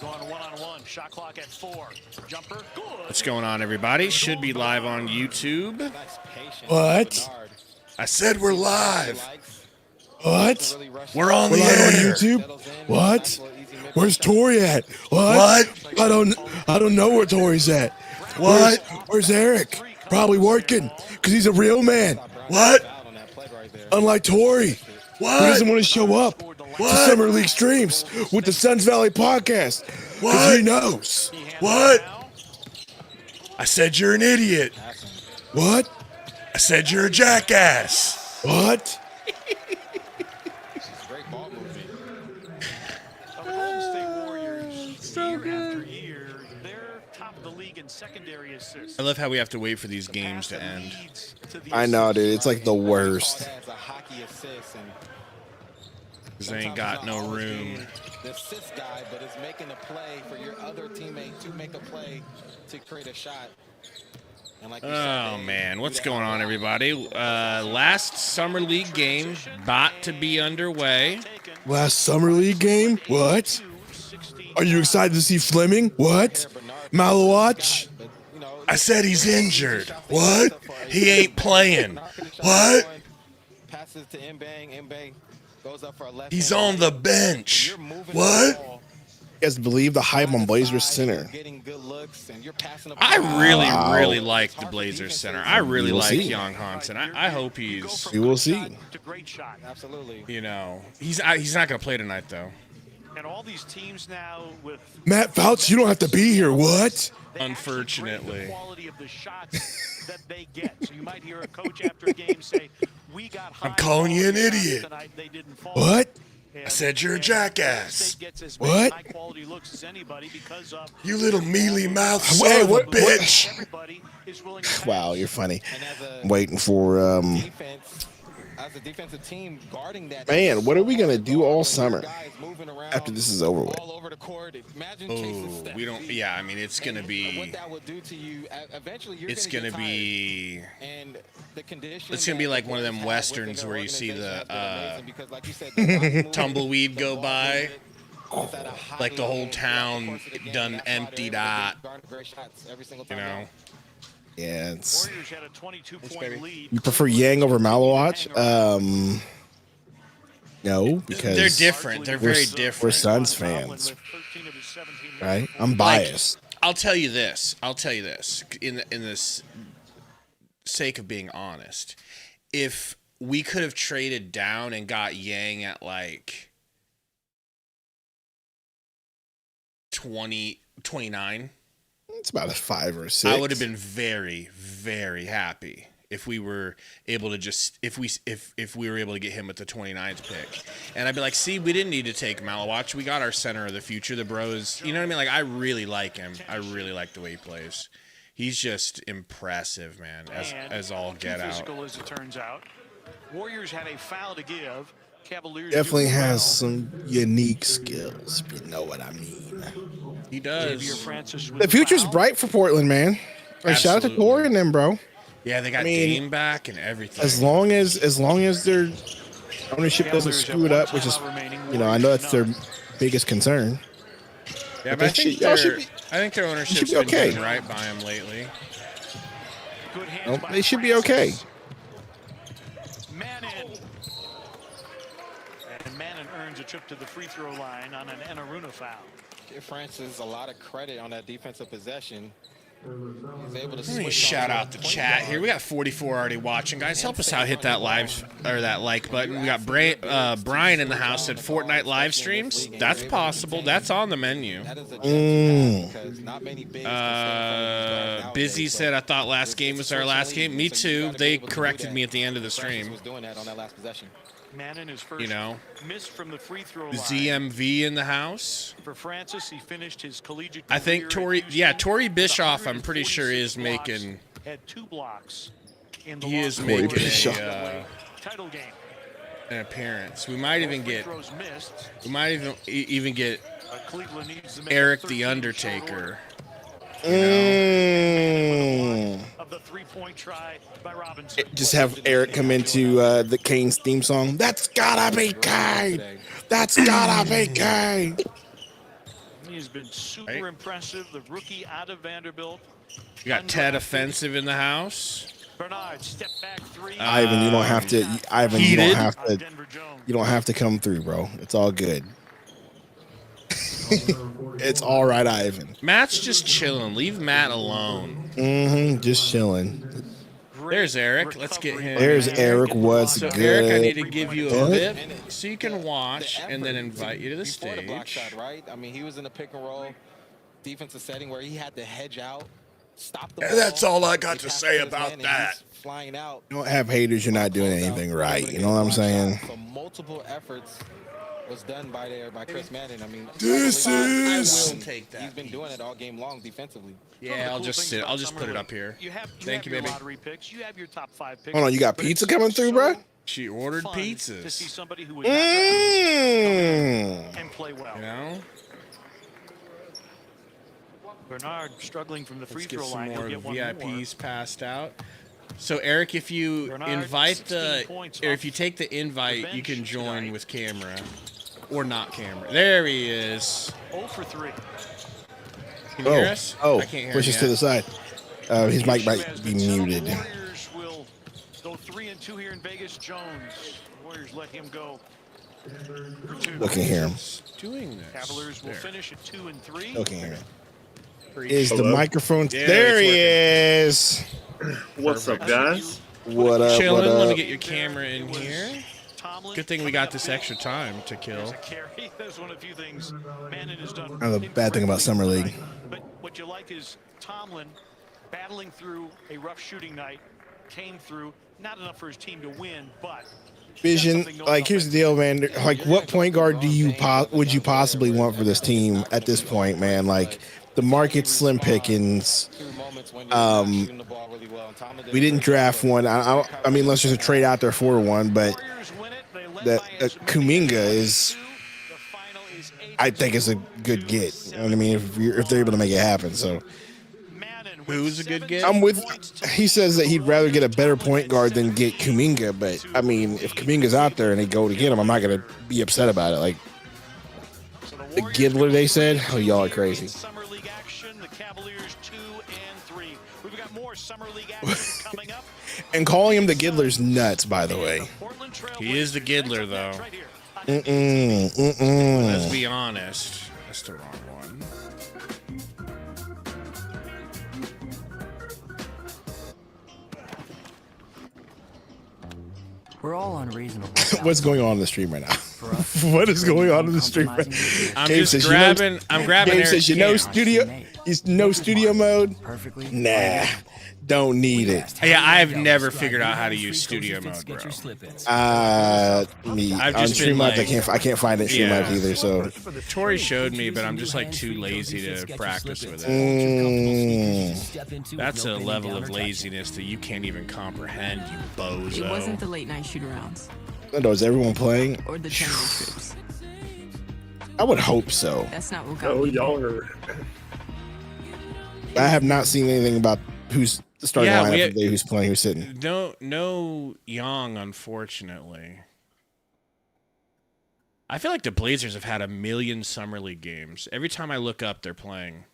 Going one-on-one. Shot clock at 4. Jumper. Good. What's going on, everybody? Should be live on YouTube. What? I said we're live. What? We're on the We're live on air. YouTube? What? Where's Tori at? What? I don't know where Tori's at. What? Where's Eric? Probably working, because he's a real man. What? Unlike Tori, who What? doesn't want to show up to What? Summer League streams with the Suns Valley podcast. Because What? he knows. What? I said you're an idiot. What? I said you're a jackass. What? The Golden State Warriors, year after year, they're top of the league in secondary assists. I love how we have to wait for these games to end. I know, dude. It's like the worst. Because they ain't got no room. The assist guy, but is making a play for your other teammate to make a play to create a shot. And like Oh, man. What's going on, everybody? Last Summer League game about to be underway. Last Summer League game? What? Are you excited to see Fleming? What? Malawatch? I said he's injured. What? He ain't playing. What? Passes to Mbang goes up for a left. He's on the bench. What? You guys believe the hype on Blazers center? Getting good looks and you're passing up. I really like the Blazers center. I really We'll like see. Young Hansen. I hope he's, We will see. Great shot. Absolutely. you know, he's not going to play tonight, though. And all these teams now with Matt Fouts, you don't have to be here. What? they actually Unfortunately. grade the quality of the shots that they get. So you might hear a coach after a game say, "We got high I'm calling you an quality shots idiot." tonight, they didn't fall." What? And- I said you're a and jackass. State gets as What? many high-quality looks as anybody because of You little mealy mouth Hey, son of a what- bitch. everybody is willing to Wow, pass. you're funny. And as a I'm waiting for defense, as a defensive team guarding that. Man, what are we gonna do all summer Guys moving around after this is over with? all over the court. Imagine chasing Oh, steps. we don't. Yeah, I mean, it's gonna What be. that would do to you, eventually you're It's gonna gonna get be. tired. And the condition It's gonna be that like the one of them Warriors have westerns within where their you see the organization has been amazing because, like you said, the ball movement, tumbleweed the go ball by. movement, it's at a high Like the whole level town throughout the course of the game. done That's why emptied they're out. guarding great shots every single You time. know. Yeah, it's. Warriors had a 22-point baby. lead. You prefer Yang over Malawatch? No, because They're different. They're We're very s- different. we're Suns fans, right? I'm biased. I'll tell you this. In this sake of being honest, if we could have traded down and got Yang at like 29, It's about a 5 or a 6. I would have been very, very happy if we were able to just if we were able to get him at the 29th pick. And I'd be like, see, we didn't need to take Malawatch. We got our center of the future, the bros. You know what I mean? Like, I really like him. I really like the way he plays. He's just impressive, man, as all get out. Physical, as it turns out. Warriors had a foul to give. Cavaliers Definitely do has well. some unique skills, if you know what I mean. He Xavier does. Francis with The future's foul. bright for Portland, man. Like, shout out to Absolutely. Corey and them, bro. Yeah, they got mean, Dame back and everything. As long as their ownership doesn't screw it up, which is, you know, I know that's their biggest concern. Yeah, but they I think y'all should be- I think their ownership's be been okay. doing right by him lately. Good hands Well, by they should be okay. Francis. Manning. And Manning earns a trip to the free throw line on an Enaruna foul. Give Francis a lot of credit on that defensive possession. He's able to Let me switch shout on out the point chat guard. here. We got 44 already watching, guys. Help us out. Hit that that like button. We got Brian in the house said Fortnite live streams. That's possible. That's on the menu. That is a chance you have because not many bigs can stand in front of these guards Busy nowadays, said, but I thought last game was our last game. Me so you too. gotta be They able to do corrected that. me at the end of the Francis stream. was doing that on that last possession. Manning is first. You know, Missed from the free throw line. ZMV in the house. For Francis, he finished his collegiate I think career at Tory Houston with Bischoff, I'm pretty sure 146 is making, blocks, had 2 blocks in the he loss is of making Warriors Bischoff. title game. an appearance. We might even Free get, throws missed, even get but Cleveland needs to make Eric a the 13 Undertaker. of the 3-point try by Robinson. Just have Eric come into the Kane's theme song. That's gotta be Kane. That's gotta be Kane. has been super Right. impressive. The rookie out of Vanderbilt. You got Ted Offensive in the house. Bernard, step back three. Ivan, you don't have to. Ivan, you Heated. don't have to. You don't have to come through, bro. It's all good. It's all right, Ivan. Matt's just chilling. Leave Matt alone. Just chilling. There's Eric. Let's get him. There's Eric. What's So good? Eric, I need to give you a What? bit so you can watch and then invite you to the Before the block stage. shot, right? I mean, he was in a pick and roll defensive setting where he had to hedge out, stop the And ball. that's all I got He to passed say his about man, and that. he's flying out. You don't have haters, you're not doing anything right. You know what I'm saying? So multiple efforts was done by Chris Manning. I mean, This is- I will take that He's been doing it all game long defensively. Yeah, I'll just sit. I'll just put it up here. Thank you, your baby. lottery picks. You have your top 5 picks. Hold on, you got but pizza it's coming through, bro? She ordered fun to see pizzas. somebody who was not ready Mmm. and play well. You know? Bernard struggling from the free Let's get throw some line. He'll more get one VIPs passed out. So Eric, if you Bernard, invite 16 points or off if you take the invite, you bench can join tonight. with camera or not camera. There he is. more. 0 for 3. Can you hear us? Oh, I can't hear pushes him to yet. the side. His mic Issue might has be been settled. muted. The Warriors will go 3 and 2 here in Vegas. Jones. Warriors let him go for 2. Looking at him. He's doing this. Cavaliers will There. finish at 2 and 3. Looking at him. Is the Hello? microphone? Yeah, There he it's is. What's up, guys? What up? Chilling. What Let me up? get your camera in here. Tomlin Good thing we coming got up this big. extra time to kill. There's a carry. That's one of the few things Manning has done. Another bad thing about Summer League. But what you like is Tomlin battling through a rough shooting night, came through, not enough for his team to win, but Vision, like here's the deal, man. Like, what point guard do you would you possibly want for this team at this point, man? Like, the market's slim pickings. We didn't draft one. I mean, unless there's a trade out there for one, but Warriors win it. They led that by as many Kuminga as is, 2. The final is 8 I think, is a good get. You know what I mean? If they're able to make it happen, so Manning with Who's a good 17 get? I'm with. points to He says that he'd rather get a better point guard than get Kuminga, but I mean, if Kuminga's out there and they go to get him, I'm not gonna be upset about it. Like So the Warriors Giddler, they go said, 2 oh, y'all are here crazy. in Summer League action. The Cavaliers 2 and 3. We've got more Summer League action coming up. And calling him the Giddler's nuts, by the way. Portland He is the Trailblazers. Giddler, Next though. up next, right here. Let's be honest. That's the wrong one. We're all unreasonable. What's going on in the stream right now? What is going on in the stream right now? I'm Gabe just says, grabbing. I'm grabbing. Gabe Eric's says, you know, camera. studio. He's no studio mode. Perfectly. Nah, don't need it. Yeah, I have never figured out how to use studio mode, bro. Me I've on just been Streamlabs, I can't find it in Yeah. Streamlabs either. So Tori showed me, but I'm just like too lazy to practice with it. That's a level of laziness that you can't even comprehend, you It wasn't bozo. the late night shoot arounds no, is everyone playing? or the 10 trips. I would hope so. That's not what got Oh, me. y'all are. I have not seen anything about who's starting Yeah, lineup today, who's playing, who's sitting. No Young, unfortunately. I feel like the Blazers have had a million summer league games. Every time I look up, they're playing.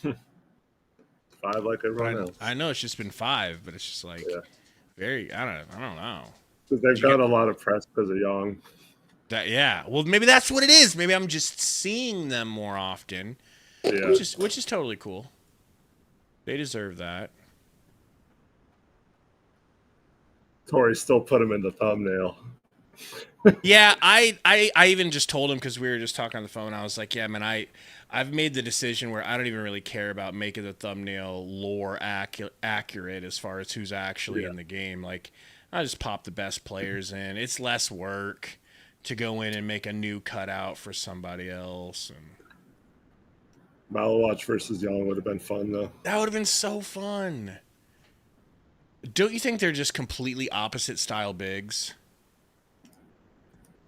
5 like everyone else. I know it's just been 5, but it's just like Yeah. very. I don't know. Because they've got a lot of press because of Young. Yeah. Well, maybe that's what it is. Maybe I'm just seeing them more often, Yeah. which is totally cool. They deserve that. Tori still put him in the thumbnail. Yeah, I even just told him because we were just talking on the phone. I was like, yeah, man, I've made the decision where I don't even really care about making the thumbnail lore accurate as far as who's actually in the game. Like, I just pop the best players in. It's less work to go in and make a new cutout for somebody else. And Malawatch versus Young would have been fun, though. that would have been so fun. Don't you think they're just completely opposite style bigs?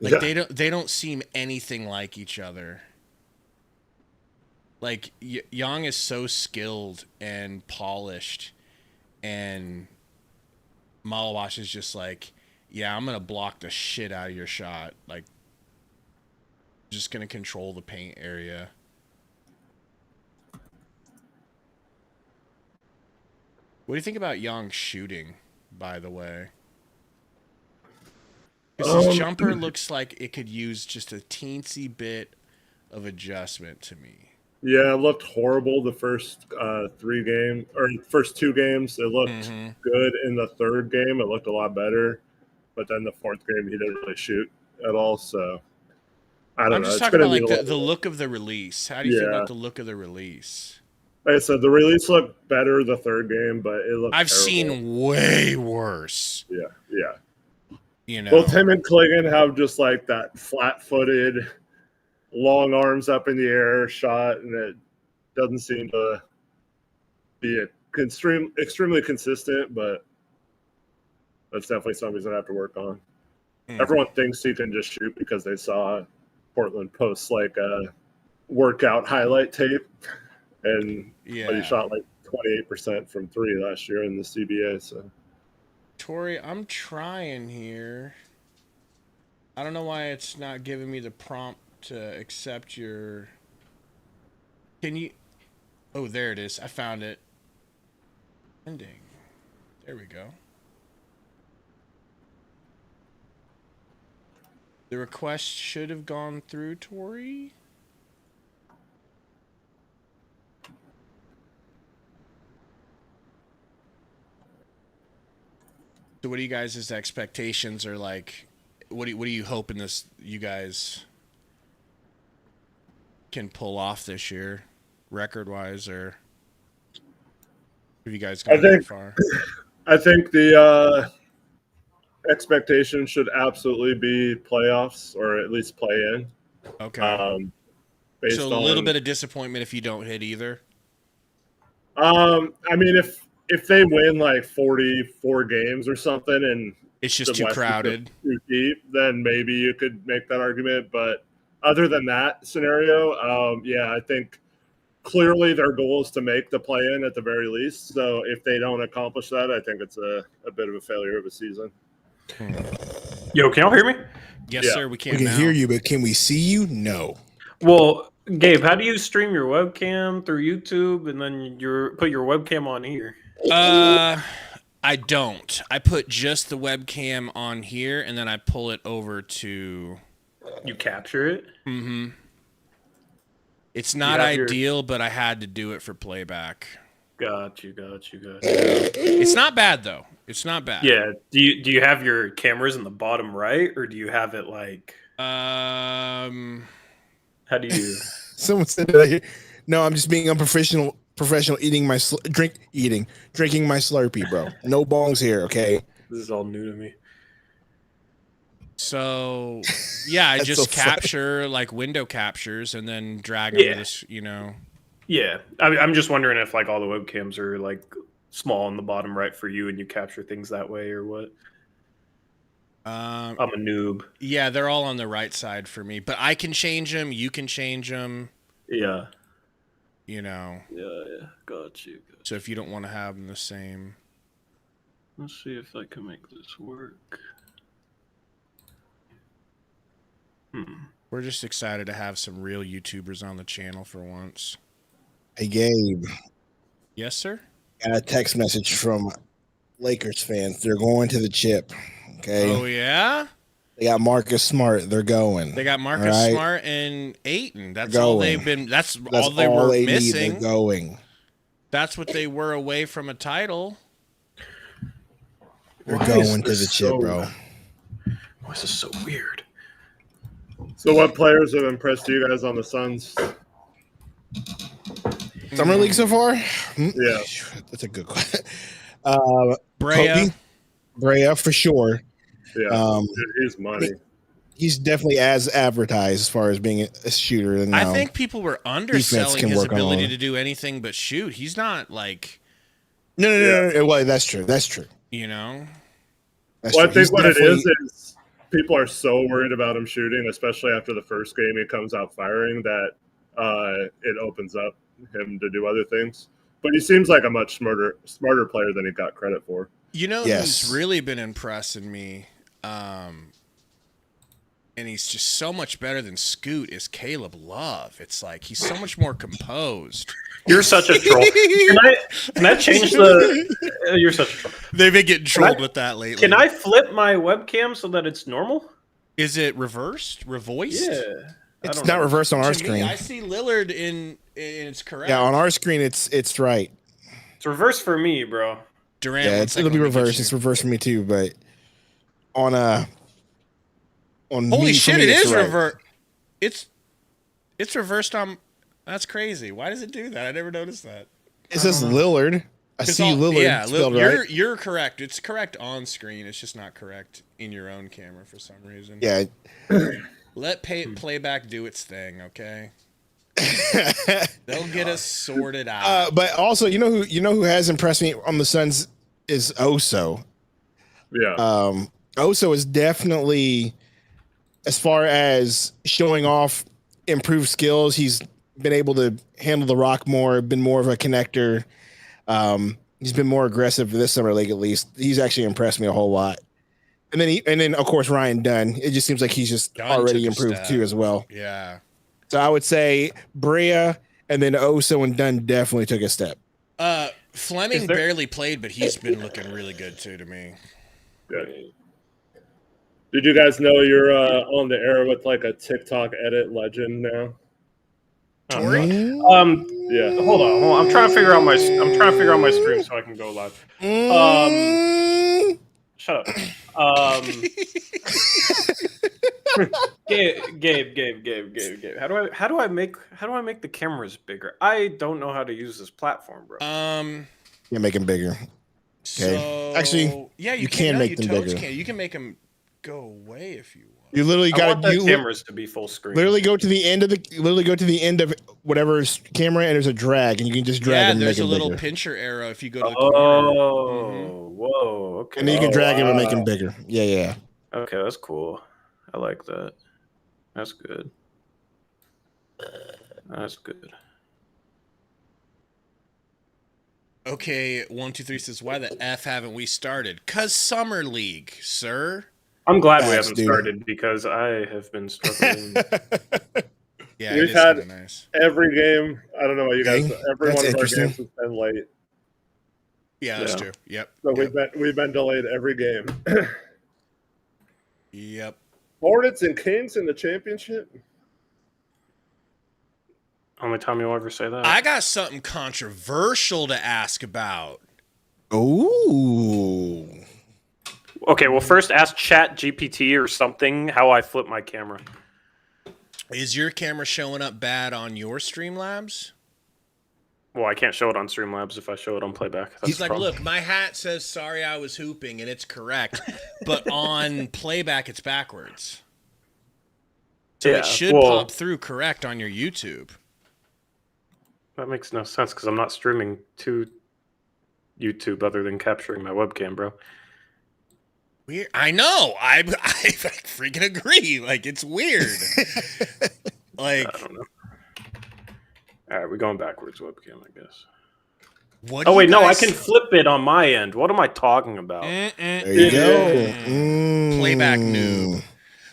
Like Yeah. they don't seem anything like each other. Like Young is so skilled and polished, and Malawash is just like, yeah, I'm gonna block the shit out of your shot. Like, just gonna control the paint area. What do you think about Young's shooting, by the way? Because his jumper looks like it could use just a teensy bit of adjustment to me. Yeah, it looked horrible the first first 2 games. It looked good in the third game. It looked a lot better, but then the fourth game he didn't really shoot at all. So I don't I'm know. just It's talking going about to like be the look of the release. How do you feel about the look of the release? like I said, the release looked better the third game, but it looked. I've terrible. seen way worse. Yeah. You know, Both him and Clingan have just like that flat-footed, long arms up in the air shot, and it doesn't seem to be extremely consistent. But that's definitely something he's gonna have to work on. Everyone thinks he can just shoot because they saw Portland post like a workout highlight tape, and but he shot like 28% from 3 last year in the CBA. So, Tori, I'm trying here. I don't know why it's not giving me the prompt to accept your. Can you? Oh, there it is. I found it. Ending. There we go. The request should have gone through, Tori. So what do you guys' expectations are like? What are you hoping you guys can pull off this year, record wise, or have you guys gone that far? I think the expectation should absolutely be playoffs or at least play in. Okay. So a little bit of disappointment if you don't hit either. I mean, if they win like 44 games or something and it's just too crowded, too deep, then maybe you could make that argument. But other than that scenario, I think clearly their goal is to make the play-in at the very least. So if they don't accomplish that, I think it's a bit of a failure of a season. Yo, can y'all hear me? Yes, sir. We can. We can hear you, but can we see you? No. Well, Gabe, how do you stream your webcam through YouTube and then put your webcam on here? I don't. I put just the webcam on here and then I pull it over to. You capture it? Mm-hmm. It's not ideal, but I had to do it for playback. Got you. It's not bad though. It's not bad. Yeah. Do you have your cameras in the bottom right, or do you have it like? How do you? Someone said that here. No, I'm just being unprofessional. Eating my drinking my Slurpee, bro. No bongs here, okay? This is all new to me. So, yeah, I just capture like window captures and then drag them to this, Yeah, I'm just wondering if like all the webcams are like small in the bottom right for you, and you capture things that way, or what? I'm a noob. Yeah, they're all on the right side for me, but I can change them. You can change them. Yeah. Yeah, got you. So if you don't want to have them the same. Let's see if I can make this work. We're just excited to have some real YouTubers on the channel for once. Hey, Gabe. Yes, sir? Got a text message from Lakers fans. They're going to the chip. Okay. Oh, yeah? They got Marcus Smart. They're going. They got Marcus Smart and Ayton. That's all they've been. That's all they were missing. They're going. That's what they were away from a title. They're going to the chip, bro. Why is this so weird? So what players have impressed you guys on the Suns? Summer League so far? Yeah. That's a good question. Brea for sure. Yeah, he's money. He's definitely as advertised as far as being a shooter. And I think people were underselling his ability to do anything but shoot. He's not like. No. Well, that's true. That's true. That's true. I think what it is people are so worried about him shooting, especially after the first game he comes out firing, that it opens up him to do other things. But he seems like a much smarter player than he got credit for. Who's really been impressing me, and he's just so much better than Scoot, is Caleb Love. It's like he's so much more composed. You're such a troll. Can I change the? You're such a troll. They've been getting trolled with that lately. Can I flip my webcam so that it's normal? Is it reversed? Revoiced? Yeah. It's not reversed on our To screen. me, I see Lillard in it's correct. Yeah, on our screen, it's right. It's reversed for me, bro. Durant. Yeah, one it'll second, be let me get reversed. you. It's reversed for me too, but on Holy me, shit! for me, It it's is right. reversed. It's reversed on. That's crazy. Why does it do that? I never noticed that. It says Lillard. I see Lillard Yeah, spelled you're right. you're correct. It's correct on screen. It's just not correct in your own camera for some reason. Yeah. Let playback do its thing, okay? They'll get us sorted out. But also, you know who has impressed me on the Suns is Oso. Yeah. Oso is definitely, as far as showing off improved skills, he's been able to handle the rock more, been more of a connector. He's been more aggressive this summer league, at least. He's actually impressed me a whole lot. And then of course Ryan Dunn. It just seems like he's just Dunn already took a improved step. too as well. Yeah. So I would say Brea and then Oso and Dunn definitely took a step. Fleming barely played, but he's been looking really good too to me. Good. Did you guys know you're on the air with like a TikTok edit legend now? Tori? Yeah. Hold on. I'm trying to figure out my stream so I can go live. Shut up. Gabe. How do I make the cameras bigger? I don't know how to use this platform, bro. Yeah, make him bigger. So, actually, yeah, you can make them bigger. You can make them go away if you want. You literally I got want the cameras to be full screen. Literally go to the end of whatever camera, and there's a drag, and you can just drag Yeah, and make there's a him little bigger. pincher arrow if you go to the corner. Oh, whoa, okay. And then you can drag him and make him bigger. Yeah. Okay, that's cool. I like that. That's good. That's good. Okay, 123 says, why the F haven't we started? 'Cause Summer League, sir. I'm glad we Facts, haven't dude. started because I have been struggling. Yeah, We've it is had kinda nice. every game. I don't know about you guys, Okay, but every that's one of our interesting. games has been late. Yeah, that's Yeah. true. Yep. So Yep. we've been delayed every game. Yep. Hornets and Kings in the championship. Only time you'll ever say that. I got something controversial to ask about. Ooh. Okay, well, first ask Chat GPT or something how I flip my camera. Is your camera showing up bad on your Streamlabs? Well, I can't show it on Streamlabs if I show it on playback. That's He's the like, problem. look, my hat says sorry I was hooping, and it's correct. But on playback, it's backwards. So Yeah, it should well- pop through correct on your YouTube. That makes no sense because I'm not streaming to YouTube other than capturing my webcam, bro. Weird. I know. I freaking agree. Like, it's weird. Like, I don't know. All right, we're going backwards webcam, I guess. what? Oh do wait, you no, I guys- can flip it on my end. What am I talking about? There you go. Playback noob.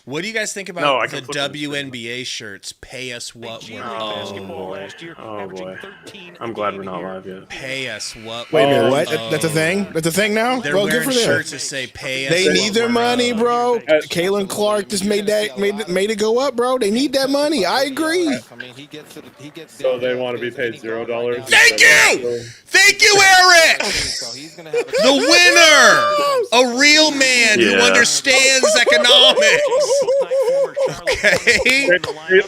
What do you guys think No, about I the can flip it. WNBA shirts? Pay us what G we're League owed. basketball boy. last year, Oh, averaging boy. 13 I'm a glad game we're a not year. live yet. Pay us what Wait a we're minute, what? owed. That's a thing? That's a thing now? They're Well, good wearing for them. shirts that say pay us. They what need their we're money, owed. bro. Kalen Clark just made it go up, bro. They need that money. I agree. I mean, he gets So they want to be paid $0. Thank you! Thank you, Eric! So he's gonna have The winner! A real man who Yeah. understands economics. Okay?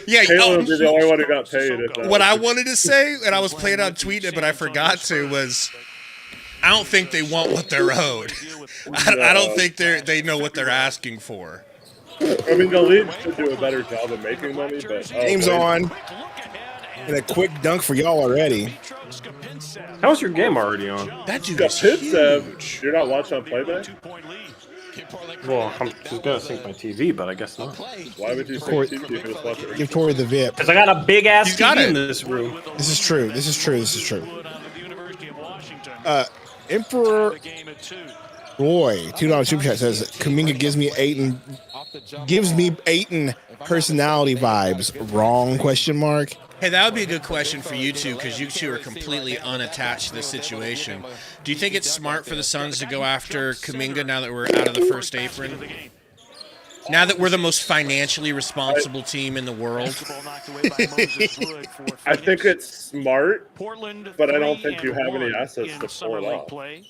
Yeah, Kalen would be the only one who got paid. At that. What I wanted to say, and I was planning on tweeting it, but I forgot to, was I don't think they want what they're owed. I don't think they know what they're asking for. I mean, the league should do a better job of making money, but Game's on. And a quick dunk for y'all already. How's your game already on? That dude Got is Pitts. huge. You're not watching on playback. Well, I'm just gonna sync my TV, but I guess not. Why would you say course. TV if you just watch it? Give Tori the VIP. Because I got a big ass He's got TV in it. this room. This is true. This is true. This is true. Emperor Roy, $2 super chat says Kuminga gives me Aiton personality vibes. Wrong question mark. Hey, that would be a good question for you two, because you two are completely unattached to the situation. Do you think it's smart for the Suns to go after Kuminga now that we're out of the first apron? Now that we're the most financially responsible team in the world? I think it's smart, Portland, but I don't think you have any assets to summer pull it league off. play.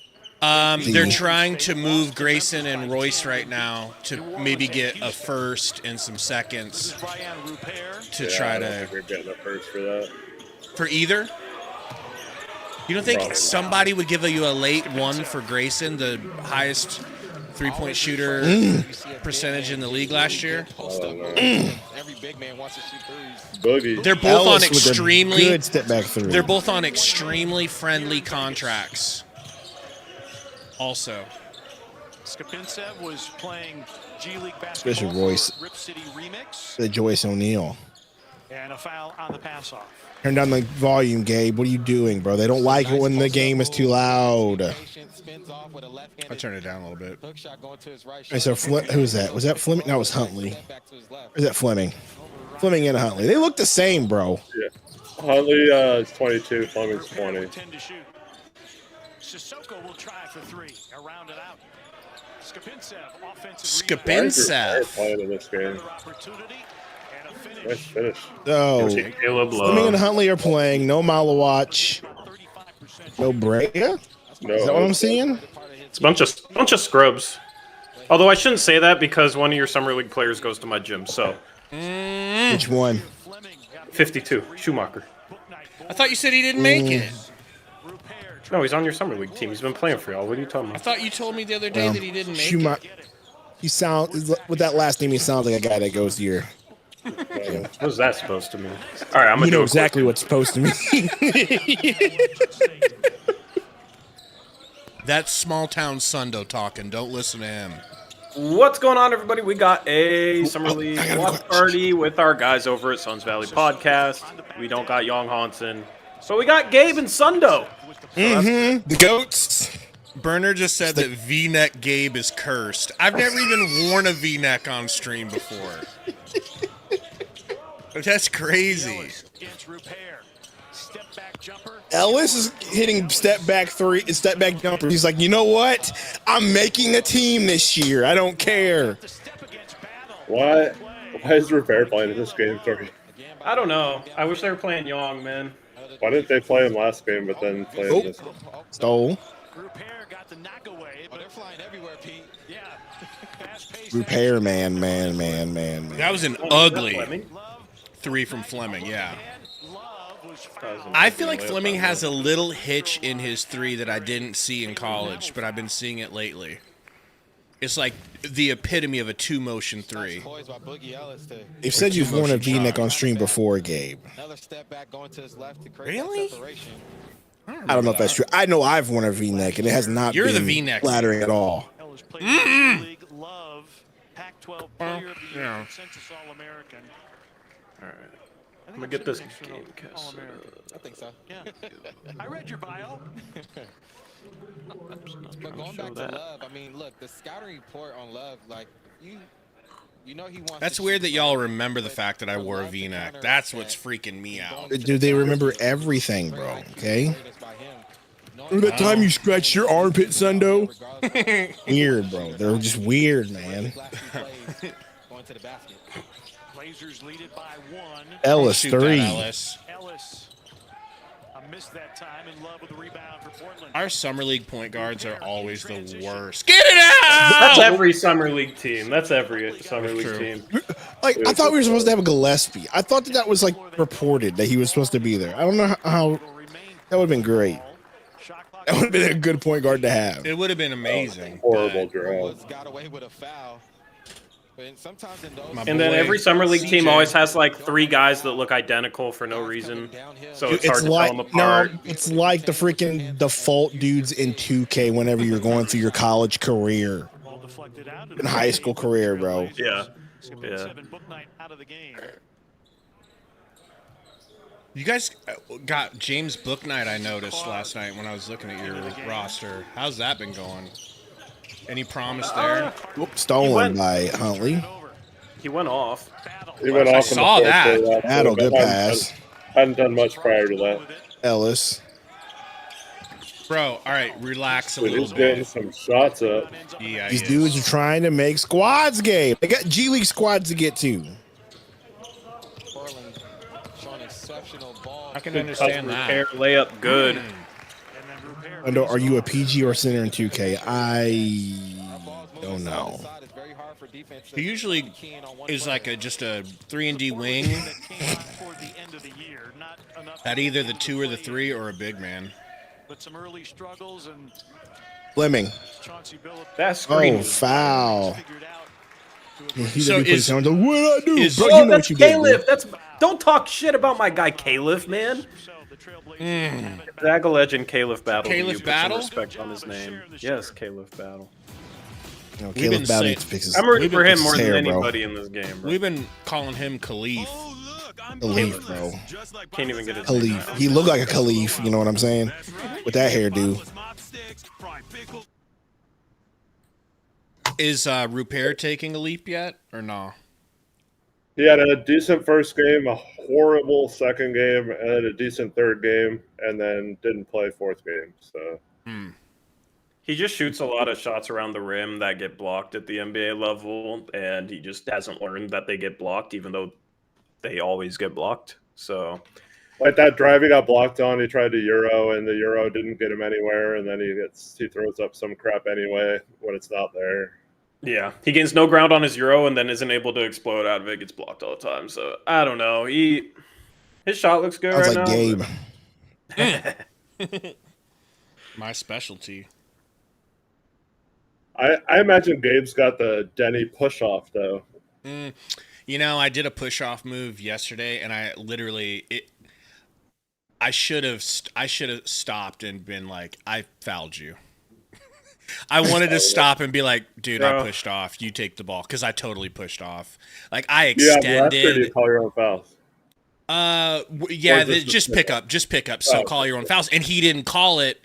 They're trying to move Grayson and Royce right now to maybe get a first and some seconds to try I don't to... think we're getting a first for that. For either? You don't think Probably not. somebody would give you a late one for Grayson, the highest three-point shooter percentage in the league last year? Every big man wants to shoot threes. Boogie. They're both Ellis on with a extremely... good step back three. They're both on extremely friendly contracts. Also, Skapintsev was playing G League Especially basketball Royce. for Rip City Remix, The Joyce O'Neal. and a foul on the pass-off. Turn down the volume, Gabe. What are you doing, bro? They don't like it when the game is too loud. I'll turn it down a little bit. I said, who's that? Was that Fleming? No, it was Huntley. Or is that Fleming? Fleming and Huntley. They look the same, bro. Yeah. Huntley is 22, Fleming's 20. 10 to shoot. Sissoko will try for three. Round it out. Skapintsev, offensive rebound. They're Skapintsev. playing in this game. Another opportunity and a finish. Nice finish. Oh, Caleb Fleming and Love. Huntley are playing. No Malawatch. 35% No Brea. No, Is that what I'm seeing? It's a bunch of scrubs. Although I shouldn't say that because one of your summer league players goes to my gym. So Which one? 52, Schumacher. I thought you said he didn't make it. No, he's on your summer league team. He's been playing for y'all. What are you talking I about? thought you told me the other day that he didn't make Schumacher. it. He sounds with that last name. He sounds like a guy that goes to your. What was that supposed to mean? All right, I'm gonna You do know a exactly what's supposed to mean. That's small town Sundo talking. Don't listen to him. What's going on, everybody? We got a summer league I got a watch question. party with our guys over at Suns Valley Podcast. We don't got Young Hansen, but we got Gabe and Sundo. The goats. Burner just said that V-neck Gabe is cursed. I've never even worn a V-neck on stream before. That's crazy. Against Repair. Step back jumper. Ellis is hitting step back jumper. He's like, you know what? I'm making a team this year. I don't care. The step against battle. Why is Repair playing in this game 30? I don't know. I wish they were playing Young, man. Why didn't they play him last game, but then play him this game? Stole. Repair got the knock away, but They're flying everywhere, Pete. yeah. Fast-paced Repair man. That was an ugly three from Fleming, yeah. Love was fouled. I feel like Fleming has a little hitch in his three that I didn't see in college, but I've been seeing it lately. It's like the epitome of a two-motion three. Poised by Boogie Ellis to They've said you've worn a V-neck on stream before, Gabe. another step back going to his left to create Really? that separation. I don't know if that's true. I know I've worn a V-neck, and it has not You're the been V-neck. flattering at all. Ellis played in the league. Love, Pac-12 Player of the Year, yeah. Census All-American. All right. I think I'm gonna get this considered game actually cast set All-American. I think so. Yeah. I read your bio. But going back to Love, I mean, look, the scouting report on Love, like you know he wants. That's to weird shoot that y'all first, remember the but fact that I for wore a Love to V-neck. counter That's what's that, freaking me out. Dude, they remember everything, bro. Okay. Knowing Remember that time you scratched your armpit, Sundo? regardless Weird, bro. They're just weird, man. of last few plays, going to the basket. Blazers lead it by one. Ellis Shoot that, 3. Ellis. I missed that time. In Love with the rebound for Portland. Our summer league point guards are always the worst. Get it out! That's every summer league team. That's every summer league True. team. Like, I thought we were supposed to have a Gillespie. I thought that was like reported that he was supposed to be there. I don't know how that would have been great. That would have been a good point guard to have. It would have been amazing. Horrible but draw. Woods got away with a foul. But sometimes in those My And then boy, every summer league team CJ. always has like three guys that look identical for no reason. So it's hard to like tell them apart. no, it's like the freaking default dudes in 2K whenever you're going through your college career, Ball deflected out. in high school career, bro. Yeah. Skipping Yeah. 7 book night out of the game. You guys got James Booknight, I noticed last night when I was looking at your roster. How's that been going? Any promise there? Whoop, stolen by Huntley. He went off. He went I off in the saw fourth that. quarter. That'll good pass. Hadn't done much prior to that. Ellis. Bro, all right, relax a But little he's getting bit. some shots up. Yeah, These he dudes is. are trying to make squads game. They got G League squads to get to. Portland showing exceptional ball. I can Good understand repair, that. layup, good. Ando, are you a PG or center in 2K? I don't know. He usually is like just a 3-and-D wing at either the 2 or the 3 or a big man. But some early struggles and Fleming. Chauncey Billups That screen. Oh, foul. figured out Yeah, he So so is- what I do? is- Bro, Oh, you know that's what you did. Caleb. Dude. That's don't talk shit about my guy Caleb, man. the Trailblazers. Zaga Legend Caleb Battle. Caleb You put some Battle? respect on his name. Yes, Caleb Battle. No, We've Caleb been Battle saying- needs to fix his, I'm rooting for him fix his more than hair, bro. anybody in this game, bro. We've been calling him Khalif. Khalif, bro. Can't even get his name Khalif. out. He looked like a Khalif, you know what I'm saying? With that hairdo. Is Rupert taking a leap yet or no? He had a decent first game, a horrible second game, and a decent third game, and then didn't play fourth game. So He just shoots a lot of shots around the rim that get blocked at the NBA level, and he just hasn't learned that they get blocked, even though they always get blocked. So, like that drive he got blocked on, he tried to Euro, and the Euro didn't get him anywhere, and then he throws up some crap anyway when it's not there. yeah, he gains no ground on his Euro and then isn't able to explode out of it, gets blocked all the time. So, I don't know. His shot looks good Sounds right like now. Gabe. My specialty. I imagine Gabe's got the Denny push off though. You know, I did a push-off move yesterday, and I literally I should have stopped and been like, I fouled you. I wanted to stop and be like, dude, I pushed off. You take the ball, because I totally pushed off. Like I Yeah, but that's extended. you call your own fouls. Yeah, Or just pick up. So Oh. call your own fouls, and he didn't call it.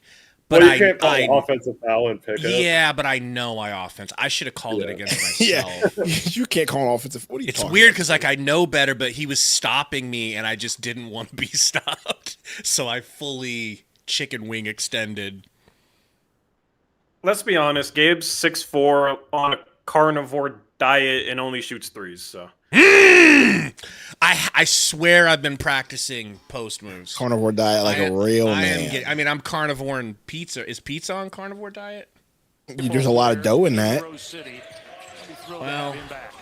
But Well, you can't call an offensive foul and pick up. yeah, but I know I offense. I should have called it against Yeah. myself. You can't call an offensive. What are you It's talking weird about? because like I know better, but he was stopping me, and I just didn't want to be stopped. So I fully chicken wing extended. Let's be honest, Gabe's 6'4" on a carnivore diet and only shoots threes, so. I swear I've been practicing post moves. Carnivore diet like a real man. I'm carnivore and pizza. Is pizza on carnivore diet? There's a lot of dough in that. Well,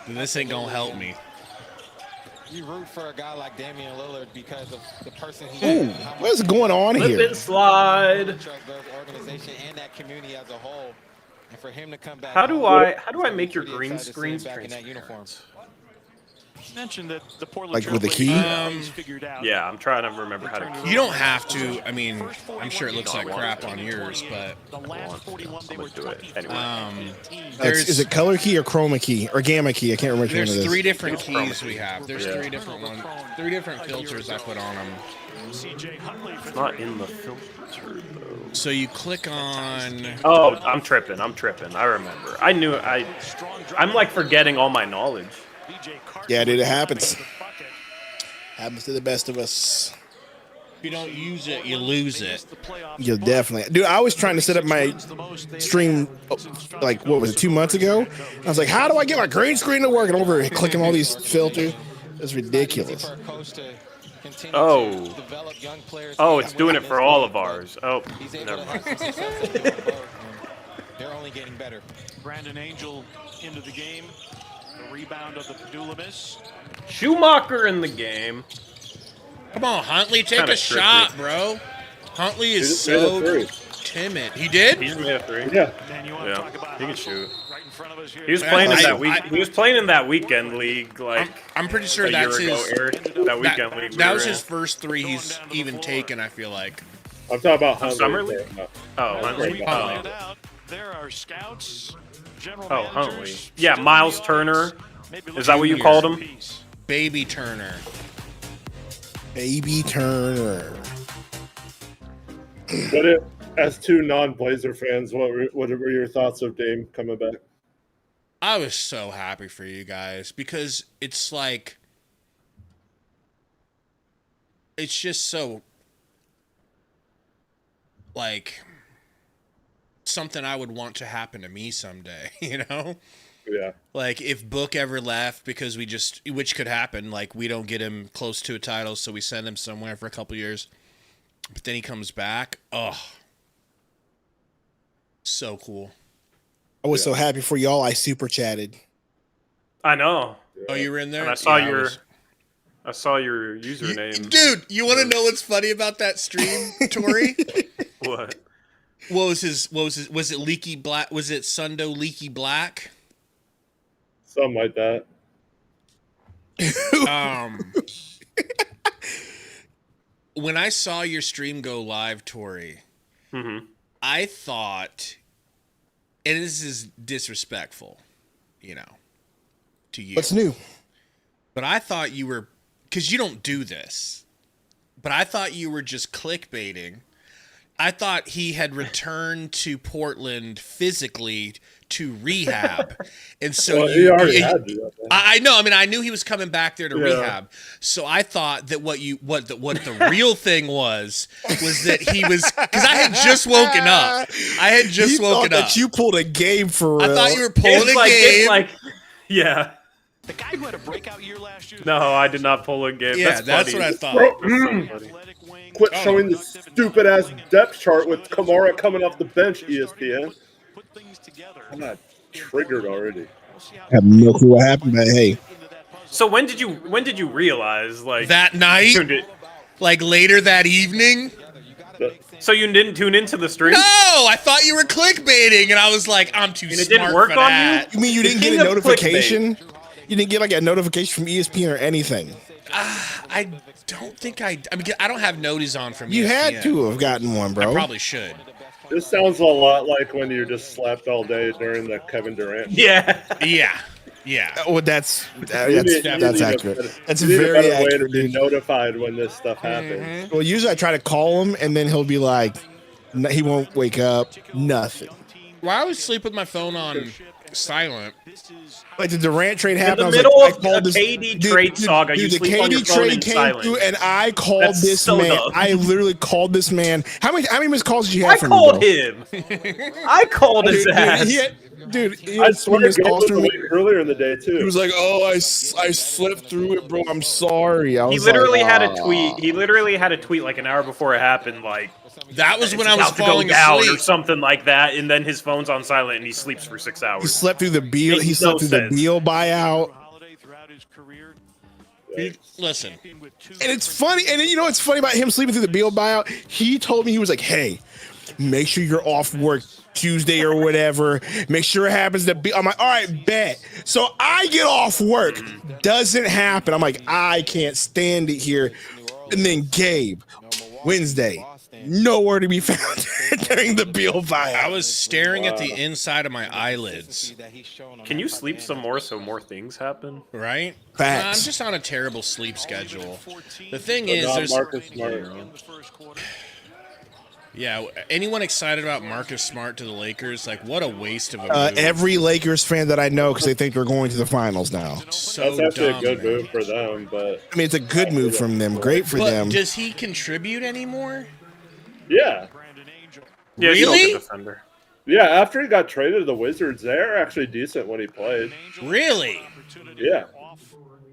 then this ain't gonna help me. You root for a guy like Damian Lillard because of the person he Ooh, is. what's going on Flip here? and slide. The organization and that community as a whole. And for him to come back. How do I make your Pretty green excited to see him screens back in that uniform? transparent? Mentioned that the Portland Like with the key? Trailblazers figured out. Yeah, I'm trying to remember how to. You don't have to. I mean, I'm sure it looks like crap on yours, but The last 41, they were do it 23. anyway. Is it color key or chroma key or gamma key? I can't remember which one it there's is. 3 different keys we have. There's Yeah. 3 different ones. 3 different filters I put on them. CJ Huntley for Not in the filter though. So you click on. Oh, I'm tripping. I remember. I'm like forgetting all my knowledge. Yeah, dude, it happens. Happens to the best of us. If you don't use it, you lose it. You definitely, dude. I was trying to set up my stream, like what was it, 2 months ago? I was like, how do I get my green screen to work? And over here clicking all these filters. It's ridiculous. Oh, it's doing it for all of ours. Oh, He's able never to mind. have some success in the road. They're only getting better. Brandon Angel into the game. The rebound of the Padula miss. Schumacher in the game. Come on, Huntley, take Kinda a shot, tricky. bro. Huntley He is just made a so three. timid. He did? He's made a 3. Yeah. Man, you want to Yeah, talk about he can hustle shoot. right in front of us here. He was playing in I- that week. I- He was playing in that weekend league, like I'm pretty sure a year that's ago. his. Eric, that weekend league. we That were was in. his first 3 he's even taken, I feel like. I'm talking about Huntley. Summer League? Oh, Huntley. We pointed out, there are scouts, general Oh, managers, Huntley. Yeah, Miles Turner. maybe Is that what you Junior. called him? piece. Baby Turner. Baby Turner. As 2 non-Blazer fans, what were your thoughts of Dame coming back? I was so happy for you guys because it's like it's just so like something I would want to happen to me someday, you know? Yeah. Like if Book ever left because which could happen, like we don't get him close to a title, so we send him somewhere for a couple years, but then he comes back. Oh, so cool. I was so happy for y'all. I super chatted. I know. Oh, you were in there? And I saw Yeah, I saw your username. Dude, you want to know what's funny about that stream, Tori? What? Was it Leaky Black? Was it Sundo Leaky Black? Something like that. When I saw your stream go live, Tori, I thought, and this is disrespectful, you know, to you. What's new? But I thought you were, because you don't do this, but I thought you were just clickbaiting. I thought he had returned to Portland physically to rehab, and so Well, he already had to. I know. I mean, I knew he was coming back there to rehab. So I thought that what the real thing was that he was, because I had just woken up. I had just woken up. That you pulled a Gabe for real. I thought you were pulling a It's game. like, yeah. The guy who had a breakout year last year. No, I did not pull a game. Yeah, that's funny. what I thought. Athletic wing. Quit showing the stupid ass depth chart with Kamara coming off the bench, ESPN. Put things together. I'm not triggered already. I have no clue what happened, but hey. So when did you realize like That night, tuned it? like later that evening. So you didn't tune into the stream? No, I thought you were clickbaiting, and I was like, I'm too And it smart didn't work for on that. You mean you didn't get king a of notification? You didn't get like a notification from ESPN or anything? I don't think I mean, I don't have noties on from You ESPN. had to have gotten one, bro. I probably should. This sounds a lot like when you just slept all day during the Kevin Durant. Yeah. Yeah. Well, that's You need accurate. a- That's you need a very better way to accurate, be dude. notified when this stuff happens. Well, usually I try to call him, and then he'll be like, he won't wake up, nothing. Well, I always sleep with my phone on silent. Like the Durant trade In happened, the I was middle like, I of called a this KD trade saga, you the sleep on your KD phone trade in came silence. through, and I called That's this so man. dumb. I literally called this man. How many missed calls did you have I from called me, him. I called his ass. Dude, he I had swear missed Gabe calls was from me. awake earlier in the day too. He was like, "Oh, I slipped through it, bro. I'm sorry." I was He literally like, had a "Aw." tweet. He literally had a tweet like an hour before it happened, like That was when it's I was about to go falling down or asleep. something like that, and then his phone's on silent and he sleeps for 6 He hours. slept through the Beal. Makes He slept no through sense. the Beal buyout. Holiday throughout his career. Listen, With two And it's funny, and you know what's funny about him sleeping through the Beal buyout? He told me, he was like, "Hey, make sure you're off work Tuesday or whatever. Make sure it happens to be." I'm like, "All right, bet." So I get off work. Doesn't happen. I'm like, I can't stand it here. And then Gabe, Wednesday, nowhere to be found during the Beal buyout. I was staring at the inside of my eyelids, Can you sleep some more so more things happen? right? Facts. I'm just on a terrible sleep schedule. The thing But is, not there's Marcus Smart. yeah. Anyone excited about Marcus Smart to the Lakers? Like, what a waste of a move. Every Lakers fan that I know, because they think they're going to the finals now. So That's actually dumb, a good man. move for them, but I mean, it's a good move from them. Great for But them. does he contribute anymore? yeah. Yeah, he's still a Really? good defender. Yeah, after he got traded to the Wizards, they're actually decent when he played. Really? Yeah.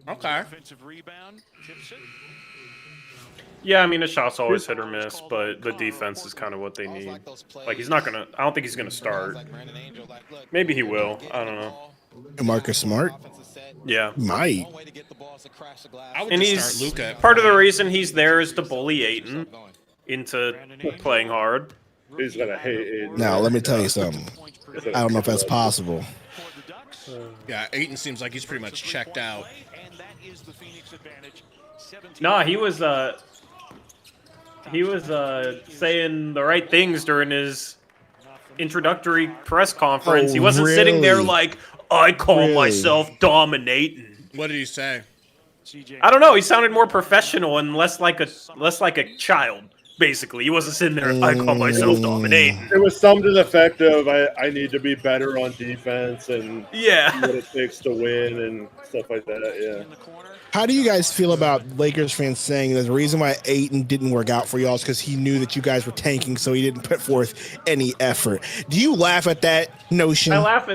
Okay. Offensive rebound, tips it. Yeah, I mean his shot's always hit or miss, but the defense is kind of what they need. Like he's not gonna. I don't think he's gonna start. Maybe he will. I don't know. Marcus Smart Yeah. might. I would And just he's start Luka. part of the reason he's there is to bully Ayton into playing hard. He's gonna hate Aiden. Now, let me tell you something. I don't know if that's possible. Yeah, Ayton seems like he's pretty much checked out. And that is the Phoenix advantage. 17 Nah, he was saying the right things during his introductory press conference. Oh, He wasn't sitting there really? like, I call Really? myself dominating. What did he say? CJ I don't know. He sounded more professional and less like a child. Basically, he wasn't sitting there. I call myself dominating. It was some to the effect of I need to be better on defense and Yeah. what it takes to win and stuff like that. Yeah. How do you guys feel about Lakers fans saying that the reason why Ayton didn't work out for y'all is because he knew that you guys were tanking, so he didn't put forth any effort? Do you laugh at that notion? I laugh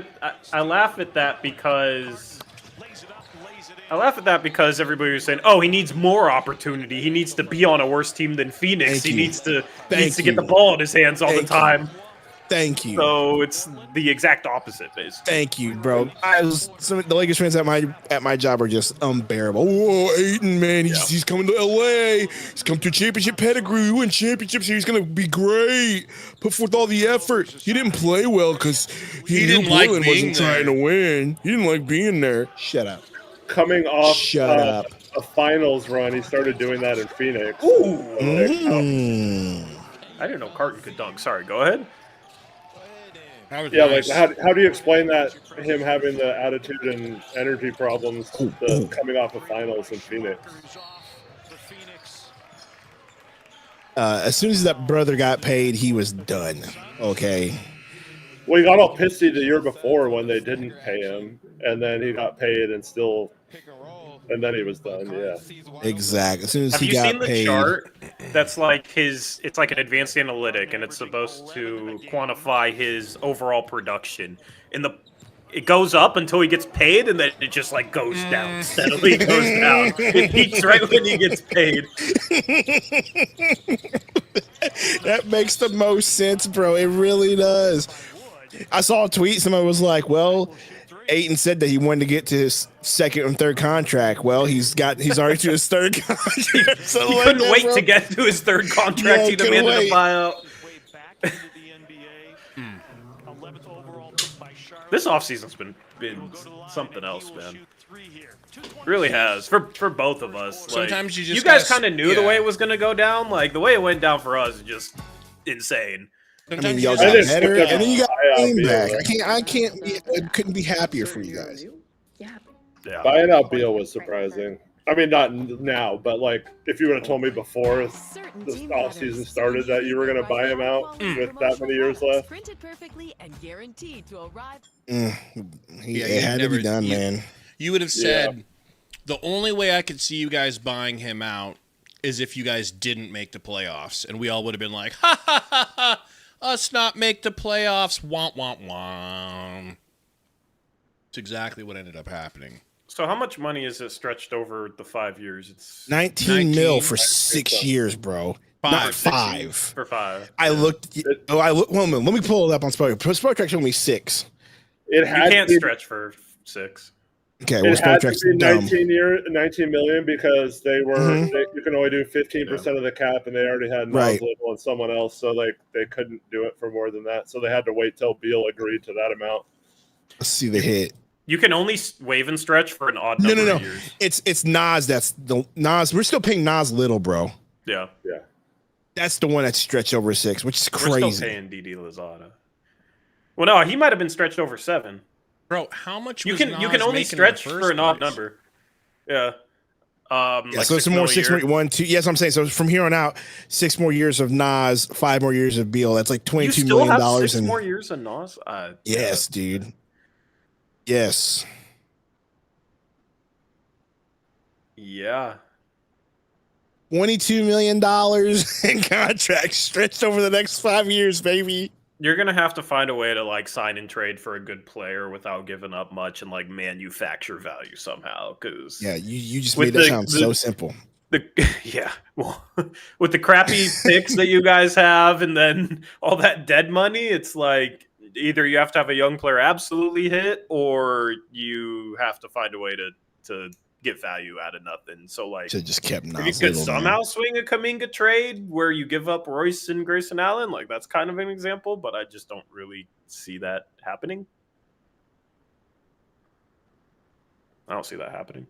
at that because everybody was saying, "Oh, he needs more opportunity. He needs to be on a worse team than Phoenix. Thank He you. needs to Thank get the you. ball in his hands all Thank the time." Thank you. So it's the exact opposite, basically. Thank you, bro. The Lakers fans at my job are just unbearable. Whoa, Ayton, man, he's coming to LA. He's come to championship pedigree. We win championships here. He's gonna be great. Put forth all the effort. He didn't play well because he knew didn't like Portland being wasn't trying to win. He didn't like being there. Shut up. Coming off Shut up. a finals run, he started doing that in Phoenix. I didn't know Carton could dunk. Sorry, go ahead. That was Yeah, nice. like how do you explain that? Him having the attitude and energy problems, coming off of finals in Phoenix. As soon as that brother got paid, he was done. Okay. Well, he got all pissy the year before when they didn't pay him, and then he got paid and then he was done. Yeah. Exactly. As soon as Have he you got seen the paid. chart? That's like it's like an advanced analytic, and it's supposed to quantify his overall production. It goes up until he gets paid, and then it just like goes down steadily. Goes down. It peaks right when he gets paid. That makes the most sense, bro. It really does. I saw a tweet. Somebody was like, "Well, Ayton said that he wanted to get to his second and third contract. Well, he's already to his third contract. He couldn't wait to get to his third contract. Yeah, He demanded couldn't a buyout. This offseason's been something else, man. Really has for both of us. Sometimes like, you just guys gotta- kind of knew the way it was going to go down. Like the way it went down for us is just insane. I mean, Sometimes y'all you got just- better, and then you got Yeah, Ayton Beal, back. right? I couldn't be happier for you guys. Yeah. Buying out Beal was surprising. I mean, not now, but like if you would have told me before this offseason started that you were going to buy him out with that many years left. Printed perfectly and guaranteed to arrive. It had to be done, man. You would have said the only way I could see you guys buying him out is if you guys didn't make the playoffs, and we all would have been like, "Ha ha ha ha! Us not make the playoffs, womp womp womp." It's exactly what ended up happening. So how much money is it stretched over the 5 years? It's 19 mil 19, for 6 years, bro. Five. Not 5. for 5. I looked. Well, let me pull it up on Spot Track. Showed me 6. It You had can't to be, stretch for 6. Okay, well, it Spot had to Track's be dumb. 19 million because they were Mhm. you can only do 15% of the cap, and they already had Right. Nosley on someone else, so they couldn't do it for more than that. So they had to wait till Beal agreed to that amount. Let's see the hit. You can only wave and stretch for an odd No, number no, of no. years. It's Nas. That's the Nas. We're still paying Nas little, bro. Yeah. Yeah. That's the one that's stretched over 6, which is We're still crazy. paying DD Lazada. Well, no, he might have been stretched over 7. Bro, how much You was can Nas only making stretch in the for first an odd place? number. Yeah. Yeah, Like so it's some more 6 6 mil a year. 1 2. Yes, I'm saying so. From here on out, 6 more years of Nas, 5 more years of Beal. That's like You $22 still million have 6 and more years of Nas? yes, dude. Yes. Yeah. $22 million in contracts stretched over the next 5 years, baby. You're going to have to find a way to like sign and trade for a good player without giving up much and like manufacture value somehow. Because Yeah, you just With made that the- sound so simple. yeah, well, with the crappy picks that you guys have and then all that dead money, it's like either you have to have a young player absolutely hit or you have to find a way to get value out of nothing. So like Should have just kept if you Nas could little, man. somehow swing a Kaminga trade where you give up Royce and Grayson Allen, like that's kind of an example, but I just don't really see that happening. I don't see that happening.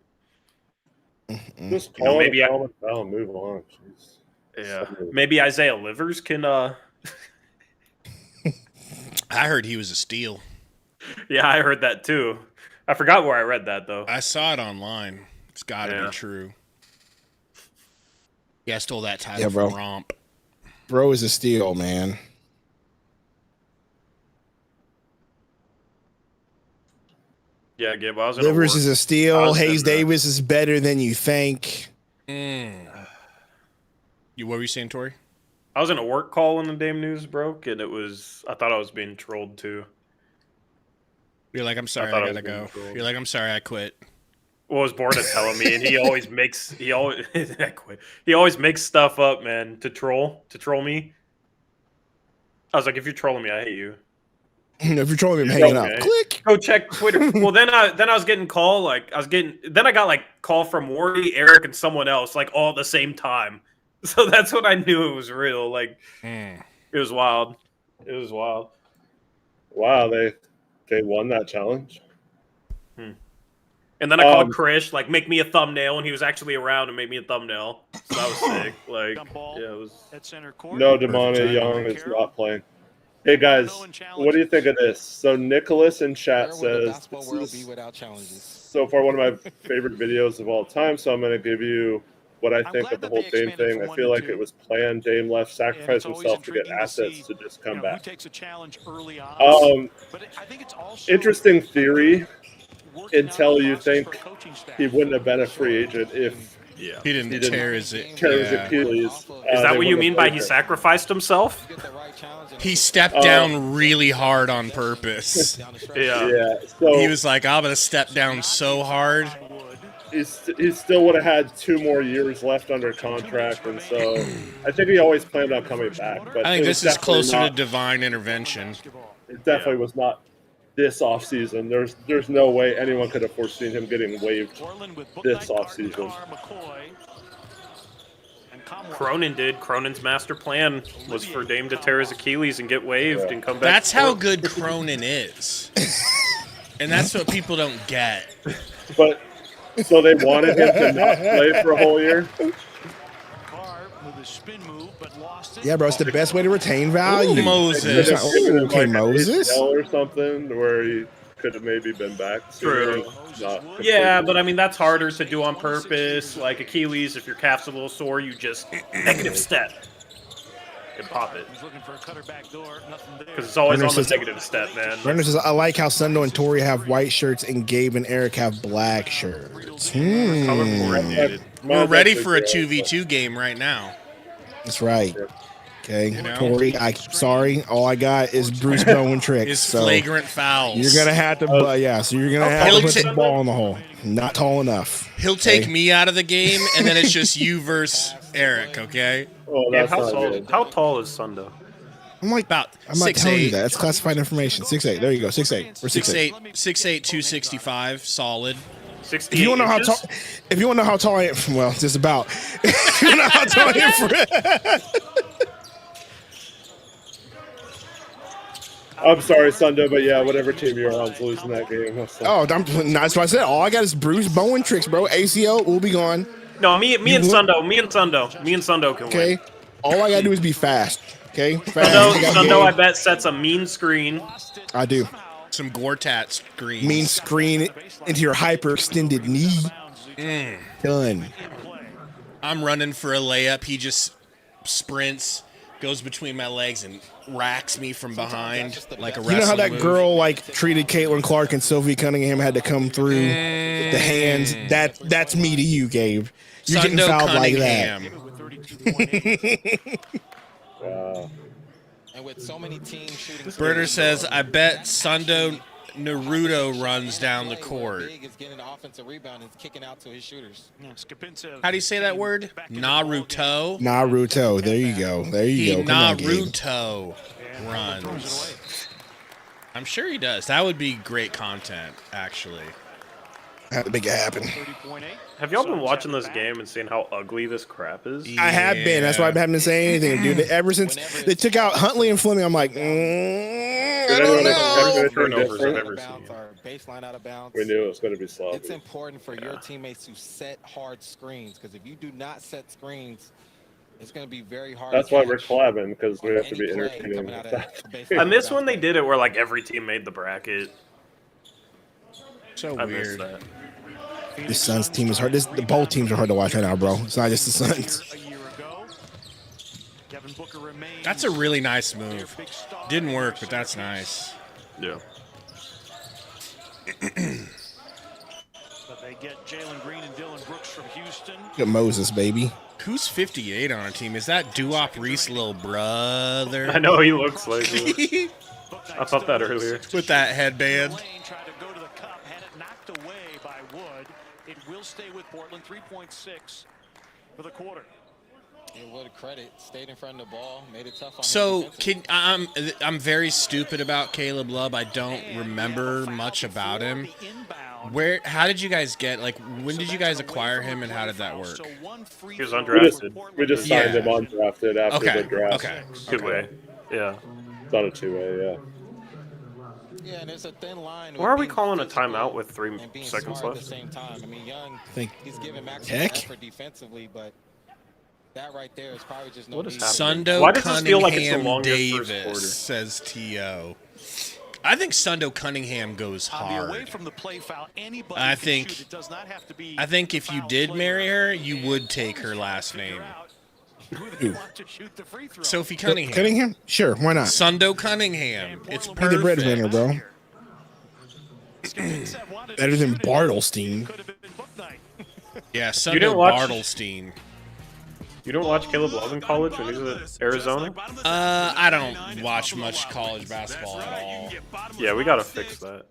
Just You know, call maybe it foul and move on. Jeez. Yeah, maybe Isaiah Livers can. I heard he was a steal. Yeah, I heard that too. I forgot where I read that though. I saw it online. It's got to Yeah. be true. Yeah, I stole that title Yeah, bro. from Romp. Bro is a steal, man. Yeah, Gabe, I was in a Livers work- is a I steal. was Hayes in, Davis is better than you think. What were you saying, Tori? I was in a work call when the damn news broke, and I thought I was being trolled too. You're like, I'm sorry, thought I I was gotta being go. trolled. You're like, I'm sorry, I quit. Well, was Borna telling me, and he always makes he always makes stuff up, man, to troll me. I was like, if you're trolling me, I hate you. If you're trolling me, I'm hanging up. Okay. Click. Go check Twitter. Well, then I was getting then I got like call from Wardy, Eric, and someone else like all at the same time. So that's when I knew it was real. Like it was wild. It was wild. Wow, they won that challenge. And then I called Krish, like, make me a thumbnail, and he was actually around and made me a thumbnail. So that was sick. Like, yeah, it was. At center court. No, Damani Young is not playing. Hey guys, what do you think of this? So Nicholas in chat Where would the says basketball this world is be without challenges? so far one of my favorite videos of all time. So I'm going to give you what I think glad of the that whole they Dame expanded thing. from I feel 1 like to 2. it was planned. Dame left, sacrificed And it's always himself to get intriguing to assets see, to just you come know, back. Who takes a challenge early on? But I think it's also Interesting theory working out until the you process think for a coaching staff. he wouldn't have been a free agent if He didn't tear his Achilles. Is that they what you wouldn't mean have by played he him. sacrificed himself? Get the right challenge and He stepped down really hard on purpose. down the stretch. Yeah, so He was like, I'm gonna step down so hard. he still would have had 2 more years left under contract, and so I think he always planned on coming back. But I think it was this is definitely closer to not- divine intervention. It definitely was not this offseason. There's no way anyone could have foreseen him getting waived this offseason. Cronin did. Cronin's master plan was for Dame to tear his Achilles and get waived and come back. That's how good Cronin is. And that's what people don't get. But so they wanted him to not play for a whole year. Yeah, bro, it's the best way to retain value. Ooh, Moses. They could have given him Okay, like an Moses. ACL or something where he could have maybe been back. True. Yeah, but I mean that's harder to do on purpose. Like Achilles, if your calf's a little sore, you just negative step and pop it. Because it's always on the negative step, man. Brendan says, I like how Sundo and Tori have white shirts and Gabe and Eric have black shirts. Color coordinated. We're ready for a 2v2 game right now. That's right. Okay, know? Tori, sorry. All I got is Bruce Bowen tricks. It's So flagrant fouls. you're going to have to, so you're going to have He'll to put the ta- ball in the hole. Not tall enough. He'll take me out of the game, and then it's just you versus Eric, okay? Oh, Gabe, that's not good. how tall is Sundo? I'm like, About I'm not telling you 6'8". that. That's classified information. 6'8". There you go. 6'8". We're 6'8". 6'8", 265, solid. 68 If you want to know how inches? tall, if you want to know how tall I am, well, just about. If you want to know how tall I am I'm sorry, Sundo, but yeah, whatever team you're on's losing that game. that's what I said. All I got is Bruce Bowen tricks, bro. ACO will be gone. No, me and Sundo can Okay. win. All I gotta do is be fast. Okay. Fast. Sundo, I bet sets a mean screen. I do. Some Gortat screens. Mean screen into your hyperextended knee. Done. I'm running for a layup. He just sprints, goes between my legs, and racks me from behind like a wrestling You know how that move. girl like treated Caitlin Clark and Sophie Cunningham had to come through with the hands? That's me to you, Gabe. You're getting Sundo fouled like Cunningham. that. Wow. And with so many teams shooting, Birder says, I bet Sundo Naruto runs down the court. Big is getting an offensive rebound and kicking out to his shooters. How do you say that word? Naruto? Naruto. There you go. There you go. Come on, Gabe. Naruto runs. I'm sure he does. That would be great content, actually. Had to make it happen. Have y'all been watching this game and seeing how ugly this crap is? I have been. That's why I haven't been saying anything, dude. Ever since they took out Huntley and Fleming, I'm like, I don't know. Turnovers I've ever Bounds seen. or baseline out of bounds. We knew it was going to be sloppy. It's important for your teammates to set hard screens because if you do not set screens, it's going to be very hard. That's to why we're catch collabing, because we on have to any be play entertaining coming out with of that. baseline I miss out of when they bounds. did it where like every team made the bracket. So I miss weird. that. This Suns team is hard. The both teams are hard to watch right now, bro. It's not just the Suns. A year ago, Kevin Booker remains That's a really nice move. their big star. Didn't work, but that's nice. Yeah. But they get Jalen Green and Dylan Brooks from Houston. Look at Moses, baby. Who's 58 on our team? Is that Duop Reese little brother? I know he looks like it. I thought that earlier. With that headband. Lane tried to go to the cup, had it knocked away by Wood. It will stay with Portland, 3.6 for the quarter. It would credit. Stayed in front of the ball, made it tough on So him. I'm very stupid about Caleb Love. I don't remember much about him. How did you guys get, like, when did you guys acquire him and how did that work? He was undrafted. We just signed him undrafted after Okay. the draft. Okay. Good way. Yeah. It's on a two-way, yeah. Yeah, and there's a thin line. Why are we calling a timeout with 3 and being seconds smart at left? the same time? I mean, Young, Think he's giving maximum Heck. effort defensively, but that right there is probably just no What is need. happening? Sundo Why does this feel like it's the Cunningham longest first quarter? Davis, says T.O. I think Sundo Cunningham goes On the away hard. from the play foul, anybody I can think- shoot. It does not have to be I think if you foul did player. marry her, you And would take her Portland's last trying to name. figure out who they want to shoot the free throw. Sophie Cunningham. Cunningham? Sure, why not? Sundo Cunningham. And It's Portland Be the perfect. breadwinner, bro. Skipincev wanted to Better than shoot it. Bartelstein. Could have been book night. Yeah, didn't Sundo watch- Bartelstein. You don't watch Caleb Love in college when he was at Arizona? I don't watch much college basketball at all. Yeah, we gotta fix that.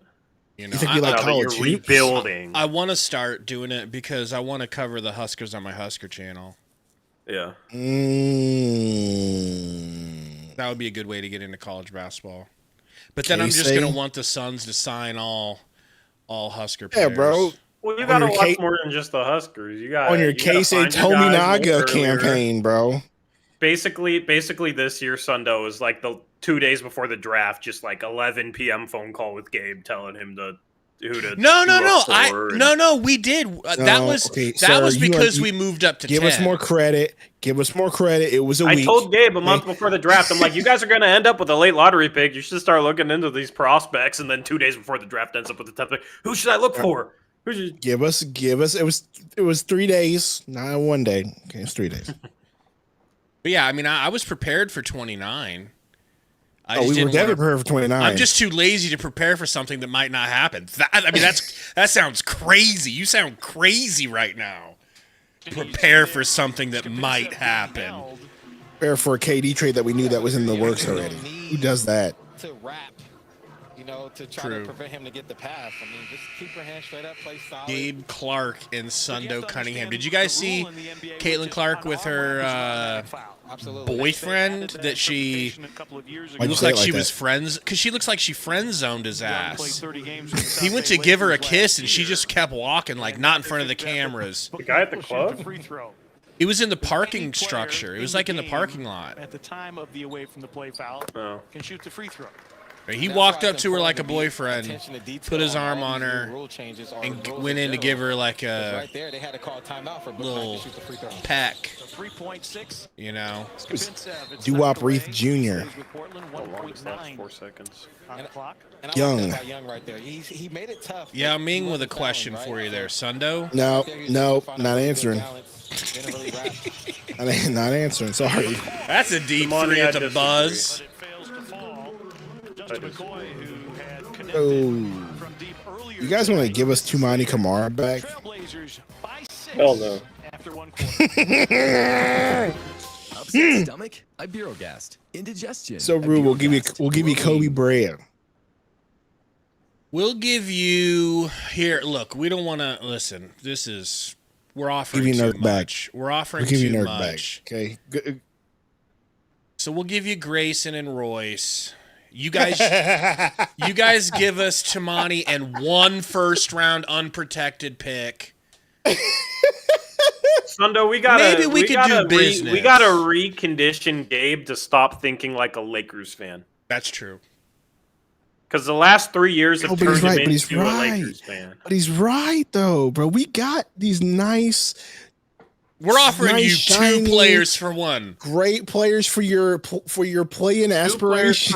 You know, You think you I- like Now that college you're hoops? rebuilding. I want to start doing it because I want to cover the Huskers on my Husker channel. Yeah. That would be a good way to get into college basketball. But then I'm just K-State? gonna want the Suns to sign all Husker Yeah, players. bro. Well, you On gotta your watch K- more than just the Huskers. You got On your Casey Tominaga campaign, bro. Basically, this year, Sundo is like the 2 days before the draft, just like 11 p.m. phone call with Gabe telling him who to No, look for and- no. We did. That No, was okay, that sir, was you because are- we moved up to Give 10. us more credit. Give us more credit. It was a I week. told Gabe a month before the draft, I'm like, you guys are going to end up with a late lottery pick. You should start looking into these prospects. And then 2 days before the draft ends up with the 10th pick. Who should I look for? Who should... Give us. It was 3 days, not 1 day. Okay, it's 3 days. But yeah, I mean, I was prepared for 29. I Oh, just we were didn't definitely wanna- prepared for 29. I'm just too lazy to prepare for something that might not happen. That sounds crazy. You sound crazy right now. Prepare for something that might happen. prepared for a KD trade that we knew that was in the works already. Who does that? To wrap, to try True. to prevent him to get the pass. I mean, just keep your hands straight up, play solid. Gabe Clark and Sundo Cunningham. Did you guys see Caitlin Clark with her Absolutely. boyfriend that she Why'd you looks say it like she like was that? friends? Because she looks like she friend zoned his ass. He went to give her a kiss and she just kept walking, like not in front of the cameras. The guy at the club? It was in the parking structure. It was like in the parking lot. At the time of the away from the play foul, Oh. can shoot the free throw. He walked up to her like a boyfriend, put his arm on her, and went in to give her like a Right there, they had to call a timeout for little to shoot the free throw. peck, 3.6. you know. Doo-Wop Reith Jr. How long is that? 4 seconds. On the clock. And I Young. Like that about Young right there. He made it tough. Yeah, but he Ming with a wasn't question fouling, for right? you there, Sundo. No, Right there, he was no, able to find not a good answering. balance. Didn't really wrap. Not answering. Sorry. That's a deep Come on, three yeah, at the disagree. buzz. But it fails to fall. Justin McCoy, who had connected Oh. from deep earlier. You guys want to give us Tumani Kamara back? Trailblazers by 6 Hell no. after one quarter. Upset stomach, Iberogast, indigestion. So Rue, we'll give you Kobe Bryant. We'll give you here. Look, we don't want to listen. We're offering Give you too Nurk back. much. We're offering We'll give you too Nurk much. back. Okay. Good. So we'll give you Grayson and Royce. You guys give us Tamani and 1 first-round unprotected pick. Sundo, we gotta Maybe we could do business. We gotta recondition Gabe to stop thinking like a Lakers fan. That's true. Because the last 3 years have Oh, but he's turned right, him but he's into a right. Lakers fan. But he's right though, bro. We got these nice, We're offering Nice, you shiny- 2 players for 1. great players for your play-in players for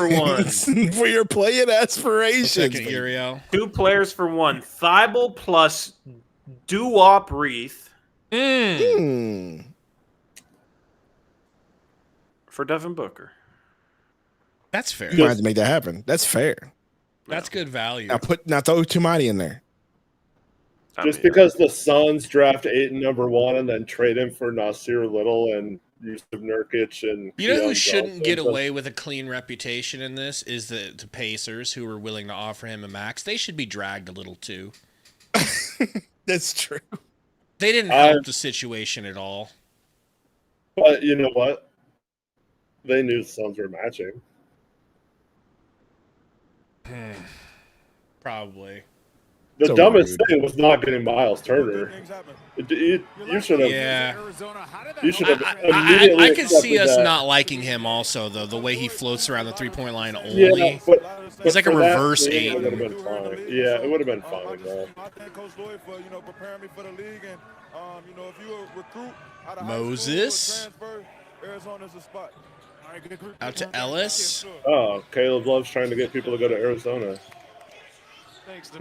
one. aspirations. For your play-in aspirations. Second, Uriel. 2 players for 1. Thibault plus Doo-Wop Reith for Devin Booker. That's fair. You might have to make that happen. That's fair. That's good value. Now throw Tumani in there. Just because the Suns draft Ayton #1 and then trade him for Nasir Little and Yusuf Nurkic and You know who Keon shouldn't Johnson, get away with a clean reputation in this is the Pacers, who were willing to offer him a max. They should be dragged a little too. That's true. They didn't help the situation at all. But you know what? They knew the Suns were matching. Probably. The So dumbest rude. thing was not getting Miles Turner. You should have. Yeah. You should have I immediately. can see accepted us that. not liking him also, though, the way he floats around the 3-point line only. Yeah, but He's like a for that reverse team, Ayton. It would have been fine. Yeah, it would have been fine, though. I thank Coach Lloyd for preparing me for the league, and if you a recruit out of Moses. high school or transfer, Arizona's a spot. All right, good. Out to Ellis. Oh, Caleb loves trying to get people to go to Arizona.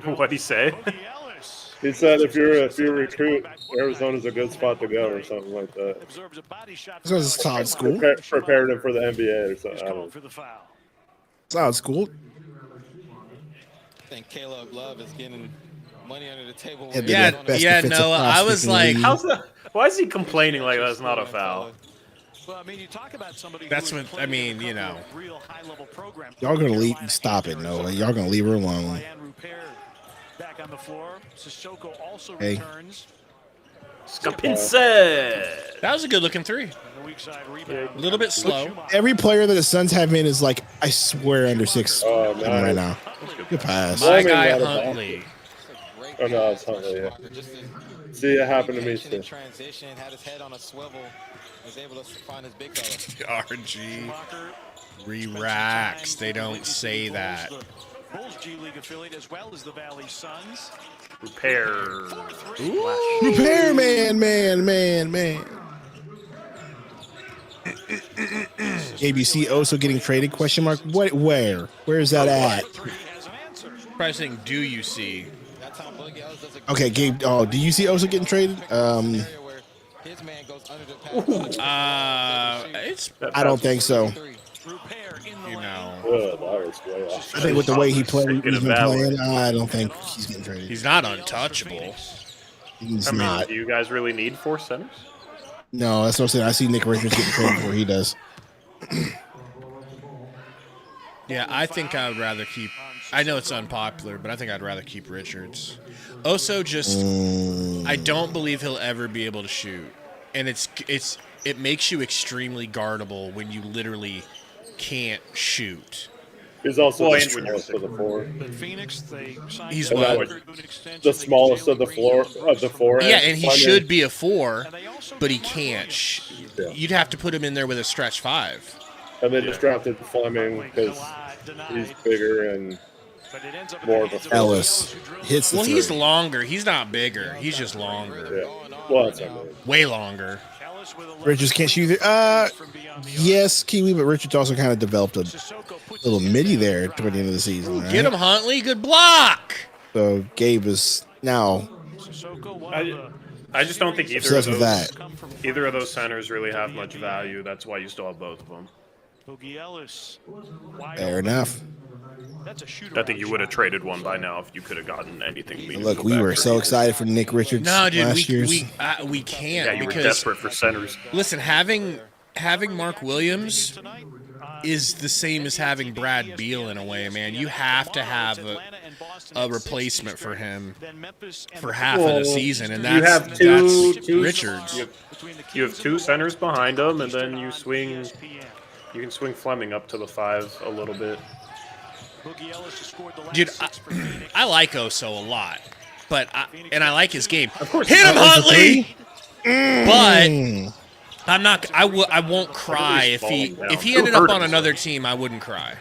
What'd he say? He said if you're a recruit, Arizona's a good spot to go or something like that. This was a solid school. Prepared him for the NBA or something. I don't know. Solid school. I think Caleb Love is getting money under the table. Yeah, Yeah, best yeah, defensive Noah. I prospect was in the like, league. How's that? Why is he complaining like that's not a foul? Well, I mean, you talk about somebody That's who what- has I played mean, in a you couple know. of real high-level programs. Y'all gonna leave. Carolina Stop and it, Noah. Arizona. Y'all gonna leave her alone. Andrew Pear back on the floor. Sissoko also Hey. returns. Skapinse. that was a good looking three. On the weak side rebound. A little bit slow. Every player that the Suns have in is like, I swear, under 6 Oh, right nice. now. Good pass. My Fleming guy got a block. Huntley. Oh, no, it's Huntley, yeah. See, it happened to me, In too. transition, had his head on a swivel, was able to find his big fella. RG. Relax. They don't say that. Bulls G League affiliate as well as the Valley Suns. Repair. Repair man. Gabe, you see Oso getting traded? Question mark. What? Where? Where is that at? Three has an answer. Probably saying, do you see? That time Boogie Ellis does a Okay, Gabe. Oh, do you see Oso getting traded? area where his man goes under the pass. It's, I don't think so. Repair in the you lane. know, Oh, that was way off. I think with the way he played, Thinking he's been of that playing. I don't think he's getting traded. he's not untouchable. He's I mean, not. do you guys really need 4 centers? No, that's what I'm saying. I see Nick Richards getting traded before he does. Yeah, I think I would rather keep. I know it's unpopular, but I think I'd rather keep Richards. Also, just I don't believe he'll ever be able to shoot, and it makes you extremely guardable when you literally can't shoot. He's also Well, the and when you're smallest of the four. But Phoenix, they signed He's him what? to an extension. The They smallest gave of the Jalen floor Green of the four. Yeah, and he Fleming- should be a 4, And they also but he got Mark can't. Williams. You'd have to put him in there with a stretch 5. And they just drafted Fleming because he's bigger and But it ends up in more the of a hands of Ellis who drilled hits the Well, three. he's longer. He's not bigger. He's just longer. yeah. Well, that's not good. Way longer. Ellis with 11 Richards can't shoot. from beyond the arc. Yes, Kiwi, but Richards also kind of developed a Sissoko puts little his head midi down there and toward the end of the season. Right? Get him, Huntley. Good block. So Gabe is now Sissoko, one of the I just don't think either of obsessed with those that. come from either of those centers really have much value. That's why you still have both of them. Boogie Ellis. Wide Fair open. enough. That's a shooter. I think you would have traded one by now if you could have gotten anything meaningful. Look, we back were for so either. excited for Nick Richards No, dude, last year's. we can't Yeah, you were because desperate for centers. listen, having Mark Williams is the same as having Brad Beal in a way, man. You have to have a replacement for him for half of the season, and You that's have two Richards. You have 2 centers behind him, and then you can swing Fleming up to the 5 a little bit. Dude, I like Oso a lot, but I like his game. Of course, Hit him, Huntley. Mm. But I'm not. I won't cry if he ended up on another team. I wouldn't cry.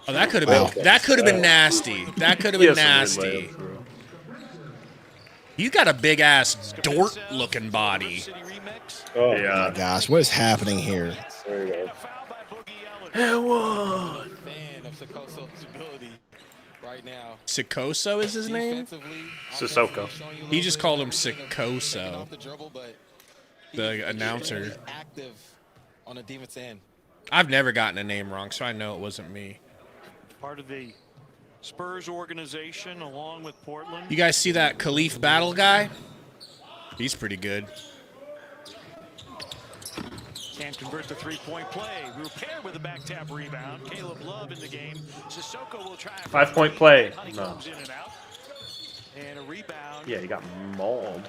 Oh, that could have been nasty. That could have been nasty. He's got a big ass Dort looking body. Oh, Yeah. My gosh, what is happening here? there you go. fan of Sikoso's ability right now. Sikoso is his name. Defensively, Sissoko. showing you a He little just bit called him of taking Sikoso, off the dribble, but the announcer. active on the defense end. I've never gotten a name wrong, so I know it wasn't me. Part of the Spurs organization, along with Portland. You guys see that Khalif Battle guy? He's pretty good. Can't convert the three-point play. Repair with a back tap rebound. Caleb Love in the game. Sissoko will try. 5-point play. Honey No. comes in and out. And a rebound. Yeah, he got mauled.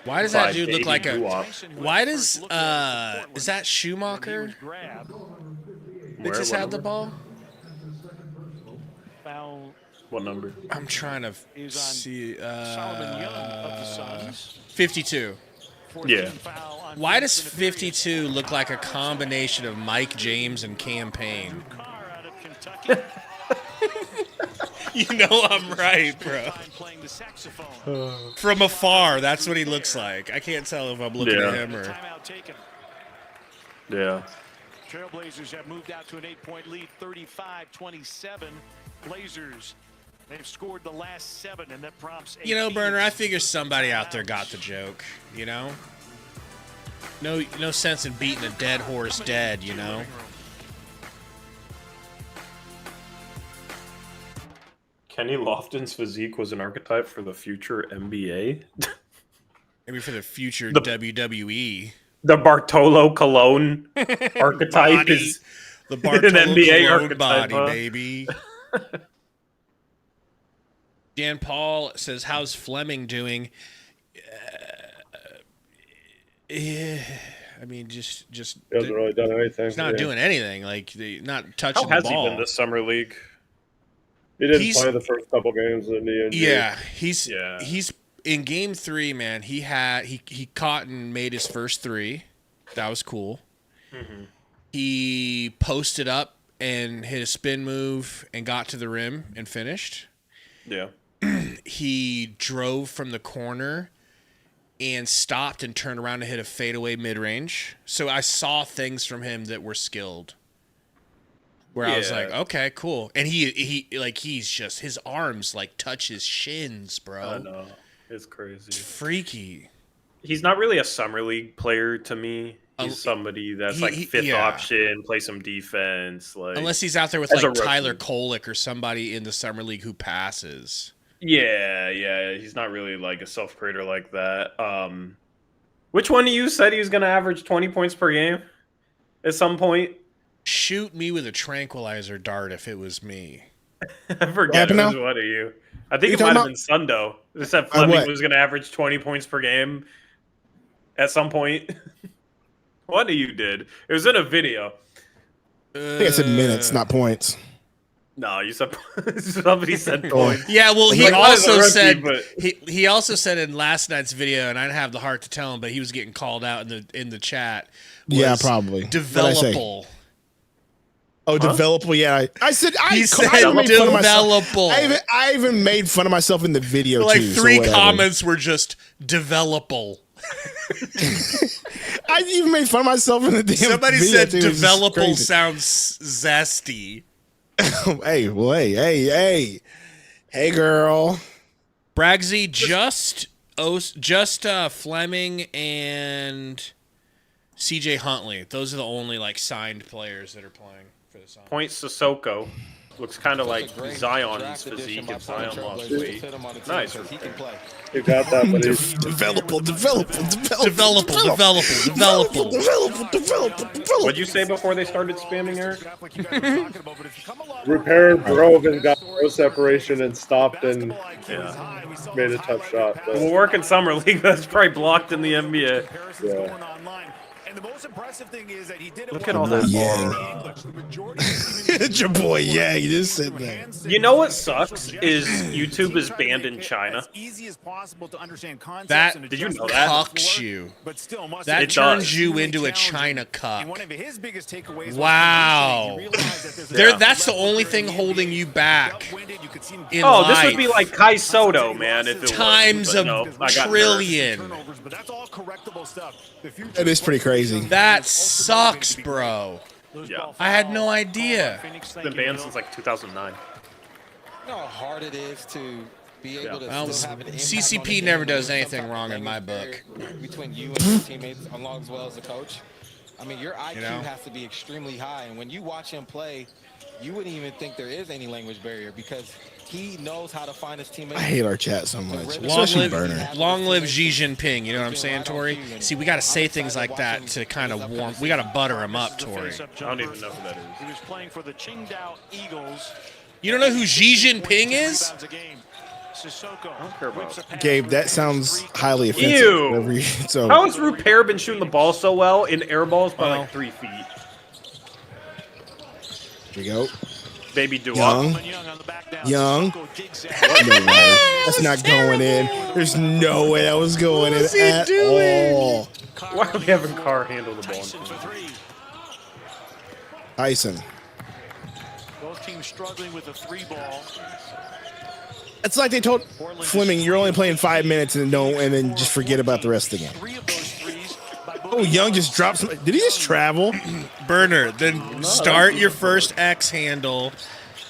Why does that By dude look Davey like a? Guap. Why does is that Schumacher that just had the ball? Foul. What number? I'm trying to Is on see. Solomon Young of the Suns. 52. 14th Yeah. foul on Why does Phoenix in the 52 look like a combination of Mike James and Campaign? period. Carr out of Kentucky. You know I'm right, bro. Time playing the saxophone. From afar, that's what he looks like. I can't tell if I'm looking Yeah. at him or. Timeout taken. Yeah. Trailblazers have moved out to an 8-point lead, 35-27. Blazers, they've scored the last 7, and that prompts a You know, Burner, I Phoenix figure somebody out there timeout. got the joke. You know, no sense in beating a dead horse dead. You know. Kenny Lofton's physique was an archetype for the future NBA. Maybe for the future The- WWE. The Bartolo Colon archetype Body. is The an Bartolo NBA Colon archetype, body, huh? baby. Dan Paul says, "How's Fleming doing?" Yeah, I mean, just He hasn't really done anything. he's not doing anything. Like not touching How has the he ball. been this summer league? He didn't He's- play the first couple games in the injury. Yeah, Yeah. he's in game 3, man. He caught and made his first 3. That was cool. Mm-hmm. He posted up and hit a spin move and got to the rim and finished. Yeah. He drove from the corner and stopped and turned around to hit a fadeaway mid-range. So I saw things from him that were skilled. Where I was Yeah. like, okay, cool. And he's just, his arms like touch his shins, bro. I know. It's crazy. It's freaky. He's not really a summer league player to me. He's somebody that's like fifth yeah. option, play some defense. Like Unless he's out there with as a like rookie. Tyler Kolek or somebody in the summer league who passes. yeah, he's not really like a self creator like that. Which one of you said he was going to average 20 points per game at some point? Shoot me with a tranquilizer dart if it was me. I forget happened it was now? one of you. I think You it might have talking been Sundo. They said what? Fleming was going to average 20 points per game at some point. One of you did. It was in a video. I think I said minutes, not points. No, you said somebody said points. Yeah, well, he Like, not as a also rookie, said but- he also said in last night's video, and I didn't have the heart to tell him, but he was getting called out in the chat. Yeah, was probably. What'd I say? Developable. Oh, developable. Yeah, I said He said even made fun of myself. developable. I even made fun of myself in the video. Like too, so 3 whatever. comments were just developable. I even made fun of myself in the damn Somebody video, said too. It was just developable crazy. sounds zesty. Hey, well, hey, girl. Bragsy, just Fleming and CJ Huntley. Those are the only like signed players that are playing for the Suns. Point Sissoko. Looks kind of like That's a great Zion's draft addition physique by if Zion Portland lost Trailblazers to weight. fit him on the team Nice. because he can play. He got that, but he's Developable. What'd you say before they started spamming Eric? repaired, drove, and got no separation and stopped and Yeah. made a tough shot. But We'll work in summer league. That's probably blocked in the NBA. yeah. And the most impressive thing is that he did it Look while at all not that Yang. speaking English. The majority of the It's your boy, yeah. You just said that. You know what sucks is YouTube is banned in China. As easy as possible to understand concepts That and Did you adjust know the that? Cucks floor, you. but still must That It turns does. you into a challenging. China And one cuck. of his biggest takeaways was Wow. he realized that there's a That's the level only where thing in the holding NBA, you back gut-winded, you could see him in Oh, this would life. be like Kai Soto, man, if it was. Times But a no, I got trillion. turnovers, but that's all correctable stuff. The future That is pretty crazy. That sucks, bro. Yeah. I had no idea. It's been banned since like 2009. You know how hard it is to be able to Well, still have an impact CCP on the game never when does there's anything some type of wrong in my language book. barrier between you and your teammates, along as well as the coach. I mean, your IQ has to be extremely high. And when you watch him play, you wouldn't even think there is any language barrier because he knows how to find his teammates. I hate our chat so much. Long live Xi Jinping. You know what I'm saying, Tori? See, we got to say things like that to kind of warm. We got to butter him up, Tori. I don't even know who that is. He was playing for the Qingdao Eagles. You don't know who Xi Jinping is? Gabe, that sounds highly offensive. Ew. So how has Rupert been shooting the ball so well in air balls by like 3 feet? Here we go. Baby Dua. Young. No way. That's not going in. There's no way that was going in at all. Why are we having Carr handle the ball? Tyson. Both teams struggling with a 3-ball. It's like they told Fleming, you're only playing 5 minutes and then just forget about the rest of the game. Oh, Young just dropped some. Did he just travel? Burner, then start your first X handle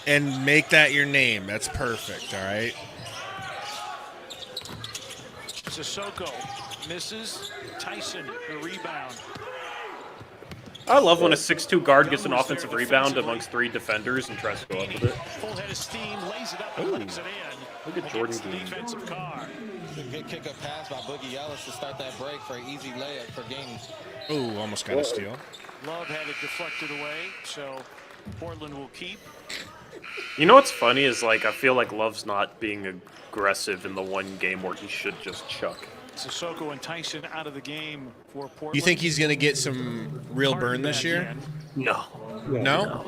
and make that your name. That's perfect, all right? Sissoko misses. Tyson, the rebound. I love when a 6'2" guard gets an offensive rebound amongst 3 defenders and tries to go up with it. Full head of steam, lays it up and lays it in. Look at Jordan Green. Defensive Carr. Good kick-up pass by Boogie Ellis to start that break for an easy layup for Gaines. Ooh, almost got a steal. Love had it deflected away, so Portland will keep. You know what's funny is, like, I feel like Love's not being aggressive in the one game where he should just chuck. Sissoko and Tyson out of the game for Portland. You think he's going to get some real burn this year? No. No?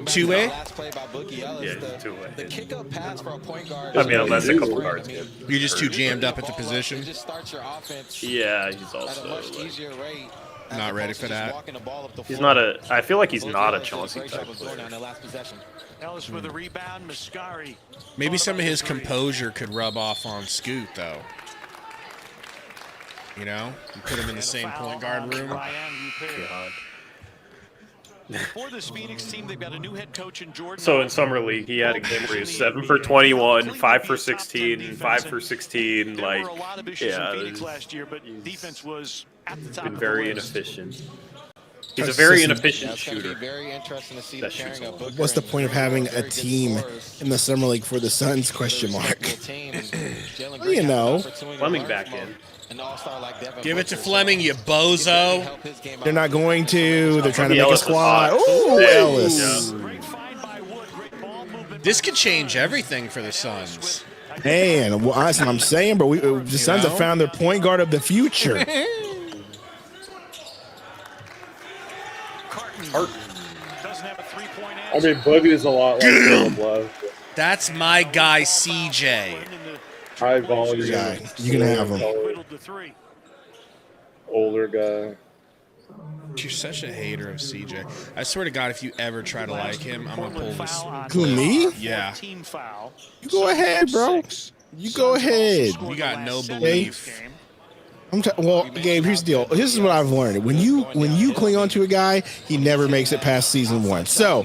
Two-way? Last play by Boogie Ellis. Yeah, two-way. The kick-up pass for a point guard. I mean, unless a couple guards get. You're just too jammed up at the position? It just starts your offense Yeah, he's at a also much easier rate. Not ready for that. He's not a. I feel like he's not a Chauncey type player. Ellis with a rebound. Mascari. Maybe some of his composure could rub off on Scoot, though. You know? You put him in the same point guard room. God. For this Phoenix team, they've got a new head coach in Jordan. So in summer league, he had a game where he was 7 for 21, 5 for 16, 5 for 16. Like, there were a lot of issues yeah, in Phoenix last year, but defense was at the top been of very the list. inefficient. He's a very inefficient shooter. Very interesting to see That shoots a lot. What's the point of having a team in the summer league for the Suns? Question mark. Well, you know, Fleming back in. Give it to Fleming, you bozo. They're not going to. They're trying to make a Ellis is squad. hot. Ooh, Ellis. This could change everything for the Suns. Man, well, that's what I'm saying, but the Suns have found their point guard of the future. I mean, Boogie is a lot like Caleb Love. That's my guy, CJ. High volume guy. You can have him. Older guy. You're such a hater of CJ. I swear to God, if you ever try to like him, I'm going to pull this. Who, me? Yeah. You go ahead, bro. You go ahead. You got no belief. Well, Gabe, here's the deal. This is what I've learned. When you cling on to a guy, he never makes it past season 1. So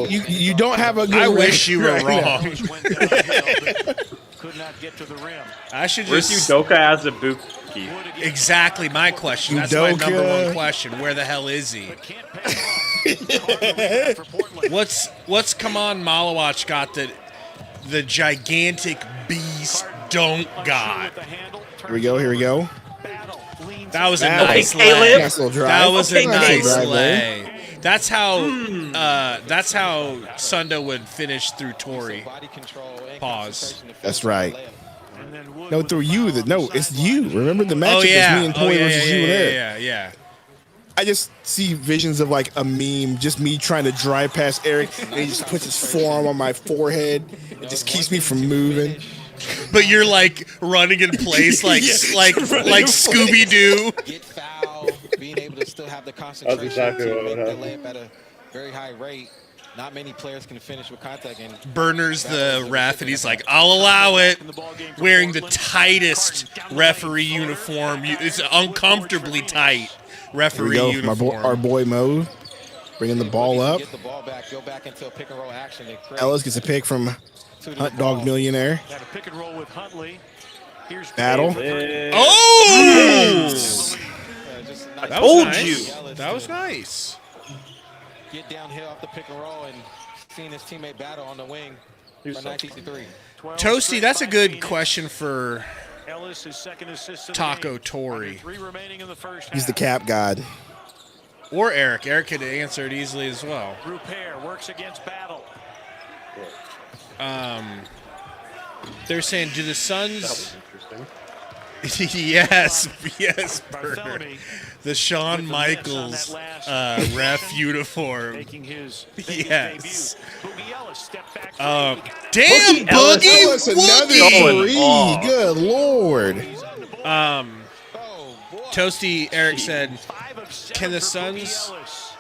you don't have a good I wish you were right wrong. Could not get to the rim. I should Where's just Udoka as a Buki? exactly my question. That's my number one question. Where the hell is he? What's come on Malawach got that the gigantic beast don't got? Here we go. Here we go. That was a Battle. nice Okay, lay. Caleb. That was a Okay, nice Caleb. lay. That's how Sundo would finish through Tory. Pause. That's right. No, through you. No, it's you. Remember the matchup Oh yeah. is me and Tory versus you and Eric. Yeah. I just see visions of like a meme, just me trying to drive past Eric, and he just puts his forearm on my forehead. It just keeps me from moving. But you're like running in place like Scooby Doo. Get fouled, being able to still have the concentration exactly to what make would the happen. layup at a very high rate. Not many players can finish with contact. And Burner's the ref, and he's like, I'll allow it. Wearing the tightest referee uniform. It's uncomfortably tight referee Here we go. uniform. Our boy Mo bringing the ball up. Get the ball back, go back into a pick and roll action. Ellis gets a pick from Hunt Dog Millionaire. Got a pick and roll with Huntley. Here's Battle. Oh! nice. That told was you. nice. That was nice. Get downhill off the pick and roll and seeing his teammate battle on the wing. He's For so 1963. Toasty, that's a good question for Ellis, his second assist of the Taco game. Tori. 3 remaining in the first He's the half. cap god. or Eric. Eric could answer it easily as well. Rupert works against Battle. They're saying, do the That Suns? was interesting. yes, Burner. Barthélemy The Shawn with the miss on Michaels that last ref uniform. making his Yes. debut. Boogie Ellis step back. He got Damn, Boogie Ellis. Boogie That was another Woogie. three. off. Good lord. Oh, boy. Toasty Eric said, 5 of 7 can the for Boogie Suns Ellis.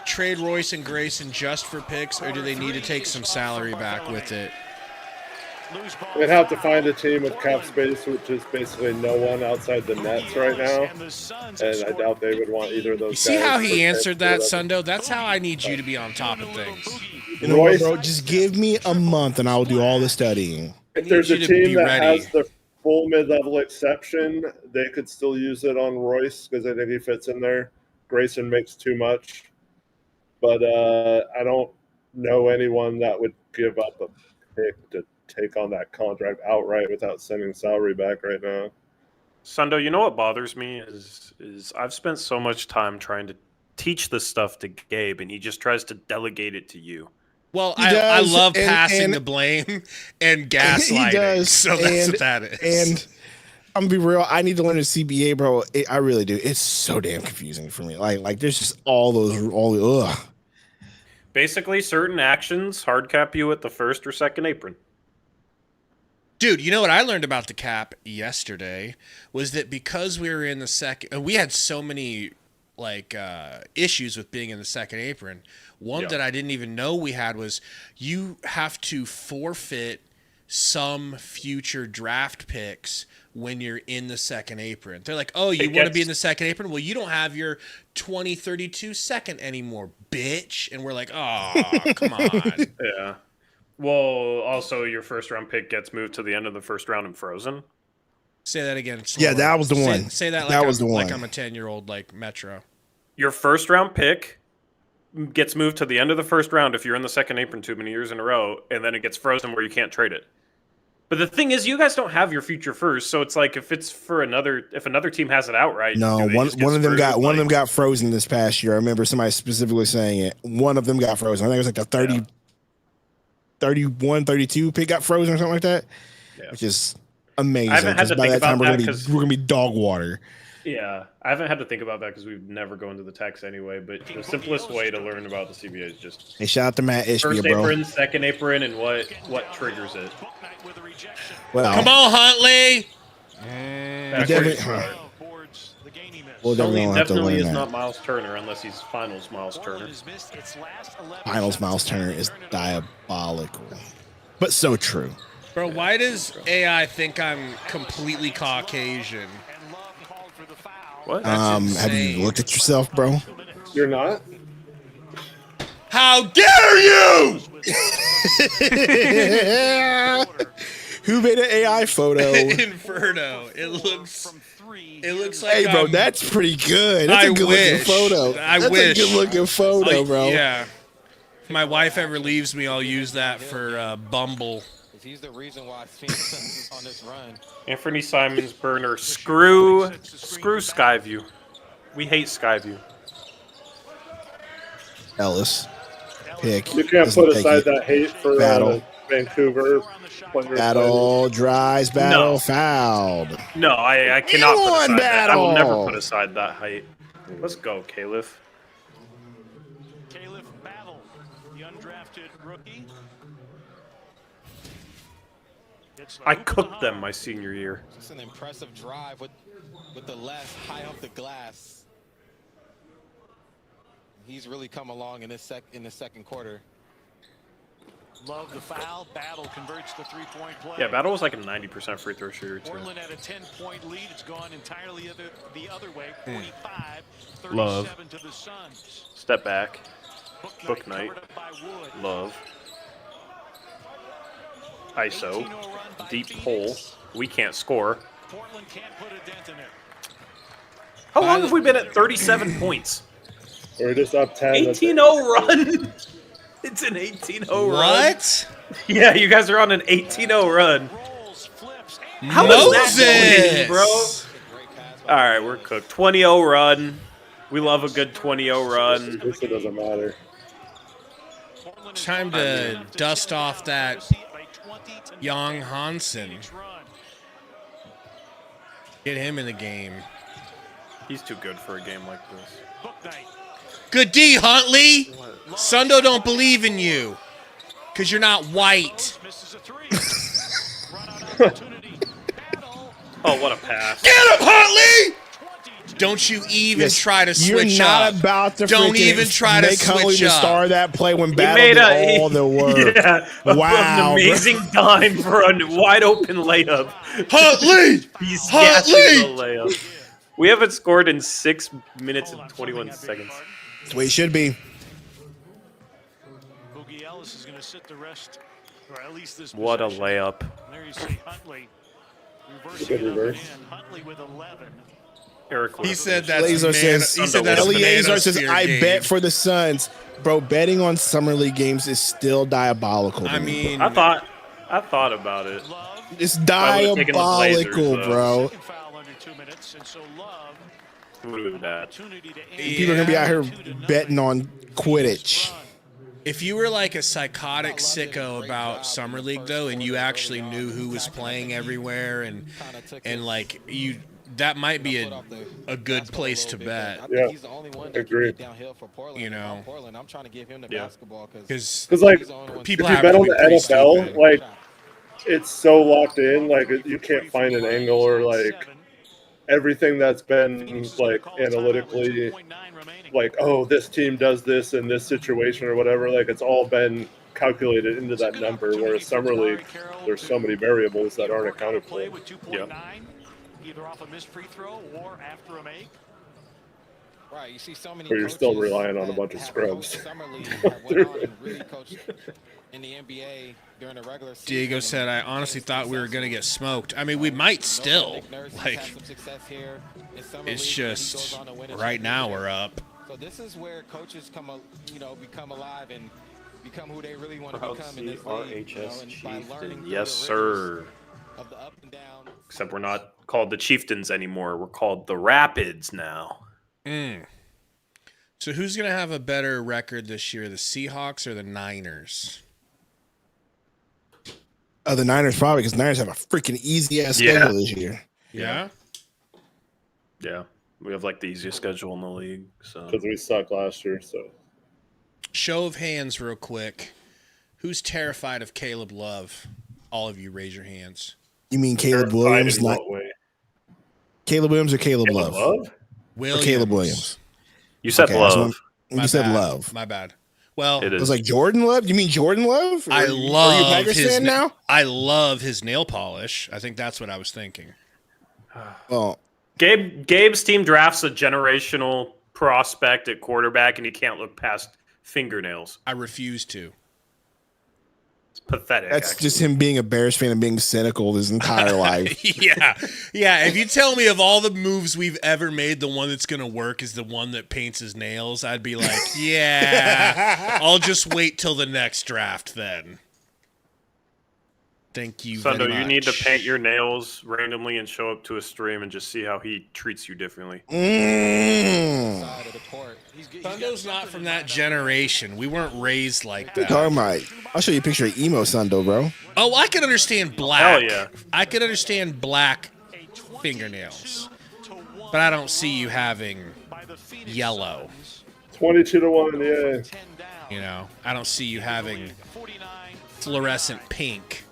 trade Royce and Grayson just for picks, or do they need to take some salary back with it? Loose ball They'd have to foul. find a team with cap space, which is basically no one outside the Nets right now. And the Suns have And I scored doubt they would want either of those You see guys how for he picks answered or that, whatever. Sundo? That's how I need you to be on top of things. You know what, Royce- bro? Just give me a month and I'll do all the studying. If need there's you a to team be that ready. has the full mid-level exception, they could still use it on Royce because I think he fits in there. Grayson makes too much. But I don't know anyone that would give up a pick to take on that contract outright without sending salary back right now. Sundo, you know what bothers me is I've spent so much time trying to teach this stuff to Gabe, and he just tries to delegate it to you. Well, He I does, love and- passing and- the blame and gaslighting. He does. So that's what that is. And I'm gonna be real. I need to learn the CBA, bro. I really do. It's so damn confusing for me. Like there's just ugh. Basically, certain actions hard cap you at the first or second apron. Dude, you know what I learned about the cap yesterday was that because we were in the second, we had so many issues with being in the second apron. One that I didn't even know we had was you have to forfeit some future draft picks when you're in the second apron. They're like, oh, you want to be in the second apron? Well, you don't have your 2032 second anymore, bitch. And we're like, oh, come on. Yeah. Well, also, your first round pick gets moved to the end of the first round and frozen. Say that again. Yeah, that was the one. Say that like That was the like one. I'm a 10-year-old like Metro. Your first round pick gets moved to the end of the first round if you're in the second apron too many years in a row, and then it gets frozen where you can't trade it. But the thing is, you guys don't have your future first, so it's like if another team has it outright. No, do they one just get of them screwed? one of them got frozen this past year. I remember somebody specifically saying it. One of them got frozen. I think it was like the 30, 31, 32 pick got frozen or something like that. Yeah. Which is amazing. I haven't had 'cause to by think that time about we're that gonna 'cause- be we're gonna be dog water. Yeah, I haven't had to think about that because we've never go into the text anyway. But the simplest way to learn about the CBA is just Hey, shout out to Matt Ishbia, first bro. apron, second apron, and what triggers it. Well, Come on, Huntley. That's definitely- where you start. we'll definitely Huntley have to definitely learn is that. not Miles Turner unless he's Finals Miles Turner. Finals Miles Turner is diabolical, but so true. Bro, why does AI think I'm completely Caucasian? What? Have insane. you looked at yourself, bro? You're not? How dare you! Who made an AI photo? Inferno. It looks like Hey, bro, I'm- that's pretty good. That's I a good looking wish. photo. I That's wish. a good looking photo, bro. Yeah. If my wife ever leaves me, I'll use that for Bumble. He's the reason why Phoenix Suns is on this run. Anthony Simons burner. Screw Skyview. We hate Skyview. Ellis, pick. You can't Doesn't put take aside it. that hate for Battle. Vancouver. players. Battle, dries, battle, No. fouled. No, I cannot put won aside that. I will never battle. put aside that height. Let's go, Caliph. Caliph Battle, the undrafted rookie. I cooked them my senior year. Just an impressive drive with the left high off the glass. He's really come along in the second quarter. Love the foul. Battle converts the three-point play. Yeah, Battle was like a 90% free throw shooter too. Portland had a 10-point lead. It's gone entirely the other way. 45-37 Love. to the Suns. Step back. Book night. covered up by Wood. Love. ISO. 18-0 run by Deep Phoenix. hole. We can't score. Portland can't put a dent in it. How long have we been at 37 points? We're just up 10. 18-0 run. It's an 18-0 run. What? Yeah, you guys are on an 18-0 run. How Moses! is that going, bro? All right, we're cooked. 20-0 run. We love a good 20-0 run. This it doesn't matter. Time to dust off that Young Hansen. Get him in the game. He's too good for a game like this. Good D, Huntley. Sundo don't believe in you because you're not white. Oh, what a pass. Get him, Huntley! Don't you even try to switch You're not up. about to Don't even try to make Huntley switch the up. star of that play when He Battle made did all the work. Yeah, Wow, an amazing dime for a wide open layup. Huntley! He's Huntley! gassing the layup. We haven't scored in 6 minutes and 21 seconds. That's the way it should be. Boogie Ellis is going to sit the rest, or at least this What a possession. layup. There you see Huntley reversing Good it up and reverse. in. Huntley with 11. Eric He said that's Laser says, he said that's Eliezer says, Manosphere I game. bet for the Suns. Bro, betting on Summer League games is still diabolical. to I me. mean, I thought about it. It's I would've taken the Blazers, diabolical, though. bro. Second foul under 2 minutes, and so Love Look at that. opportunity to end People are going to be out here betting on Quidditch. if you were like a psychotic sicko about Summer League though, and you actually knew who was playing everywhere, and like you, that might be a good place to bet. Yeah, He's the only one agreed. downhill for Portland. You know. Portland, I'm trying to give him the Yeah. basketball Because Because, like, people if you have bet to on be the pretty NFL, stupid. like, it's so locked in. Like, you can't find an angle or, like, everything that's been, like, analytically, like, oh, this team does this in this situation or whatever. Like, it's all been calculated into that number, whereas Summer League, there's so many variables that aren't accounted for. Yeah. Either off a missed free throw or after a make. Right, you see so many But you're still coaches relying on a that bunch of have scrubs. coached Summer League that went on and really coached in the NBA during the regular season. Diego said, I honestly thought we were going to get smoked. I mean, we might still. Nick Nurse has Like, had some success here in Summer it's League, and he just, goes on to win a right now championship. we're up. So this is where coaches become alive and become who they really want to Proud become in this league. RHS and by learning Chieftain. through Yes, the rigors sir. of the up and down. Except we're not called the Chieftains anymore. We're called the Rapids now. So who's going to have a better record this year, the Seahawks or the Niners? The Niners probably, because Niners have a freaking easy ass Yeah. schedule this year. Yeah? Yeah. We have like the easiest schedule in the league. So Because we sucked last year, so. Show of hands real quick. Who's terrified of Caleb Love? All of you raise your hands. You mean Caleb Terrified Williams? in Not what way? Caleb Williams or Caleb Caleb Love? Love? Or Caleb Williams? you said Okay, I just love. want- My You said bad. Love. My bad. Well, It I is. was like Jordan Love. You mean Jordan Love? I Are you love Packers his fan now? I love his nail polish. I think that's what I was thinking. Well, Gabe's team drafts a generational prospect at quarterback, and he can't look past fingernails. I refuse to. It's pathetic. that's actually. just him being a Bears fan and being cynical his entire life. Yeah. Yeah. If you tell me of all the moves we've ever made, the one that's going to work is the one that paints his nails, I'd be like, yeah, I'll just wait till the next draft then. Thank you Sundo, very much. you need to paint your nails randomly and show up to a stream and just see how he treats you differently. Side of the court. Sundo's not from that generation. We weren't raised like that. Talking about, I'll show you a picture of emo Sundo, bro. Oh, I can understand black. Hell yeah. I can understand black fingernails. But I don't see you having yellow. 22-1, yeah. You know, I don't see you having fluorescent pink.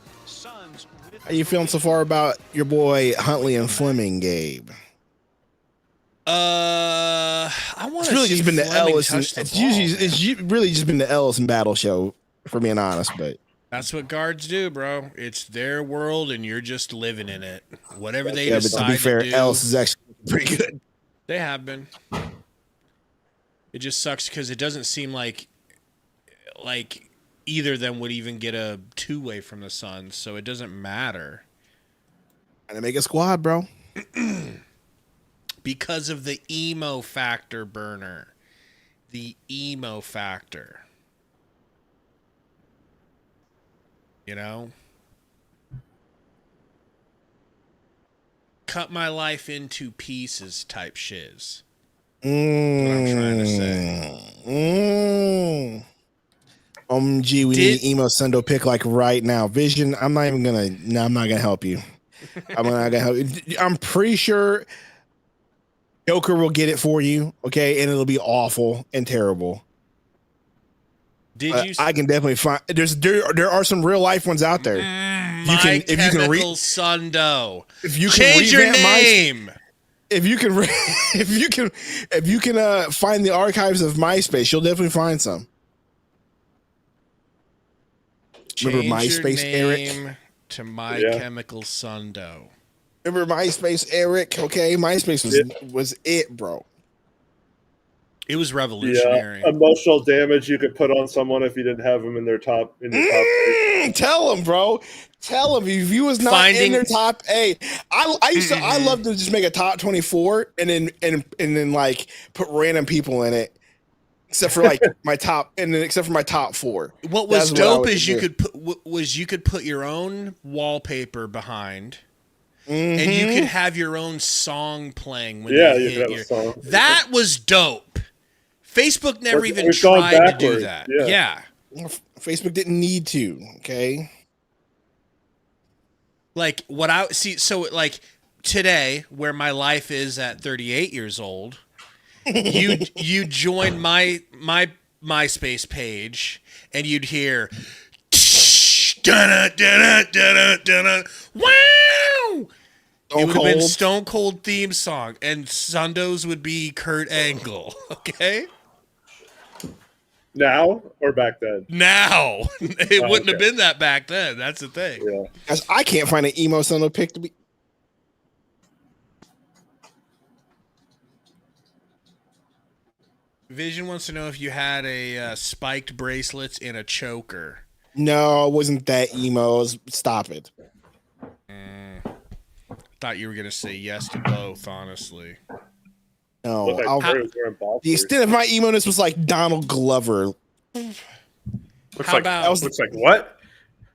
How you feeling so far about your boy Huntley and Fleming, Gabe? I want It's to really see just been the Fleming Ellis. touch the It's ball, usually man. it's really just been the Ellis and Battle show, for being honest. But That's what guards do, bro. It's their world, and you're just living in it. Whatever they yeah, but decide to be fair, do, Ellis is actually pretty good. they have been. It just sucks because it doesn't seem like either of them would even get a two-way from the Suns, so it doesn't matter. And to make a squad, bro. because of the emo factor, Burner. The emo factor. You know? Cut my life into pieces type shiz. That's what I'm trying to say. Gee, we need an emo Sundo pick like right now. Vision, I'm not gonna help you. I'm not gonna help you. I'm pretty sure Joker will get it for you, okay, and it'll be awful and terrible. I can definitely find there are some real life ones out there. Sundo. If you can change your name. If you can find the archives of MySpace, you'll definitely find some. Remember MySpace, Eric? To My Chemical Sundo. Remember MySpace, Eric? Okay, MySpace was it, bro. It was revolutionary. Yeah, emotional damage you could put on someone if you didn't have them in their top. Tell them, bro. Tell them if you was not in their top 8. I love to just make a top 24 and then like put random people in it, except for like my top 4. What was dope is you could put your own wallpaper behind. And you could have your own song playing when you hit your song. That was dope. Facebook never even tried to do that. Yeah. Facebook didn't need to, okay? Like what I see, so like today, where my life is at 38 years old, you join my MySpace page and you'd hear wow. It would have been Stone Cold theme song, and Sundo's would be Kurt Angle. Okay. Now or back then? Now. It wouldn't have been that back then. That's the thing. Yeah. I can't find an emo Sundo pick to be. Vision wants to know if you had a spiked bracelets in a choker. No, it wasn't that emo. Stop it. Thought you were gonna say yes to both. Honestly. No, the extent of my emo-ness was like Donald Glover. Looks like what?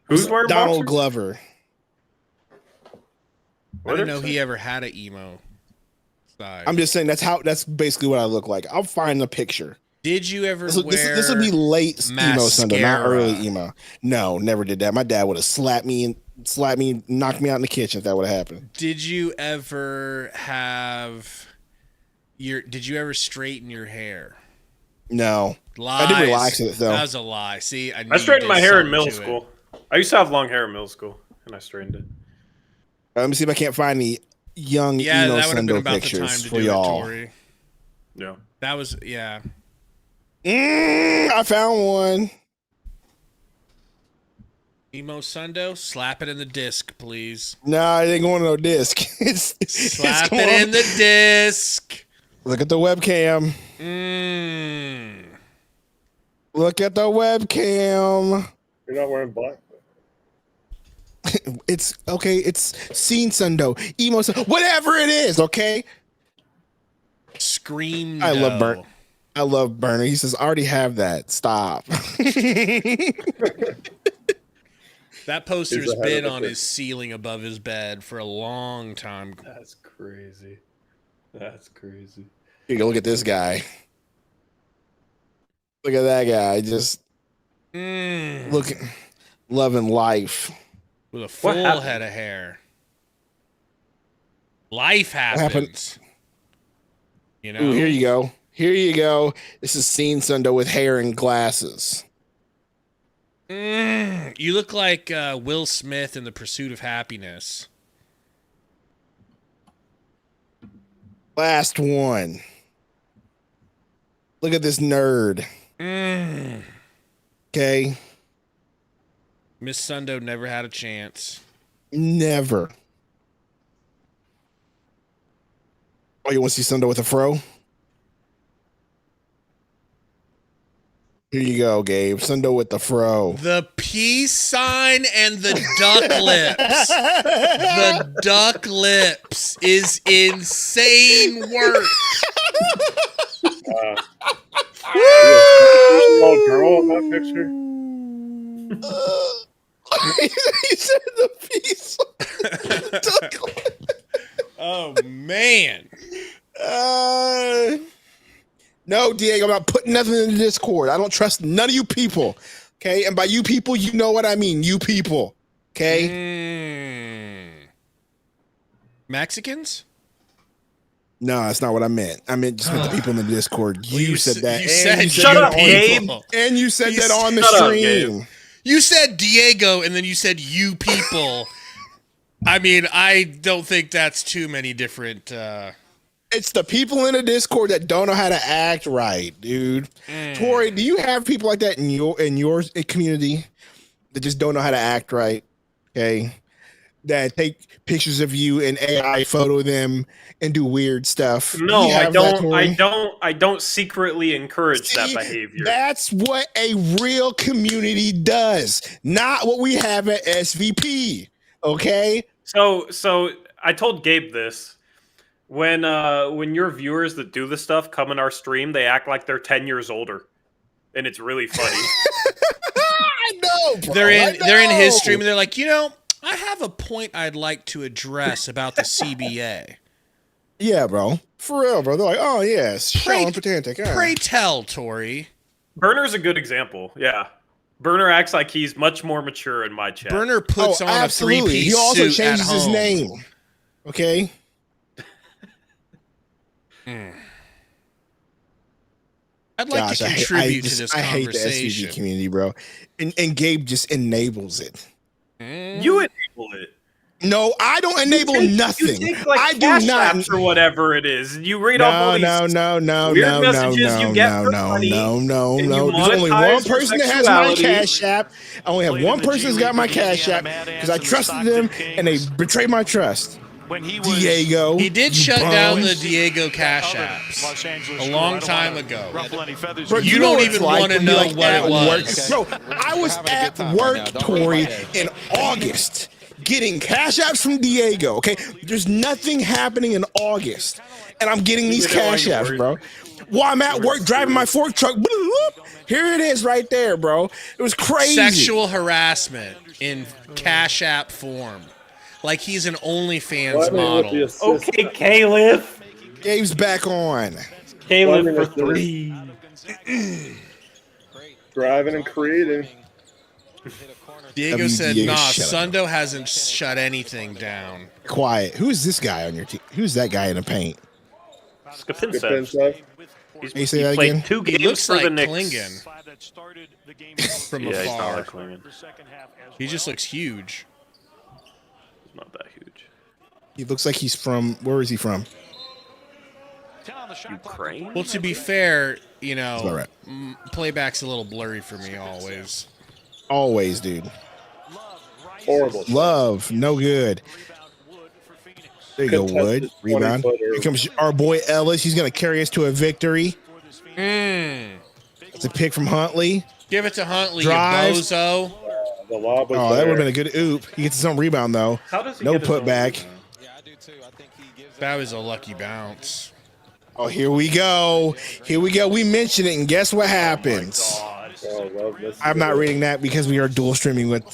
Who's wearing Donald boxers? Glover? I didn't know he ever had an emo side. I'm just saying that's basically what I look like. I'll find the picture. Did you ever wear this would be late mascara? Emo Sundo, not early emo. No, never did that. My dad would have slapped me, knocked me out in the kitchen if that would have happened. Did you ever did you ever straighten your hair? No. Lies. I did relax it though. That was a lie. See, I straightened my hair in middle school. I used to have long hair in middle school, and I straightened it. Let me see if I can't find any young emo Sundo pictures for y'all. Yeah, that was I found one. Emo Sundo, slap it in the disc, please. No, it ain't going to no disc. Slap it in the disc. Look at the webcam. Look at the webcam. You're not wearing black. It's okay. It's Scene Sundo, emo Sundo, whatever it is. Okay. Scream. I love Burner. He says, I already have that. Stop. That poster's been on his ceiling above his bed for a long time. That's crazy. That's crazy. You go look at this guy. Look at that guy. Just looking, loving life. With a full head of hair. Life happens. You know? Ooh, here you go. Here you go. This is Scene Sundo with hair and glasses. You look like Will Smith in The Pursuit of Happiness. Last one. Look at this nerd. Okay. Miss Sundo never had a chance. Never. Oh, you want to see Sundo with a fro? Here you go, Gabe. Sundo with the fro. The peace sign and the duck lips. The duck lips is insane work. Little girl in that picture. He said the peace. Duck lips. Oh man. No, Diego, I'm not putting nothing in the Discord. I don't trust none of you people. Okay, and by you people, you know what I mean. You people. Okay. Mexicans? No, that's not what I meant. I meant just with the people in the Discord. You said that. You said Shut up, Gabe. And you said that on the Shut up, stream. Gabe. You said Diego, and then you said you people. I mean, I don't think that's too many different. It's the people in the Discord that don't know how to act right, dude. Tori, do you have people like that in your community that just don't know how to act right? Okay, that take pictures of you and AI photo them and do weird stuff. No, You I have that, don't. Tori? I don't secretly encourage that See, behavior. That's what a real community does, not what we have at SVP. Okay. So I told Gabe this. When your viewers that do this stuff come in our stream, they act like they're 10 years older, and it's really funny. I know, bro. They're in his stream, and they're like, I have a point I'd like to address about the CBA. Yeah, bro. For real, bro. They're like, oh yes, Pray- Sean Patantic. Pray tell, Tori. Burner's a good example. Yeah, Burner acts like he's much more mature in my chat. Burner puts on a three-piece He also suit changes at his home. name. Okay. I'd like to contribute to this I hate the conversation. SVG community, bro. And Gabe just enables it. You enable it. No, I don't enable nothing. You take, like, I do Cash not. Apps or whatever it is. You read off all these No, weird messages you get for money, no. and you There's only monetize one your person that has my sexuality. Cash App. I only have one person that's got my Cash App because I trusted them and they betrayed my trust. When he was Diego. He did you shut down the bums. Diego Cash Los Apps Angeles a long I don't time wanna ago. ruffle any feathers. Bro, You know don't what even it's like wanna when you're, know like, what at it was. work. Bro, I was We're having a at good time work, right now. Don't worry Tori, about it. in August, getting Cash Apps from Diego. Okay, there's nothing happening in August, and I'm getting these Cash Apps, bro. While I'm at work driving my fork truck, here it is right there, bro. It was crazy. Sexual harassment in Cash App form. Like he's an OnlyFans model. Okay, Caleb. Gabe's back on. Caleb for 3. Driving and creating. Diego said, Diego, nah, shut up. Sundo hasn't shut anything down. Quiet. Who is this guy on your team? Who's that guy in the paint? Skipinsev. Can you say that played again? 2 He games looks for like the Knicks. Klingon from Yeah, he's not afar. like Klingon. He just looks huge. He's not that huge. He looks like he's from. Where is he from? Ukraine? Well, to be fair, That's about right. playback's a little blurry for me always. Always, dude. Horrible. Love, no good. There you go, Wood. Contested Rebound. 20-footer. Here comes our boy Ellis. He's going to carry us to a victory. It's a pick from Huntley. Give it to Huntley, Drive. you bozo. The lob was Oh, that there. would have been a good oop. He gets his own rebound, though. How does he No get his own putback. rebound? Yeah, I do too. I think he gives That was a lucky bounce. Oh, here we go. Here we go. We mentioned it, and guess what happens? Oh, love this. I'm not reading that because we are dual streaming with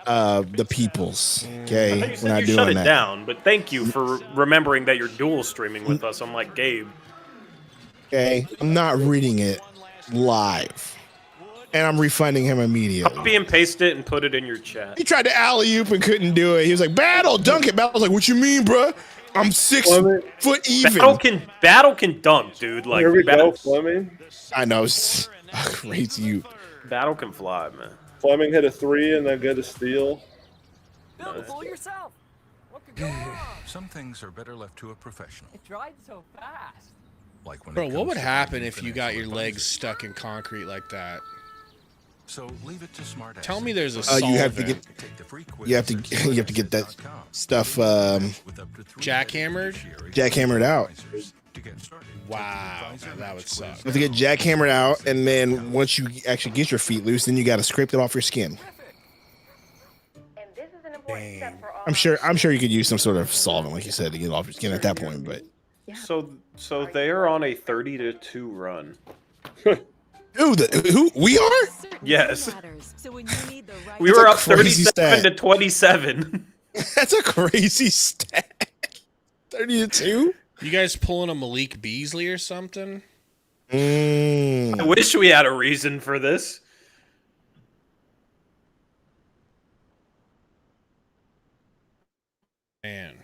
the peoples. I Okay, thought you we're said not you shut doing it that. down, but thank you for remembering that you're dual streaming with us, unlike Gabe. Okay, I'm not reading it live, and I'm refunding him immediately. Copy and paste it and put it in your chat. He tried to alley oop and couldn't do it. He was like, "Battle, dunk it." Battle was like, "What you mean, bro? I'm 6 foot even." Battle can dunk, dude. Like Here we Battle, go, Fleming. I know. Great you. Battle can fly, man. Fleming hit a 3 and then get a steal. Don't fool yourself. What could go wrong? Some things are better left to a professional. It dried so fast. Like when Bro, it what comes would to happen making if you financial got your legs advisors. stuck in concrete like that? So leave it to smart Tell asses. me there's a You have to solvent. get. Take the free quiz You have to. at You have to get that searchlights.com. stuff With up to 3 Jackhammered? jackhammered out. To get started, Wow, that would suck. You have to get jackhammered out, and then once you actually get your feet loose, then you got to scrape it off your skin. I'm sure you could use some sort of solvent, like you said, to get it off your skin at that point. But So they are on a 30-2 run. who we are? Yes. We were up crazy 37-27. That's a crazy stat. 30-2. You guys pulling a Malik Beasley or something? I wish we had a reason for this. Man.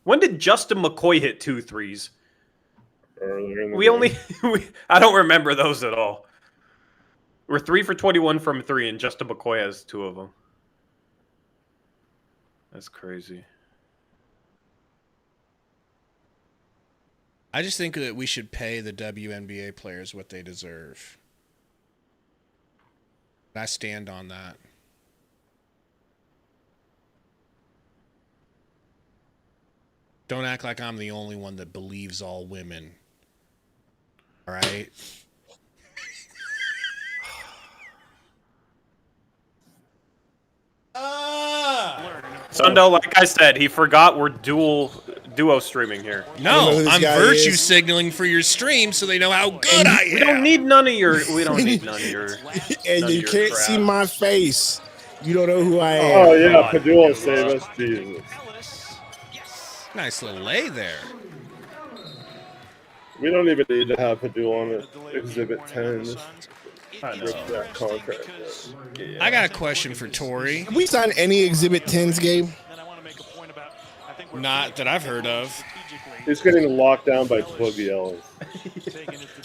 When did Justin McCoy hit 2 threes? Earlier in the We game. only I don't remember those at all. We're 3 for 21 from 3, and Justin McCoy has 2 of them. That's crazy. I just think that we should pay the WNBA players what they deserve. I stand on that. Don't act like I'm the only one that believes all women. All right? Sundo, like I said, he forgot we're duo streaming here. No, I'm virtue signaling for your stream so they know how good I am. We don't need none of your. We don't need none of your. And you can't see my face. You don't know who I am. Oh yeah, Padula save us, Jesus. Nice little lay there. We don't even need to have Padula on it. Exhibit 10. I know. That contract. I got a question for Tori. Have we signed any Exhibit 10s, Gabe? Not that I've heard of. He's getting locked down by Boogie Ellis.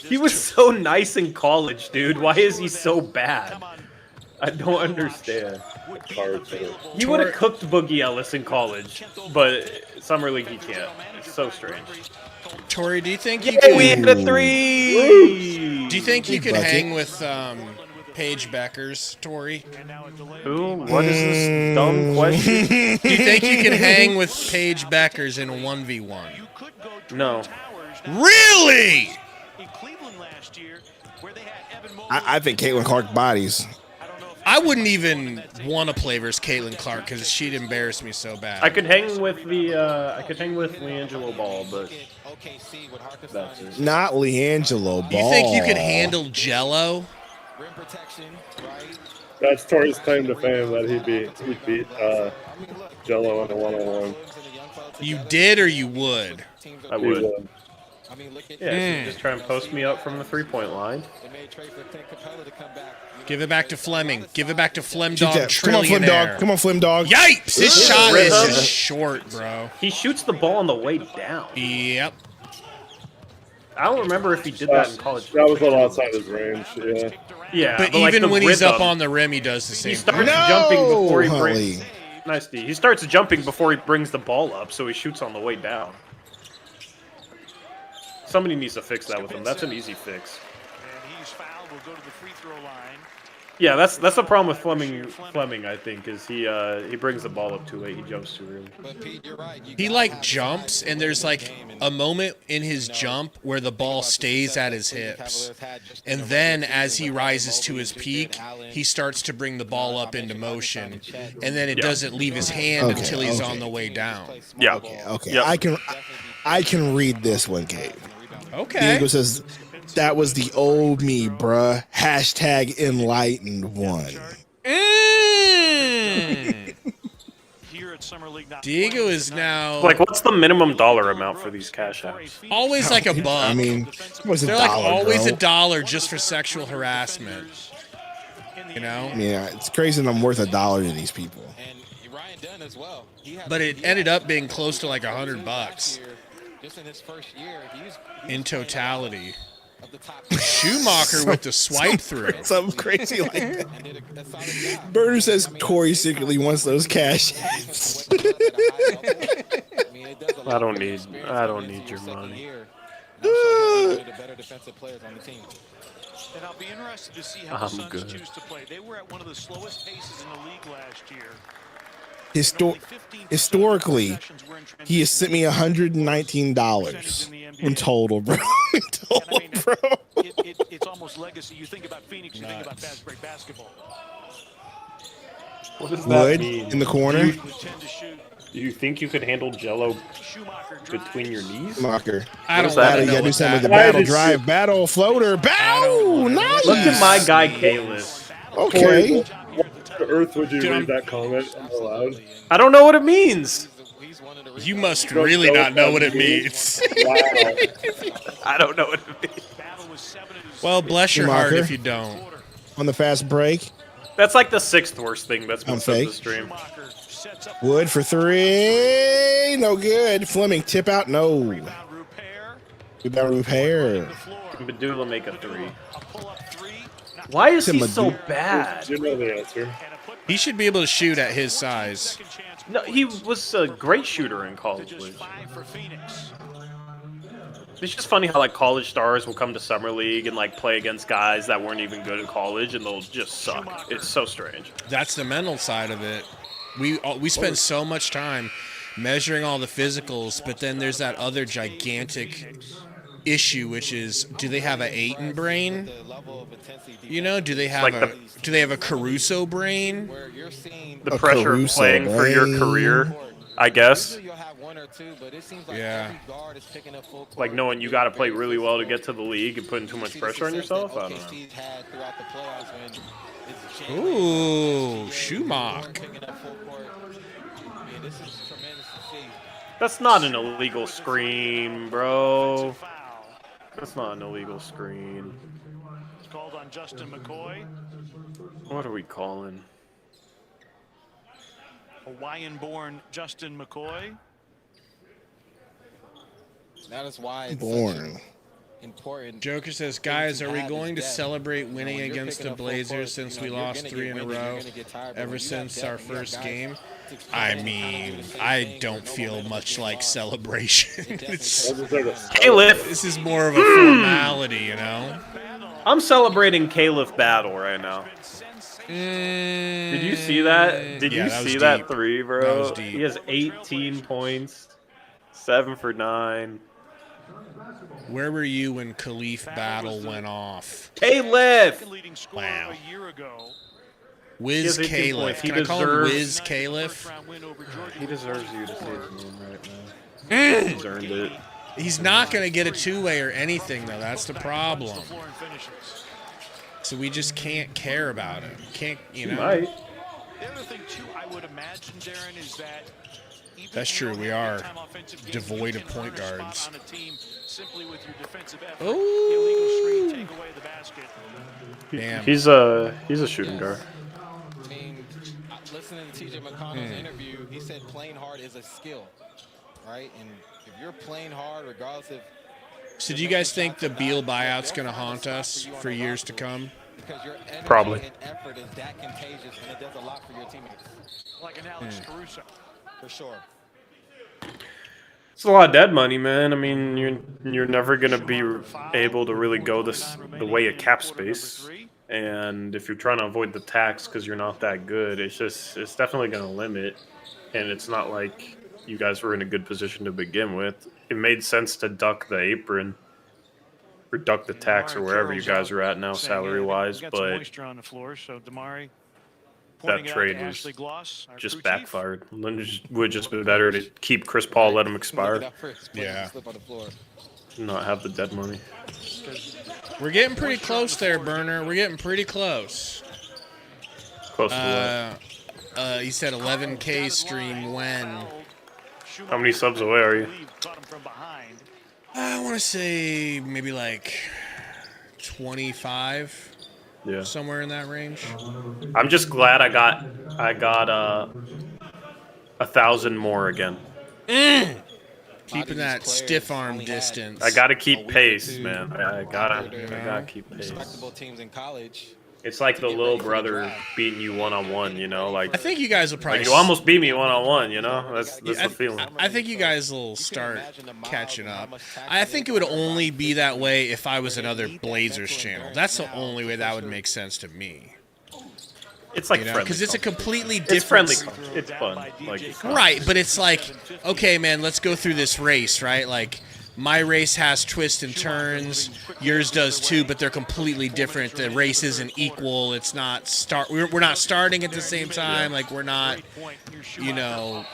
He was so nice in college, dude. Why is he so bad? I don't understand. He would have cooked Boogie Ellis in college, but Summer League he can't. It's so strange. Tori, do you think you Yeah, could, we hit a 3! do you think you could hang with Paige Beckers, Tori? Who? What is this dumb question? Do you think you could hang with Paige Beckers in a 1v1? No. Really? I think Caitlin Clark bodies. I wouldn't even want to play versus Caitlin Clark because she'd embarrass me so bad. I could hang with LiAngelo Ball, but that's it. Not LiAngelo Ball. You think you could handle Jello? That's Tori's claim to fame that he beat Jello in a 1-on-1. You did or you would? I would. Yeah, just try and post me up from the 3-point line. Give it back to Fleming. Give it back to Flem Shoot Dog that. Come on, Flim Trillionaire. Dog. Come on, Flim Dog. Yipes! His shot is Rhythm. just short, bro. He shoots the ball on the way down. Yep. I don't remember if he did that in college. That was a little outside his range, yeah. Yeah, But like even the when he's up rhythm, on the rim, he does the same he thing. starts jumping before he Holly. brings. Nice D. He starts jumping before he brings the ball up, so he shoots on the way down. Somebody needs to fix that with him. That's an easy fix. And he's fouled. Will go to the free throw line. Yeah, that's the problem with Fleming, I think, is he brings the ball up too late. He jumps too early. He like jumps, and there's like a moment in his jump where the ball stays at his hips, and then as he rises to his peak, he starts to bring the ball up into motion, and then it doesn't leave his hand until he's on the way down. Yeah. Okay. Yep. I can read this one, Gabe. Okay. Diego says, that was the old me, bruh. Hashtag enlightened one. Diego is now Like, what's the minimum dollar amount for these cash apps? always like a buck. I mean, what's a They're dollar, like always bro? $1 just for sexual harassment. You know? Yeah, it's crazy that I'm worth $1 to these people. But it ended up being close to like $100 in totality. Schumacher with the swipe through. Something crazy like that. Burner says Corey secretly wants those cash apps. I don't need your money. And I'll be interested to see how the I'm Suns good. choose to play. They were at one of the slowest paces in the league last year. Historically, he has sent me $119 in total, bro. Bro. It's almost legacy. You think about Phoenix, you think about fast break basketball. What does that Wood mean? in the corner. Do you think you could handle Jello between your knees? Schumacher. I don't Battle, know you gotta do what something with the that- battle drive, battle floater, bow. Nice. Look at my guy, Kalis. Okay. What on earth would you read that comment aloud? I don't know what it means. You must really not know what it means. Wow. I don't know what it means. Well, bless your heart Schumacher. if you don't. On the fast break. That's like the 6th worst thing that's been I'm said fake. this stream. Wood for 3. No good. Fleming tip out. No. Rebound repair. Badula make a 3. Why is he so bad? You know the answer. He should be able to shoot at his size. No, he was a great shooter in college. It's just funny how like college stars will come to summer league and like play against guys that weren't even good in college and they'll just suck. It's so strange. That's the mental side of it. We spend so much time measuring all the physicals, but then there's that other gigantic issue, which is, do they have an Ayton brain? You know, do they have a Caruso brain? The pressure of playing for your career, I guess. Yeah. Like knowing you got to play really well to get to the league and putting too much pressure on yourself. I don't know. Ooh, Schumacher. That's not an illegal screen, bro. That's not an illegal screen. It's called on Justin McCoy. What are we calling? Hawaiian-born Justin McCoy. That is why it's Born. important. Joker says, guys, are we going to celebrate winning against the Blazers since we lost 3 in a row ever since our first game? I mean, I don't feel much like celebration. Caliph. This is more of a formality, you know? I'm celebrating Caliph battle right now. Did you see that? Did you see that 3, bro? That was deep. He has 18 points, 7 for 9. Where were you when Khalif battle went off? Caliph! Wow. He Wiz has 18 Caliph. points. He Can I call him deserves- Wiz Caliph? He deserves you to say his name right now. He's earned it. He's not going to get a two-way or anything, though. That's the problem. So we just can't care about him. Can't, you know? Might. The other thing, too, I would imagine, Darren, is that That's true. We are devoid of point guards. Ooh. Damn. He's a shooting guard. I mean, listening to TJ McConnell's interview, he said playing hard is a skill, right? And if you're playing hard, regardless of. So do you guys think the Beal buyout's going to haunt us for years to come? Because your energy Probably. and effort is that contagious, and it does a lot for your teammates. Like an Alex Caruso. For sure. It's a lot of dead money, man. I mean, you're never gonna be able to really go the way of cap space, and if you're trying to avoid the tax because you're not that good, it's definitely gonna limit. And it's not like you guys were in a good position to begin with. It made sense to duck the apron, or duck the tax, or wherever you guys are at now, salary wise. Got some But moisture on the floor, so Damari. that trade was just backfired. Would just be better to keep Chris Paul, let him expire, Yeah. not have the dead money. We're getting pretty close there, Burner. We're getting pretty close. Close to what? He said 11K stream when? How many subs away are you? I want to say maybe like 25. Yeah, somewhere in that range. I'm just glad I got 1,000 more again. Keeping that stiff arm distance. I gotta keep pace, man. I gotta keep pace. Respectable teams in college. It's like the little brother beating you one-on-one, you know? Like I think you guys will probably. Like you almost beat me one-on-one, you know? That's the feeling. I think you guys will start catching up. I think it would only be that way if I was another Blazers channel. That's the only way that would make sense to me. It's like friendly because it's a completely it's different. friendly. It's fun. Like Right, but it's like, okay, man, let's go through this race, right? Like, my race has twists and turns, yours does too, but they're completely different. The race isn't equal. It's not we're not starting at the same time. Like, we're not, you know,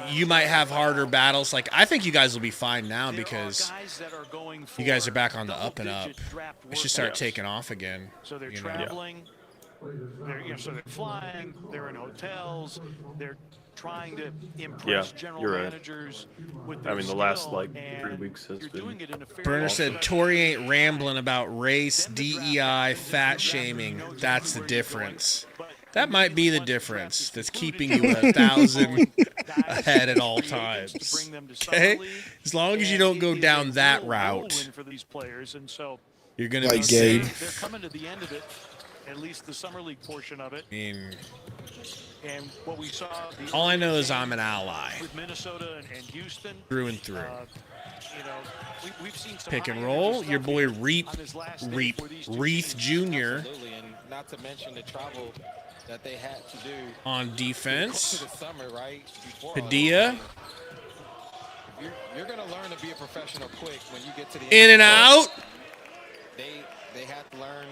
you might have harder battles. Like, I think you guys will be fine now because you guys are back on the up and up. It should start taking off again. So they're traveling. So they're flying. They're in hotels. They're trying to impress general managers with their the last skill, like and 3 weeks has been. Burner said, Tori ain't rambling about race, DEI, fat shaming. That's the difference. That might be the difference that's keeping you 1,000 ahead at all times. Okay? As long as you don't go down that route, you're going to be Gabe. safe. They're coming to the end of it, at least the summer league portion of it. I mean, And what we saw, all I know is I'm an ally. with Minnesota and Houston, Through and through. you know, we've seen some Pick and high roll. energy Your stuff boy on his last day for these two Reith seasons. Jr. Absolutely, and not to mention the travel that they had to do on to defense. the summer, right? Before Padilla. You're going to learn to be a professional quick when you get to the In and NFL. out. They had to learn.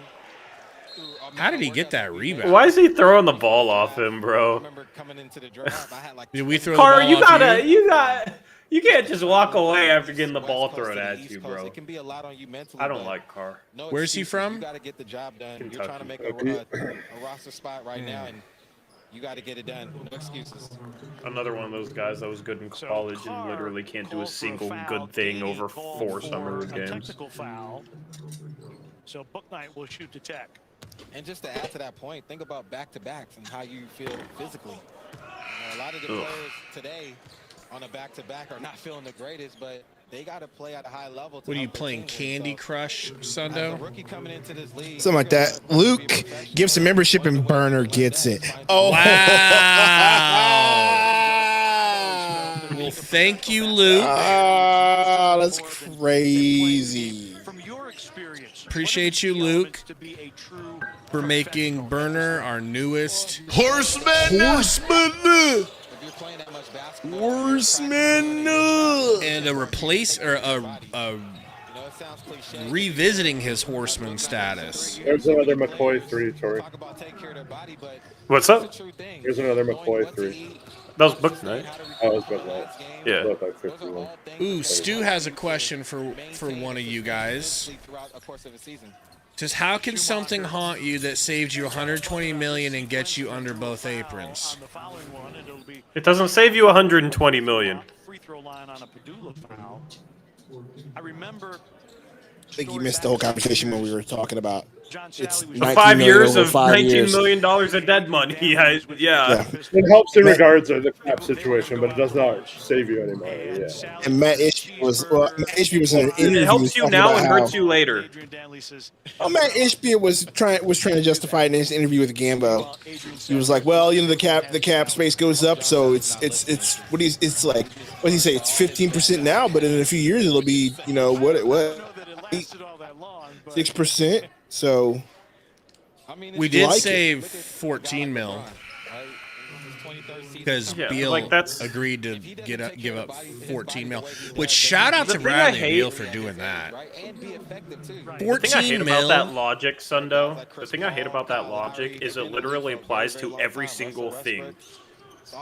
How did he get that rebound? Why is he throwing the ball off him, bro? remember coming into the draft, I had like Did we throw Car, the ball you off gotta, you can't just walk away after getting the ball thrown at you, bro. It can be a lot on you mentally. I don't but like Carr. no Where's he excuses. from? You got to get the job done. Kentucky. You're trying to make a roster spot right now, and you got to get it done. No excuses. Another one of those guys that was good in college and literally can't do a single good thing over 4 summer games. Technical foul. So Booknight will shoot to Tech. And just to add to that point, think about back-to-backs and how you feel physically. You know, a lot of the players today on a back-to-back are not feeling the greatest, but they got to play at a high level. What are you playing, Candy Crush, Sundo? Something like that. Luke gives some membership and Burner gets it. Oh, wow. Well, thank you, Luke. Oh, that's crazy. From your experience, Appreciate you, Luke, for making Burner our newest Horseman. and a replace or a revisiting his horseman status. There's another McCoy 3, Tori. What's up? Here's another McCoy 3. That was Book Night. Oh, it was Bud Light. Yeah. Looked like 51. Ooh, Stu has a question for one of you guys. Says, how can something haunt you that saved you 120 million and gets you under both aprons? It doesn't save you 120 million. Free throw line on a Padula foul. I remember. I think you missed the whole conversation when we were talking about it's For 19 5 million years over of 5 $19 years. million of dead money. Yeah. It helps in regards to the cap situation, but it does not save you any money. Yeah. And Matt Ishby was in an interview. It helps you talking now about and how- hurts you later. Matt Ishby was trying to justify it in his interview with Gambo. He was like, "Well, you know, the cap space goes up, so it's what he's it's like what did he say? It's 15% now, but in a few years it'll be what 6%. So We did like save 14 mil because Yeah, Beal like, that's- agreed to give up 14 mil. Which shout out The to thing I Bradley hate- Beal for doing that. The thing I hate 14 about mil. that logic, Sundo, the thing I hate about that logic is it literally applies to every single thing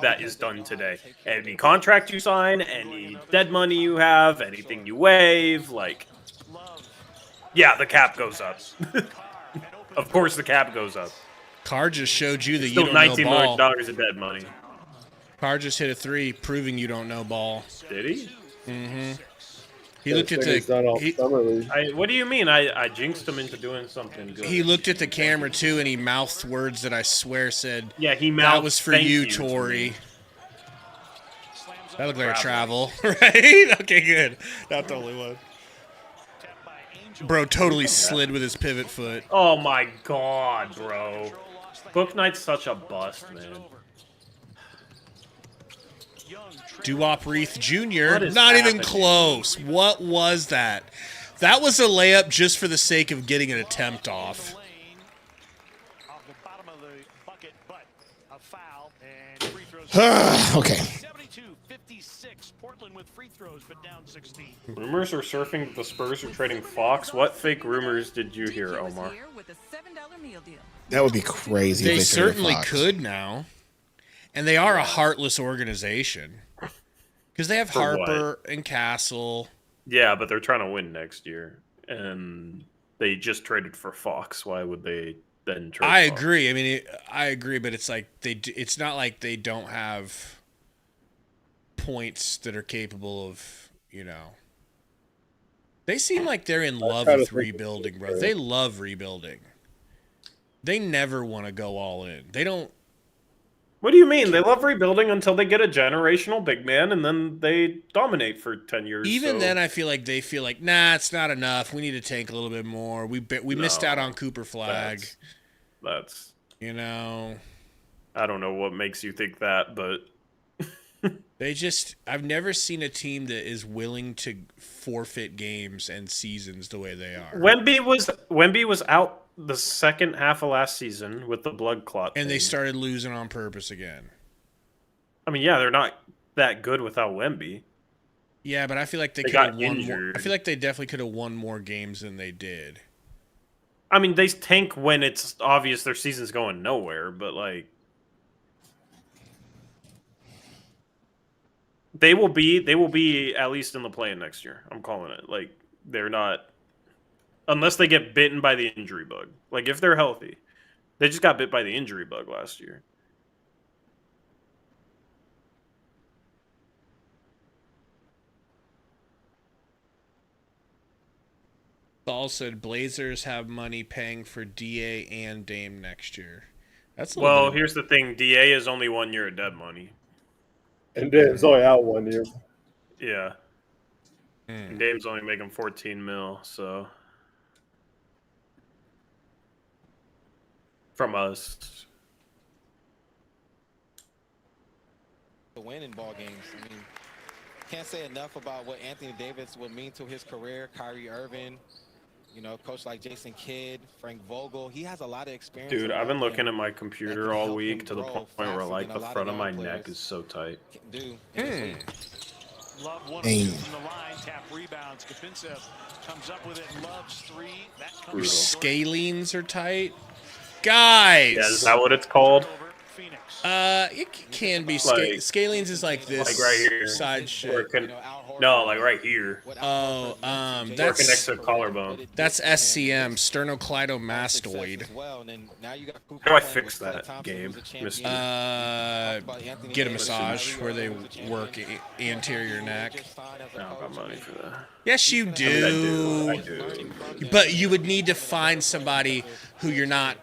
that is done today. Any contract you sign, any dead money you have, anything you waive, like, yeah, the cap goes up. Of course the cap goes up. Carr just showed you that you Still don't know $19 million ball. of dead money. Carr just hit a 3, proving you don't know ball. Did he? Mm-hmm. He looked at He's done all summer league. What do you mean? I jinxed him into doing something good. He looked at the camera too, and he mouthed words that I swear said, Yeah, he "That mouthed, was for "Thank you, you" to Tori." me. That looked like a travel, right? Okay, good. Not the only one. Bro totally slid with his pivot foot. Oh my god, bro. Book Knight's such a bust, man. Doo-Wop Reith What Jr. is Not even happening? close. What was that? That was a layup just for the sake of getting an attempt off. foul and free throws. Okay. 72-56. Portland with free throws, but down 16. Rumors are surfing that the Spurs are trading Fox. What fake rumors did you hear, Omar? That would be crazy. They if certainly Fox. could now, and they are a heartless organization because they have For Harper and Castle. Yeah, but they're trying to win next year, and they just traded for Fox. Why would they then trade? I Fox? agree. I mean, I agree, but it's like it's not like they don't have points that are capable of, They seem like they're in love with rebuilding, bro. They love rebuilding. They never want to go all in. They don't. What do you mean? They love rebuilding until they get a generational big man, and then they dominate for 10 years. Even then, I feel like they feel like, nah, it's not enough. We need to tank a little bit more. We missed out on Cooper Flag. That's I don't know what makes you think that, but I've never seen a team that is willing to forfeit games and seasons the way they are. Wemby was out the second half of last season with the blood clot, And they thing. started losing on purpose again. I mean, yeah, they're not that good without Wemby. Yeah, but I feel like they could got have won more. injured. I feel like they definitely could have won more games than they did. I mean, they tank when it's obvious their season's going nowhere, but like they will be at least in the play-in next year. I'm calling it. Like they're not unless they get bitten by the injury bug. Like if they're healthy. They just got bit by the injury bug last year. Saul said Blazers have money paying for DA and Dame next year. That's Well, here's the thing. DA is only 1 year of dead money. And Dame's only out 1 year. Yeah. And Dame's only making 14 mil, so from us. To win in ball games. I mean, can't say enough about what Anthony Davis would mean to his career. Kyrie Irving, coach like Jason Kidd, Frank Vogel. He has a lot of experience. Dude, I've been looking at my that computer can all help week him to the grow point where faster like than the a lot front of young my players neck is so tight. do in this league. Love one Hey. from the line, tap rebounds. Kapintsev comes up with it. Loves three. That Your comes scalenes are tight. Guys! Yeah, is that what it's called? over Phoenix. It can be. Like- Scalenes is like this Like right here. side Or shit. it can, no, like right here. Oh, Or it that's connects to the collarbone. that's SCM, sternocleidomastoid. How do I fix that, Gabe? Mister? Get a massage where they work anterior neck. I don't got money for that. Yes, you I do. do. But you would need to find somebody who you're not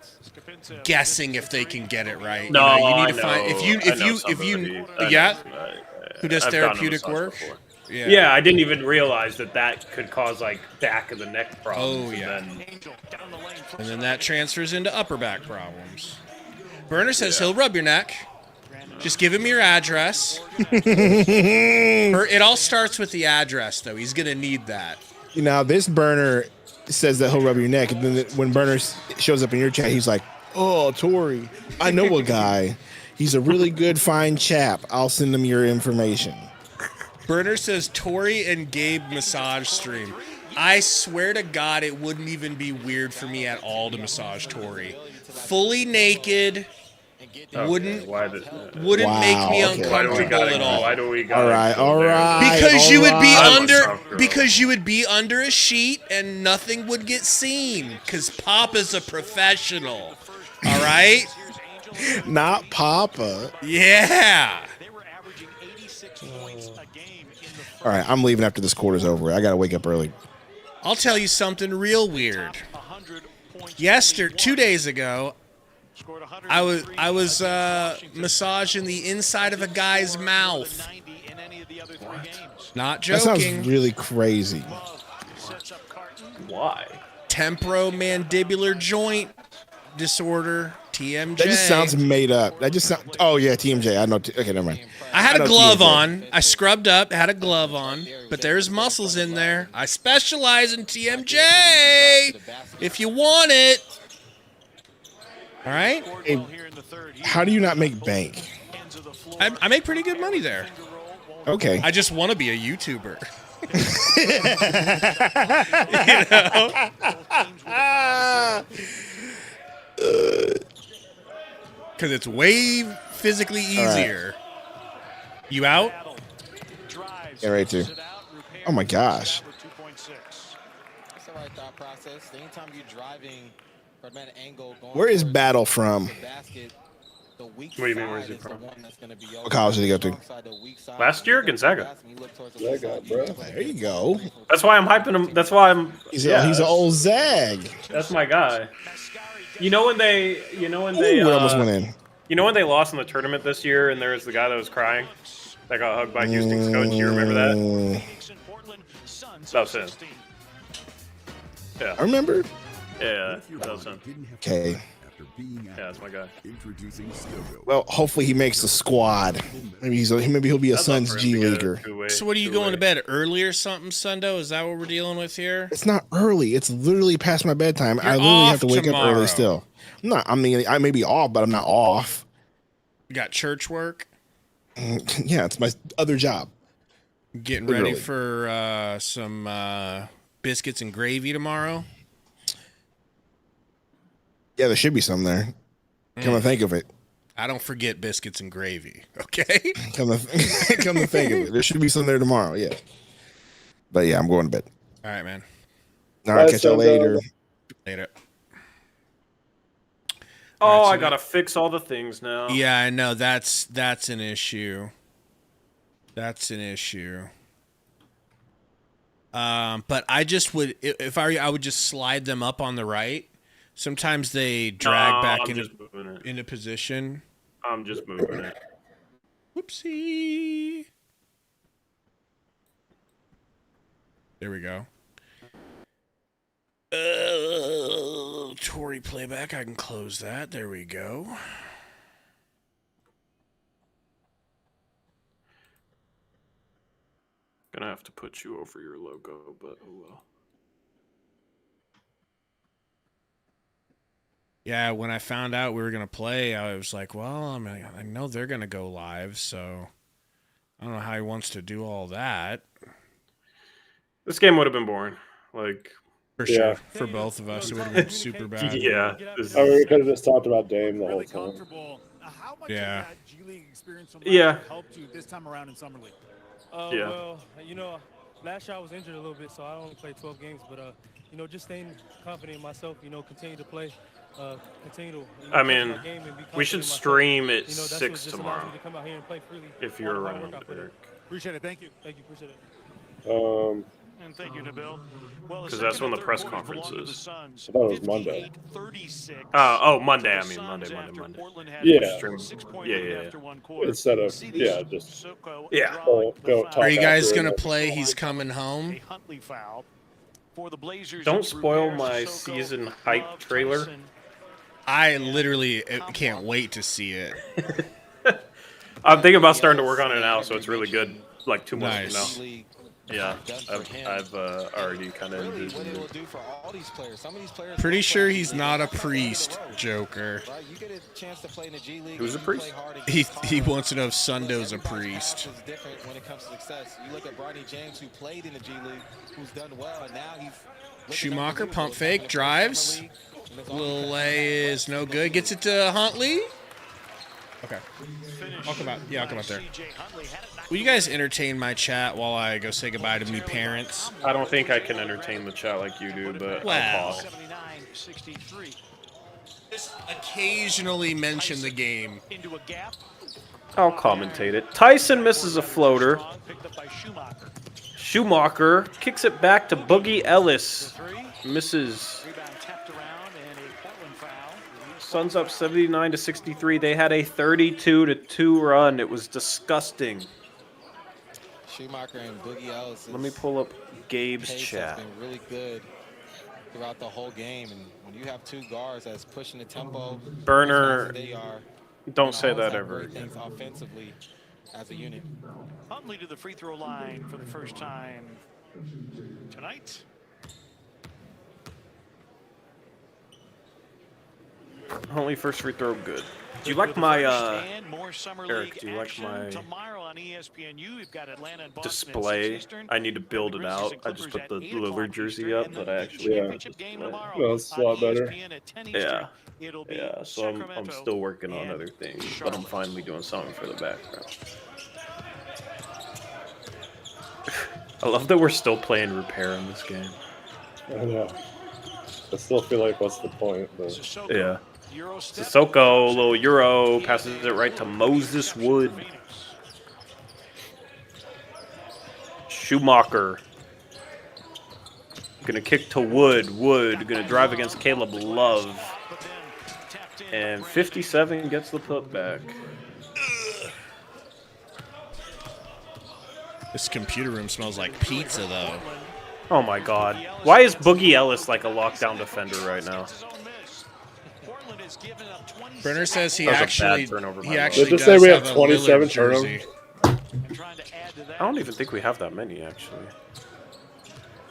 guessing if they can get it right. No, you need I to find know- if I you know somebody. yeah. I- Who does I've gotten a therapeutic massage work? before. Yeah. Yeah, I didn't even realize that could cause like back of the neck problems. Oh, yeah. And then, And then that transfers into upper back problems. Burner says he'll rub your neck. Just give him your address. It all starts with the address, though. He's gonna need that. This burner says that he'll rub your neck, and then when Burner shows up in your chat, he's like, "Oh, Tori, I know a guy. He's a really good, fine chap. I'll send him your information." Burner says Tori and Gabe massage stream. I swear to God, it wouldn't even be weird for me at all to massage Tori. Fully naked wouldn't why make me okay. uncomfortable at all. Why do we got? All right. Because you would be I under myself, girl. because you would be under a sheet and nothing would get seen. Because Papa's a professional. All right? Not Papa. Yeah. They were averaging 86 points a game in the All right, I'm leaving after this quarter's over. I gotta wake up early. I'll tell you something real weird. 100 points. 2 days ago, Scored I 103 was massaging the inside of a guy's mouth. 90 in any of the other 3 games. Not That sounds joking. really crazy. Sets up Carton. Why? Temporomandibular joint disorder, TMJ. That just sounds made up. That just sounds. Oh yeah, TMJ. I know. Okay, never mind. I had I a know glove TMJ. on. I scrubbed up, had a glove on, but there's muscles in there. I specialize in TMJ. If you want it. All right. Hey, how do you not make bank? I make pretty good money there. Okay. I just want to be a YouTuber. Because it's way physically easier. You out? Yeah, right too. Oh my gosh. That's the right thought process. Anytime you're driving from an angle, going Where is towards Battle from? the basket, the weak What do you mean, side where's he is the from? one that's going to be What college did he go to? Last year, Gonzaga. Gonzaga, bro. There you go. That's why I'm hyping him. That's why I'm. He's an old Zag. That's my guy. You know when they Ooh, we almost went in. You know when they lost in the tournament this year, and there was the guy that was crying, that got hugged by Houston's coach. You remember that? That was him. Yeah. I remember. Yeah, that was him. Okay. Yeah, that's my guy. Well, hopefully he makes the squad. Maybe he'll be a Suns G Leaguer. So what are you going to bed early or something, Sundo? Is that what we're dealing with here? It's not early. It's literally past my bedtime. You're I literally have off to wake tomorrow. up early still. I'm not. I mean, I may be off, but I'm not off. You got church work? Yeah, it's my other job. Getting ready for some biscuits and gravy tomorrow? Yeah, there should be some there. Come to think of it. I don't forget biscuits and gravy, okay? Come to think of it. There should be some there tomorrow, yeah. But yeah, I'm going to bed. All right, man. All right, catch y'all later. Later. Oh, I gotta fix all the things now. Yeah, I know. That's an issue. That's an issue. But I just would, if I would just slide them up on the right. Sometimes they drag back into position. I'm just moving it. Whoopsie. There we go. Tory playback. I can close that. There we go. Gonna have to put you over your logo, but oh well. Yeah, when I found out we were going to play, I was like, well, I know they're going to go live, so I don't know how he wants to do all that. This game would have been boring. Like, for sure. For both of us, it would have been super bad. Yeah. We could have just talked about Dame the whole time. How much Yeah. of that G League experience from Yeah. helped you this time around in Summer League? Yeah. Well, last year I was injured a little bit, so I only played 12 games. But, just staying confident in myself, continue to play. Continue to, I mean, my game and be we should confident in myself. stream at That's what 6 just allows tomorrow. me to come out here and play freely. If you're All the hard around, work I put in. Eric. Appreciate it. Thank you. Thank you. Appreciate it. And thank you, Nabil. Well, Because that's when the press conference is. I thought it was Monday. Monday. I mean, Monday. Yeah. Stream. Yeah. Instead of, just Yeah. go talk Are you guys after going to it. play He's Coming Home? Don't spoil my season hype trailer. I literally can't wait to see it. I'm thinking about starting to work on it now, so it's really good. Like 2 months Nice. from now. Yeah, I've already kind of envisioned it. Pretty sure he's not a priest, Joker. Who's a priest? He wants to know if Sundo's a priest. Schumacher pump fake drives. Little lay is no good. Gets it to Huntley. Okay. I'll come out. Yeah, I'll come out there. Will you guys entertain my chat while I go say goodbye to me parents? I don't think I can entertain the chat like you do, but Wow. I'll pause. Just occasionally mention the game. I'll commentate it. Tyson misses a floater. Schumacher kicks it back to Boogie Ellis. Misses. Suns up 79-63. They had a 32-2 run. It was disgusting. Schumacher and Boogie Ellis. Let me pull up Gabe's pace chat. has been really good throughout the whole game, and when you have two guards that's pushing the tempo, Burner, they are. don't say that have ever great again. things offensively as a unit. Huntley to the free throw line for the first time tonight. Huntley first free throw, good. Do you like my And more summer Eric? league Do you like action my tomorrow on ESPNU? You've got Atlanta and Boston at 6 display? Eastern. I need to build The it Grizzlies out. and I just Clippers put the at 8 o'clock Lillard jersey Eastern, up, and but then I the actually championship game tomorrow No, it's a on lot better. ESPN at 10 Eastern. It'll be so I'm Sacramento still working on and other things, but Charlotte. I'm finally doing something for the background. I love that we're still playing repair in this game. I know. I still feel like what's the point? But Yeah. Sissoko, little Euro, passes it right to Moses Wood. Schumacher. Gonna kick to Wood. Wood gonna drive against Caleb Love. And 57 gets the putback. This computer room smells like pizza, though. Oh my god. Why is Boogie Ellis like a lockdown defender right now? Brenner says he That was a actually bad turnover, he by the way. actually Did does they say we have have a 27 Lillard jersey. I don't even think we have that many, actually.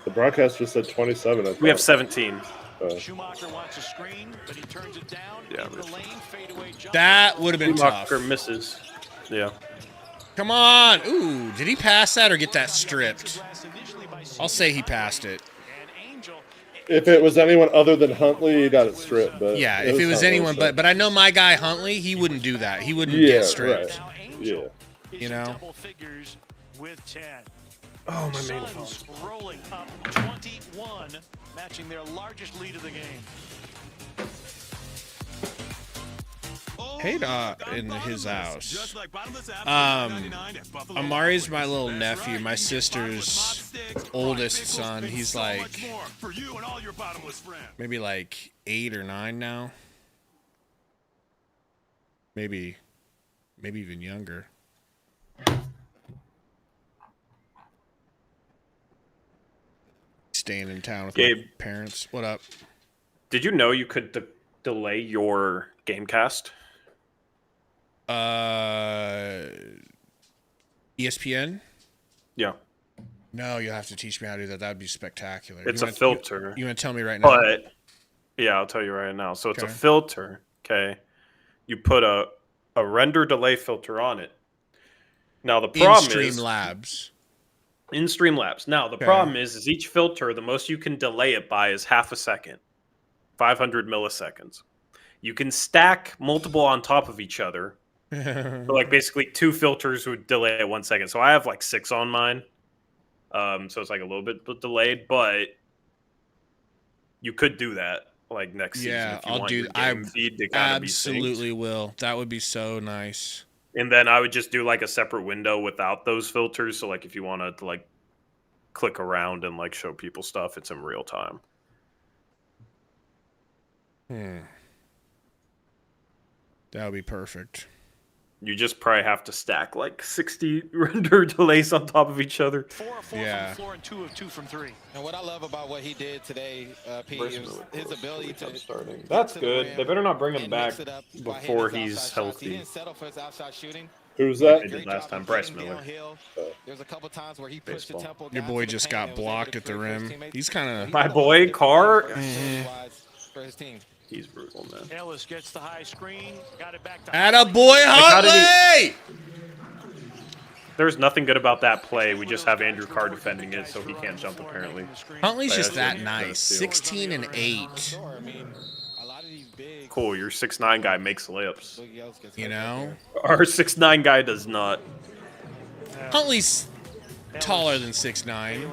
the broadcast just said 27. I We have thought. 17. Schumacher wants a screen, but he turns it down. Yeah, in the lane, fadeaway jumper. That would have been Schumacher tough. misses. Yeah. Come on. Ooh, did he pass that or get that stripped? I'll say he passed it. If it was anyone other than Huntley, he got it stripped. But Yeah, if it was Huntley, anyone, so- but I know my guy Huntley, he wouldn't do that. He wouldn't Yeah, get stripped. right. Yeah. You know? Double figures with 10. Oh, my main Suns rolling up 21, matching their largest lead of the game. Hate in his house. Amari's my little nephew, my sister's oldest son. He's like maybe like 8 or 9 now. Maybe even younger. Staying in town with Gabe. my parents. What up? Did you know you could delay your Gamecast? ESPN? Yeah. No, you'll have to teach me how to do that. That'd be spectacular. It's You a wanna- filter. You want to tell me right now? But, yeah, I'll tell you right now. So it's a Okay. filter, okay? You put a render delay filter on it. Now, the problem is... Streamlabs. In Streamlabs. Now, the problem is each filter, the most you can delay it by is half a second. 500 milliseconds. You can stack multiple on top of each other. So, like, basically 2 filters would delay it 1 second. So I have, like, 6 on mine. So it's, like, a little bit delayed. But you could do that, like, next season. Yeah, If you I'll want do. your I game feed to kind of be absolutely synced. will. That would be so nice. And then I would just do, like, a separate window without those filters. So, like, if you wanted to, like, click around and, like, show people stuff, it's in real time. That would be perfect. You just probably have to stack like 60 render delays on top of each other. 4 of 4 Yeah. from the floor and 2 of 2 from 3. And what I love about what he did today, Pete, is his ability to starting. That's good. They better not bring him and back mix it up by hitting before his he's outside shots. He healthy. didn't settle for his outside shooting. Who's Like that? they did last time, Great Bryce job of Miller. getting downhill. There's a couple times where he pushed the Baseball. tempo Your down boy to the just paint got and was able blocked to at the create for his rim. teammates. He's kind of. My boy, Carr. For his team. He's brutal, man. Ellis gets the high screen, got it back to Atta boy how did Huntley! There's nothing good about that play. We just have Andrew Carr defending it, so he can't jump apparently. Huntley's just That's that what nice. he does, too. 16 and 8. Sure, I mean, a lot of these big Cool, your 6'9" guy makes layups. Boogie Ellis gets You hurt right know, there. Our 6'9" guy does not. Huntley's taller than 6'9".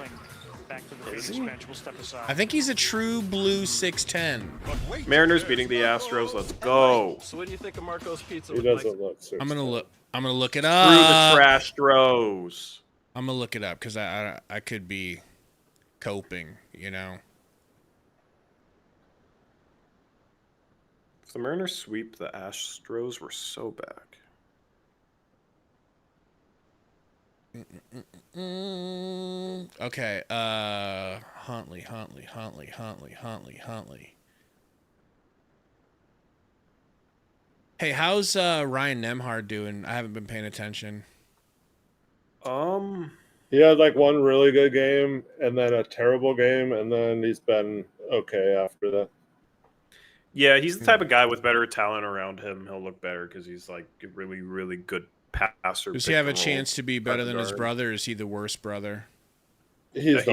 back to the Phoenix bench. We'll step aside. I think he's a true blue 6'10". Mariners beating the Astros. Let's go. So what do you think of Marco's Pizza? He doesn't look serious. I'm gonna look it Through the up. trash throws. I'm gonna look it up because I could be coping, you know. If the Mariners sweep the Astros, we're so back. Okay, Huntley. Hey, how's Ryan Nemhard doing? I haven't been paying attention. He had like one really good game and then a terrible game, and then he's been okay after that. Yeah, he's the type of guy with better talent around him. He'll look better because he's like a really, really good passer. Does he have a chance to be better than his brother? Or is he the worst brother? He's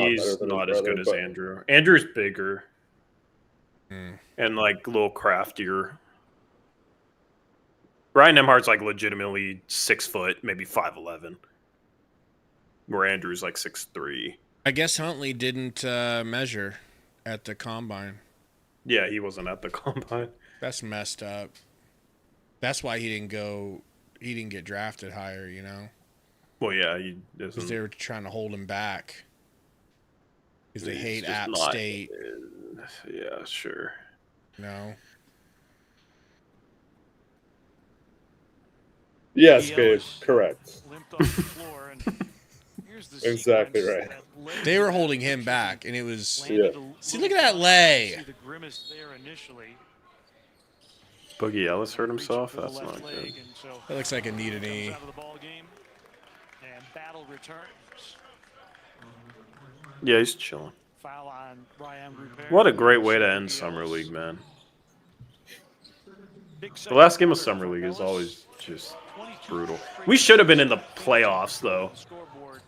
not as good as Andrew. Andrew's bigger and like a little craftier. Ryan Nembhard's like legitimately 6 foot, maybe 5'11", where Andrew's like 6'3". I guess Huntley didn't measure at the combine. Yeah, he wasn't at the combine. That's messed up. That's why he didn't go. He didn't get drafted higher, you know. Well, yeah, he doesn't. Because they were trying to hold him back. Because they hate just App not- State. Yeah, sure. No. Yes, Gabe, correct. Limped off the floor, and here's the Exactly sequence right. that led They were to holding the him transition. back, and it was. Landed a See, little look at that bit lay. see the grimace there initially. Boogie Ellis hurt himself. For the That's left not leg, good. and so That looks like a knee to comes knee. out of the ball game, and battle returns. Yeah, he's chilling. Foul on Ryan Rupert. What a great way to end Summer League, man. The last game of Summer League is always just brutal. We should have been in the playoffs, though.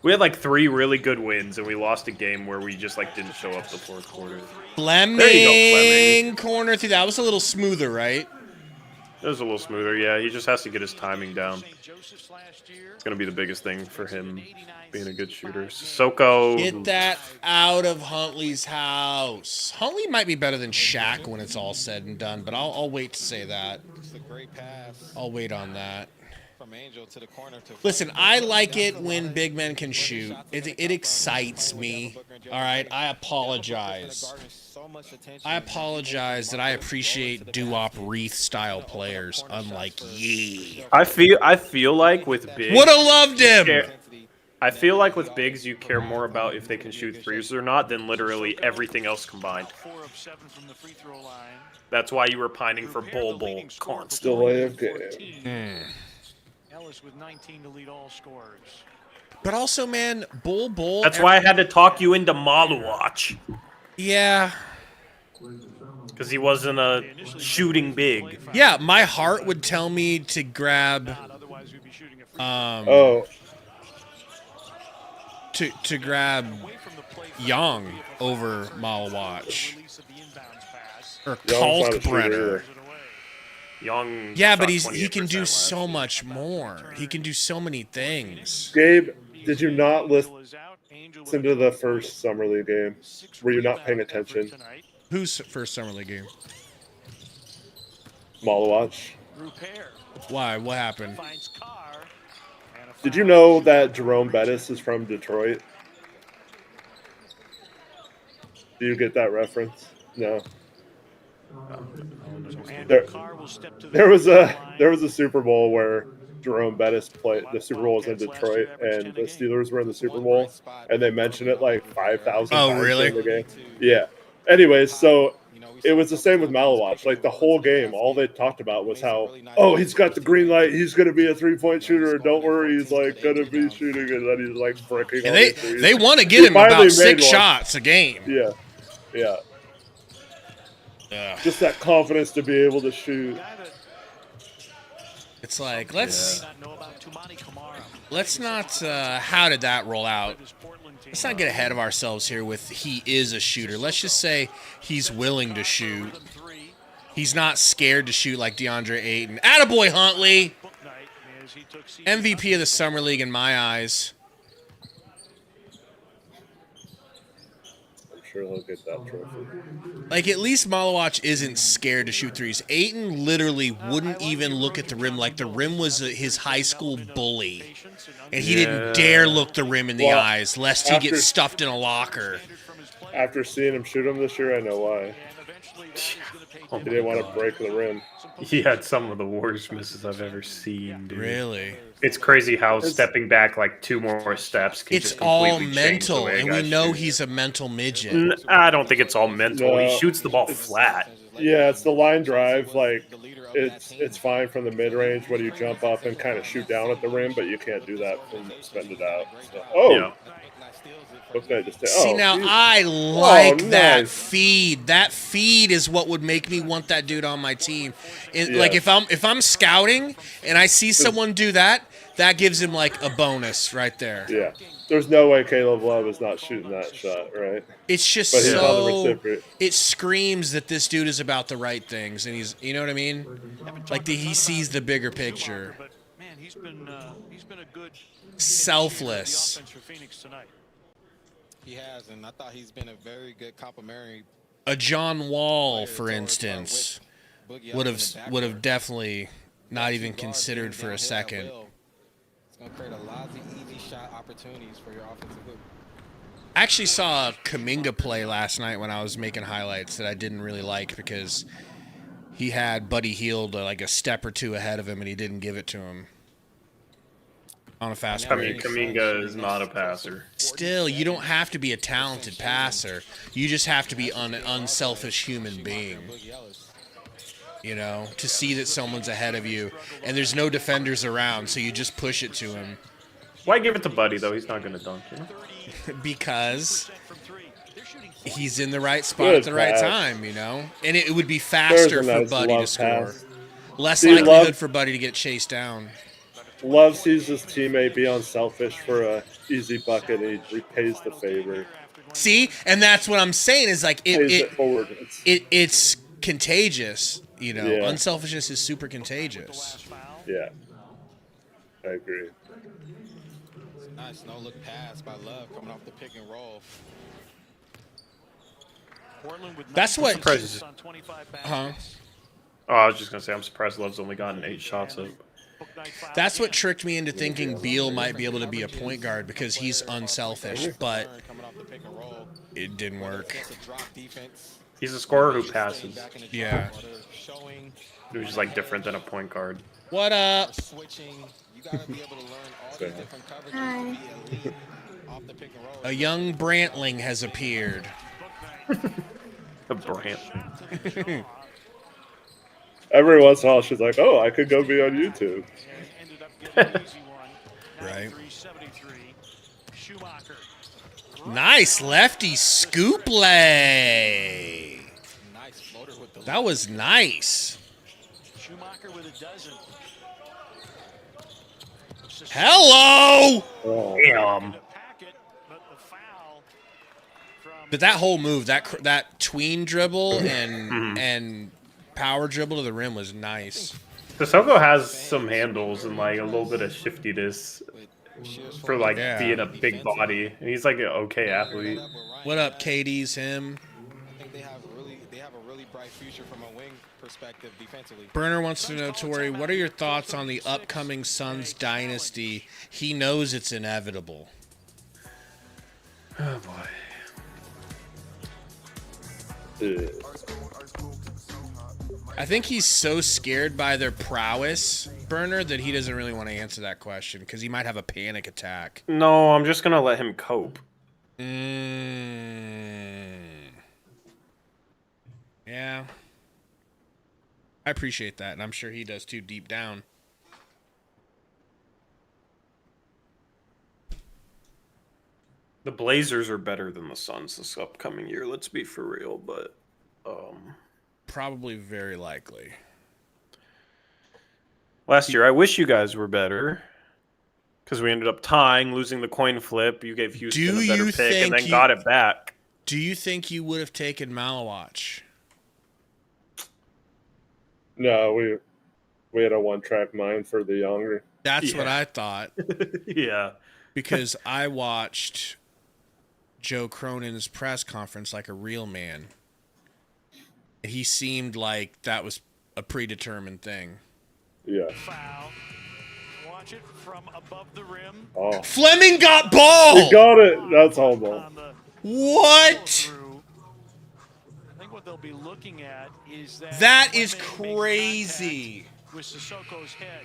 We had like 3 really good wins, and we lost a game where we just like didn't show up the fourth quarter. Fleming, There you go, Fleming. corner through. That was a little smoother, right? It was a little smoother, yeah. He just has to get his timing down. It's going to be the biggest thing for him being a good shooter. Sissoko. Get that out of Huntley's house. Huntley might be better than Shaq when it's all said and done, but I'll wait to say that. It's a great pass I'll wait on that. from Angel to the corner. Listen, I like it when big men can shoot. It excites me. All right, I apologize. I apologize that I appreciate doo-wop wreath style players, unlike ye. I feel like with bigs, Would have loved him. I feel like with bigs, you care more about if they can shoot threes or not than literally everything else combined. 4 of 7 from the free throw line. That's why you were pining for Bull constantly. Delay of game. Ellis with 19 to lead all scorers. But also, man, Bull. That's why I had to talk you into Maluwatch. Yeah. Because he wasn't a shooting big. Yeah, my heart would tell me to grab. To grab Young over Malawatch. Or Kalkbrenner. Young. Yeah, but he can do so much more. He can do so many things. Gabe, did you not listen to the first Summer League game? Were you not paying attention? Whose first Summer League game? Malawatch. Why? What happened? Did you know that Jerome Bettis is from Detroit? Do you get that reference? No. There was a Super Bowl where Jerome Bettis played. The Super Bowl was in Detroit, and the Steelers were in the Super Bowl, and they mentioned it like 5,000 times really? in the game. Yeah. Anyways, so it was the same with Malawatch. Like the whole game, all they talked about was how, oh, he's got the green light. He's going to be a 3-point shooter. Don't worry, he's like going to be shooting, and then he's like bricking. And they want to get him about 6 shots a game. Yeah, yeah. Just that confidence to be able to shoot. It's like let's not. How did that roll out? Let's not get ahead of ourselves here with he is a shooter. Let's just say he's willing to shoot. He's not scared to shoot like DeAndre Ayton. Attaboy, Huntley. MVP of the Summer League in my eyes. I'm sure he'll get that trophy. Like, at least Malawatch isn't scared to shoot threes. Ayton literally wouldn't even look at the rim like the rim was his high school bully. And he didn't dare look the rim in the eyes, lest he gets stuffed in a locker. After seeing him shoot him this year, I know why. He didn't want to break the rim. He had some of the worst misses I've ever seen, dude. Really? It's crazy how stepping back like 2 more steps can It's just all completely change the mental, way a and guy we know shoots. he's a mental midget. I don't think it's all mental. No, He shoots the ball flat. Yeah, it's the line drive. Like, it's fine from the mid range when you jump up and kind of shoot down at the rim, but you can't do that from spend it out. So, Yeah. See, now geez. I like that nice. feed. That feed is what would make me want that dude on my team. Yeah. Like if I'm scouting and I see someone do that, that gives him like a bonus right there. Yeah. There's no way Caleb Love is not shooting that shot, right? It's just But he's on the so recipient. it screams that this dude is about the right things, and he's, you know what I mean? Like he sees the bigger picture. But man, he's been a good Selfless. offense for Phoenix tonight. He has, and I thought he's been a very good complimentary. A John Wall, for instance, would have definitely not even considered for a second. It's going to create a lot of easy shot opportunities for your offensive hoop. I actually saw Kuminga play last night when I was making highlights that I didn't really like because he had Buddy Hield like a step or two ahead of him and he didn't give it to him on a fast break. Kuminga is not a passer. Still, you don't have to be a talented passer. You just have to be an unselfish human being. You know, to see that someone's ahead of you and there's no defenders around, so you just push it to him. Why give it to Buddy, though? He's not going to dunk, you know? Because he's in the right spot at the right time, you know? And it would be faster for Buddy to score. Less likelihood for Buddy to get chased down. Love sees his teammate be unselfish for a easy bucket, and he repays the favor. See? And that's what I'm saying is like it's contagious, you know? Yeah. Unselfishness is super contagious. Yeah. I agree. Nice no-look pass by Love coming off the pick and roll. That's what... Oh, I was just going to say, I'm surprised Love's only gotten 8 shots up. That's what tricked me into thinking Beal might be able to be a point guard because he's unselfish, but it didn't work. He's a scorer who passes. Yeah. Which is like different than a point guard. What up? Hi. A young Brantling has appeared. A Brantling. Every once in a while, she's like, "Oh, I could go be on YouTube." Right. Nice lefty scoop lay. That was nice. Hello. Damn. But that whole move, that tween dribble and power dribble to the rim was nice. Sissoko has some handles and like a little bit of shiftiness for like being a big body, and he's like an okay athlete. What up, KD's him? I think they have a really bright future from a wing perspective defensively. Burner wants to know, Tori, what are your thoughts on the upcoming Suns dynasty? He knows it's inevitable. Oh boy. I think he's so scared by their prowess, Burner, that he doesn't really want to answer that question because he might have a panic attack. No, I'm just gonna let him cope. Yeah. I appreciate that, and I'm sure he does too deep down. The Blazers are better than the Suns this upcoming year. Let's be for real, but probably very likely. Last year, I wish you guys were better because we ended up tying, losing the coin flip. You gave Houston a better pick and then got it back. Do you think you would have taken Malawatch? No, we had a one-track mind for the younger. That's what I thought. Yeah. Because I watched Joe Cronin's press conference like a real man. He seemed like that was a predetermined thing. Yeah. Foul. Watch it from above the rim. Oh. Fleming got ball. He got it. That's all ball. What? I think what they'll be looking at is that is crazy. With Sissoko's head.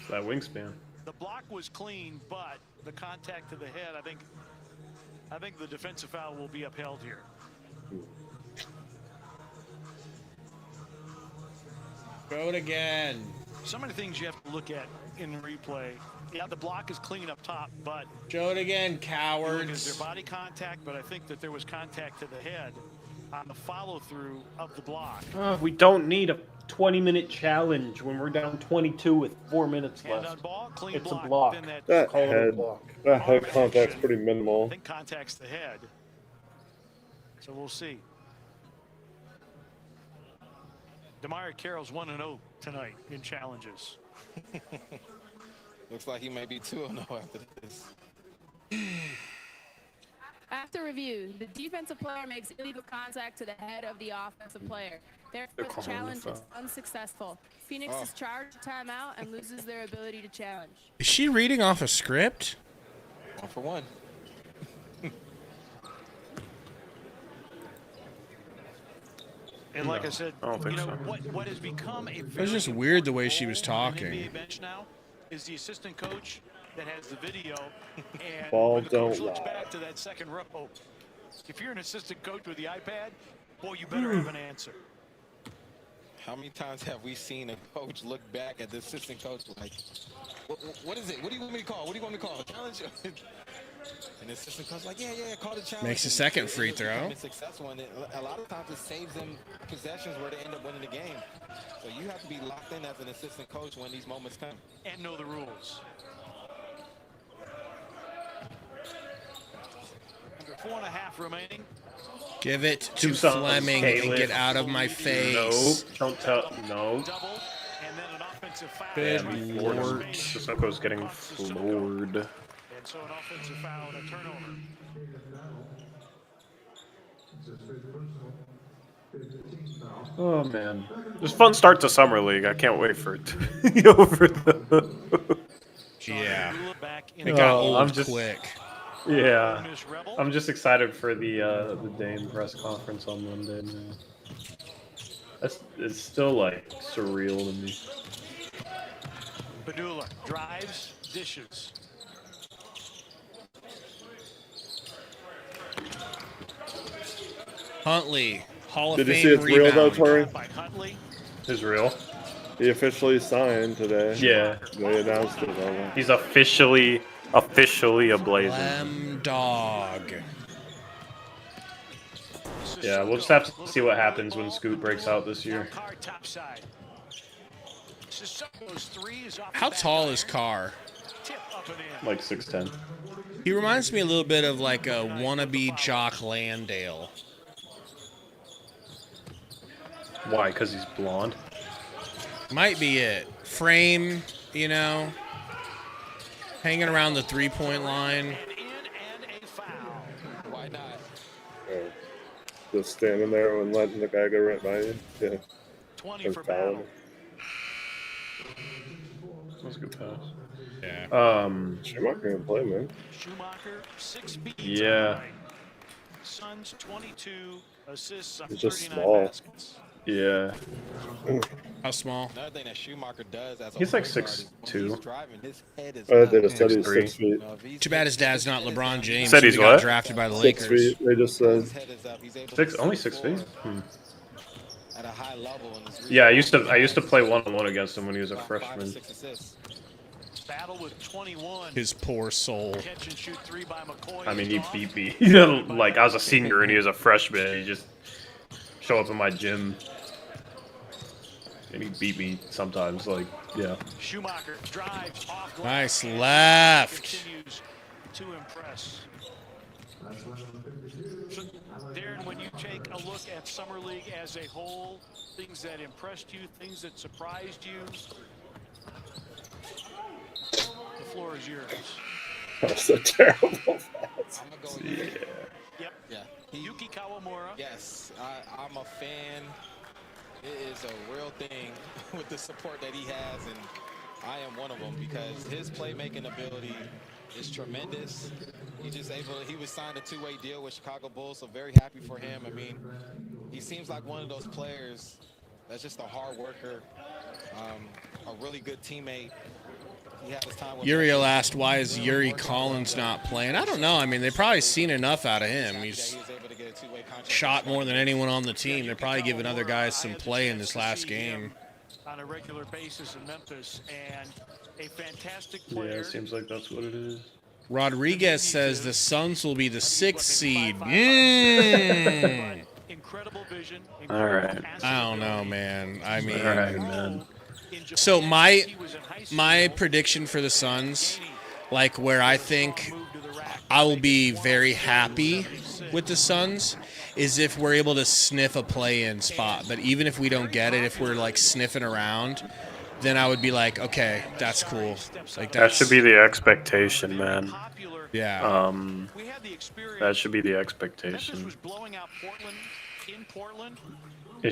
That wingspan. The block was clean, but the contact to the head, I think the defensive foul will be upheld here. Throw it again. So many things you have to look at in the replay. Yeah, the block is clean up top, but Show it again, look at cowards. their body contact, but I think that there was contact to the head on the follow-through of the block. We don't need a 20-minute challenge when we're down 22 with 4 minutes And on left. ball, clean It's a block. block. Then That Call it a head, block. that head contact's pretty I minimal. think contacts the head. So we'll see. Demar Carroll's 1-0 tonight in challenges. Looks like he may be 2-0 after this. After review, the defensive player makes illegal contact to the head of the offensive player. Therefore, the challenge is unsuccessful. Phoenix is charged a timeout and loses their ability to challenge. Is she reading off a script? 1 for 1. And like I said, I don't think you know, so. what has become a It was just weird the way she was talking. NBA bench now is the assistant coach that has the video, and Ball when the coach don't looks lie. back to that second row, if you're an assistant coach with the iPad, boy, you better have an answer. How many times have we seen a coach look back at the assistant coach like, what is it? What do you want me to call? What do you want me to call? Challenge? And the assistant coach like, yeah, call the challenge. Makes a And second free throw. becoming successful, and a lot of times it saves them possessions where they end up winning the game. So you have to be locked in as an assistant coach when these moments come. And know the rules. Under 4.5 remaining. Give it to Two sons, Fleming and Caleb. get out of my No, face. don't tell. No. Double, and then an offensive foul. Good by lord. Florida. Sissoko's getting floored. And so an offensive foul and a turnover. Oh man, just fun start to summer league. I can't wait for it to be over. Yeah. Back in It got Oh, old I'm just- quick. Yeah, I'm just excited for the Dame press conference on Monday. Man. It's still like surreal to me. Padula drives, dishes. Huntley, Hall of Did you Fame see it's real though, rebound. Tori? By Huntley. Is real? He officially signed today. Yeah, They announced it. All he's officially a Blazer. Lem dog. Yeah, we'll just have to see what happens when Scoot breaks out this year. Carr top side. Sissoko's three is off the How back tall iron. is Carr? Tip up and in. Like 6'10". He reminds me a little bit of like a wannabe Jock Landale. Why? Because he's blonde. Might be it. Frame, you know, hanging around the three-point line. And a foul. Why not? right. Just standing there and letting the guy go right by you. Yeah. 20 That's for foul. Battle. That was a good pass. Yeah. Schumacher can play, man. Schumacher, 6 speeds. Yeah. Suns 22 assists on He's just 39 small. baskets. Yeah. How small? Another thing that Schumacher does as a He's like point guard is 6'2". when he's driving, his head is They up. just said he's 6'3". 6 feet. You know, if he's- Too bad his dad's not LeBron James. Said he's who got what? drafted by the 6 Lakers. feet. They just said. His head is up. He's able to Only score 6 feet. at a high level. And his Yeah, I used to play 1-on-1 against him when he was a about 5 or freshman. 6 assists. Battle with 21. His poor soul. Catch and shoot 3 by McCoy. I mean, he is off. beat me. You know, like I was a senior and he was a freshman. He just show up in my gym and he beat me sometimes. Like, yeah. Schumacher drives off glass. Nice and left. Continues to impress. So, Darren, when you take a look at Summer League as a whole, things that impressed you, things that surprised you, the floor is yours. That's a terrible pass. I'm gonna go with Yeah. Yep. Yeah. Yuki Kawamura. Yes, I'm a fan. It is a real thing with the support that he has, and I am one of them because his playmaking ability is tremendous. He was signed a 2-way deal with Chicago Bulls, so very happy for him. I mean, he seems like one of those players that's just a hard worker, a really good teammate. He had his time with Uriel asked, why is Yuri Collins not playing? I don't know. I mean, they've probably seen enough out of him. He's shot more than anyone on the team. They're probably giving other guys some play in this last game. on a regular basis in Memphis, and a fantastic player. Yeah, it seems like that's what it is. Rodriguez says the Suns will be the 6th seed. Incredible vision. All right. I don't know, man. I mean, All right, man. So my prediction for the Suns, like where I think I will be very happy with the Suns, is if we're able to sniff a play-in spot. But even if we don't get it, if we're like sniffing around, then I would be like, okay, that's cool. Like That should be the expectation, man. Yeah. That should be the expectation.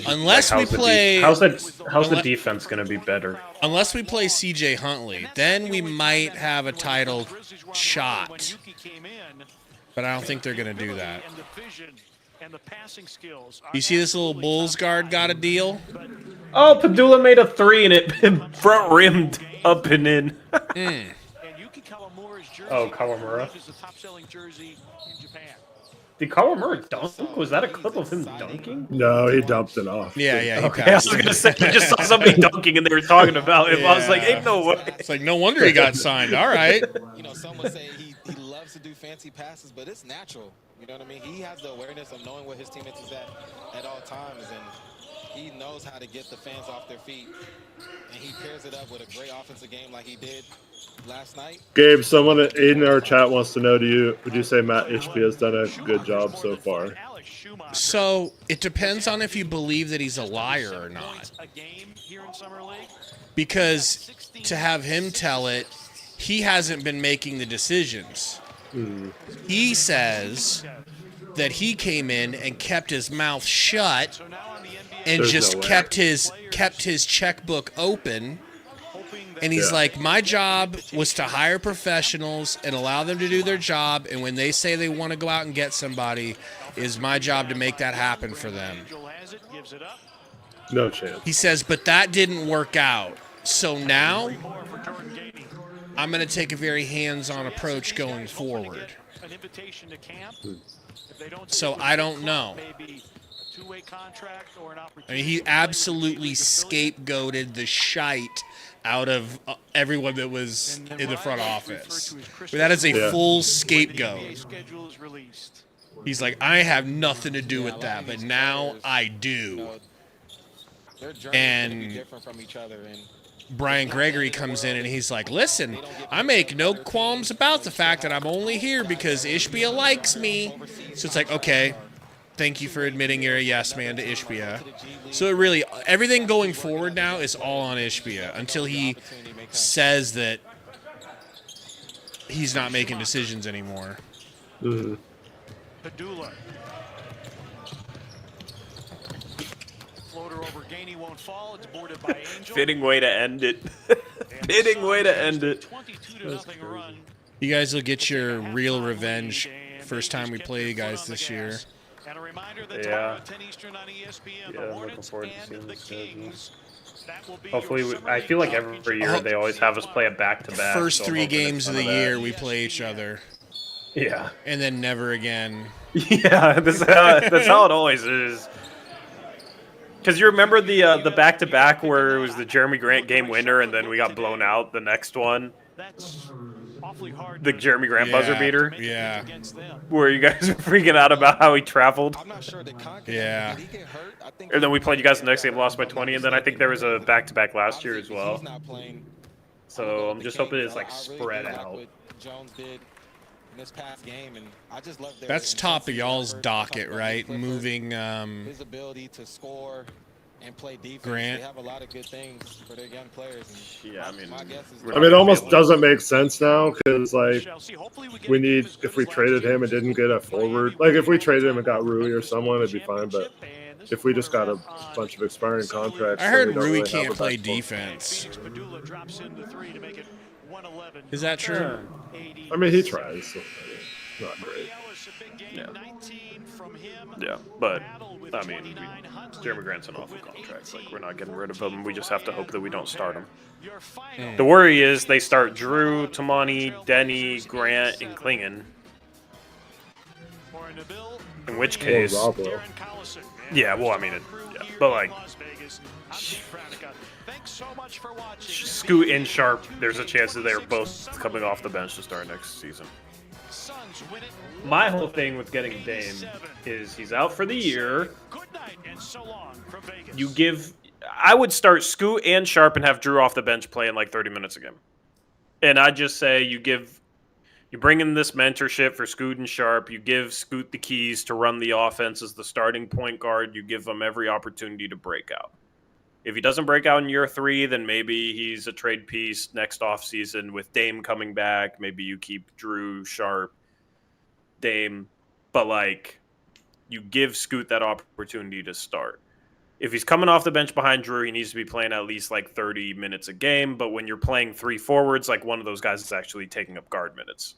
Unless we play, how's the defense going to be better? Unless we play C.J. Huntley, then we might have a title shot. But I don't think they're going to do that. You see this little Bulls guard got a deal? Oh, Padula made a 3 and it front rimmed up and in. Oh, Kawamura. Did Kawamura dunk? Was that a clip of him dunking? No, he dumped it off. Yeah. Okay, I was gonna say I just saw somebody dunking and they were talking about him. I was like, ain't no way. It's like no wonder he got signed. All right. You know, some would say he loves to do fancy passes, but it's natural. You know what I mean? He has the awareness of knowing where his teammates is at all times, and he knows how to get the fans off their feet. And he pairs it up with a great offensive game like he did last night. Gabe, someone in our chat wants to know, would you say Matt Ishbia has done a good job so far? So it depends on if you believe that he's a liar or not. Because to have him tell it, he hasn't been making the decisions. He says that he came in and kept his mouth shut and just kept his checkbook open. And he's like, my job was to hire professionals and allow them to do their job. And when they say they want to go out and get somebody, it is my job to make that happen for them. No chance. He says, but that didn't work out. So now I'm going to take a very hands-on approach going forward. So I don't know. I mean, he absolutely scapegoated the shite out of everyone that was in the front office. But that is a full scapegoat. He's like, I have nothing to do with that, but now I do. And Brian Gregory comes in and he's like, listen, I make no qualms about the fact that I'm only here because Ishbia likes me. So it's like, okay, thank you for admitting you're a yes man to Ishbia. So it really, everything going forward now is all on Ishbia until he says that he's not making decisions anymore. Padula. Floater over Gainey won't fall. It's boarded by Angel. Fitting way to end it. Fitting way to end it. You guys will get your real revenge first time we play you guys this year. And a reminder that Yeah. 10 Eastern on ESPN, Yeah, the I'm looking Hornets forward to and seeing the the schedule. Kings. That will be Hopefully, your I feel like every year they always have us play a back-to-back. First so 3 hoping it's games of none the that. year we play each other. Yeah. And then never again. Yeah, that's how it always is. Because you remember the back-to-back where it was the Jeremy Grant game winner and then we got blown out the next one? That's awfully hard. The Jeremy Grant buzzer beater? Yeah. Where you guys were freaking out about how he traveled? I'm not sure that Yeah. did he get hurt? I think And then we played you guys the next game, lost by 20, and then I think there was a back-to-back last year as well. he's not playing. So I'm just hoping it's like I really spread do like out. what Jones did in this past game, and I just love their That's top of intensity, y'all's effort, docket, right? Clifford, Moving his ability to score and play defense. Grant. They have a lot of good things for their young players. And Yeah, I mean, my guess is I mean, it almost doesn't make sense now because, like, we need, if we traded him and didn't get a forward, like, if we traded him and got Rui or someone, it'd be fine. But if we just got a bunch of expiring contracts, I then heard we don't Rui really have can't a play backbone. defense. Padula drops into 3 to make it 111. Is that true? I mean, he tries. So not great. Yeah, but, I mean, Jeremy Grant's an awful contract. Like, we're not getting rid of him. We just have to hope that we don't start him. The worry is they start Drew, Tamani, Denny, Grant, and Klingon. In which case, yeah. Well, I mean, but like, Scoot and Sharp, there's a chance that they're both coming off the bench to start next season. My whole thing with getting Dame is he's out for the year. I would start Scoot and Sharp and have Drew off the bench playing like 30 minutes a game. And I just say you bring in this mentorship for Scoot and Sharp. You give Scoot the keys to run the offense as the starting point guard. You give him every opportunity to break out. If he doesn't break out in year 3, then maybe he's a trade piece next offseason with Dame coming back. Maybe you keep Drew, Sharp, Dame. But, like, you give Scoot that opportunity to start. If he's coming off the bench behind Drew, he needs to be playing at least, like, 30 minutes a game. But when you're playing 3 forwards, like, one of those guys is actually taking up guard minutes,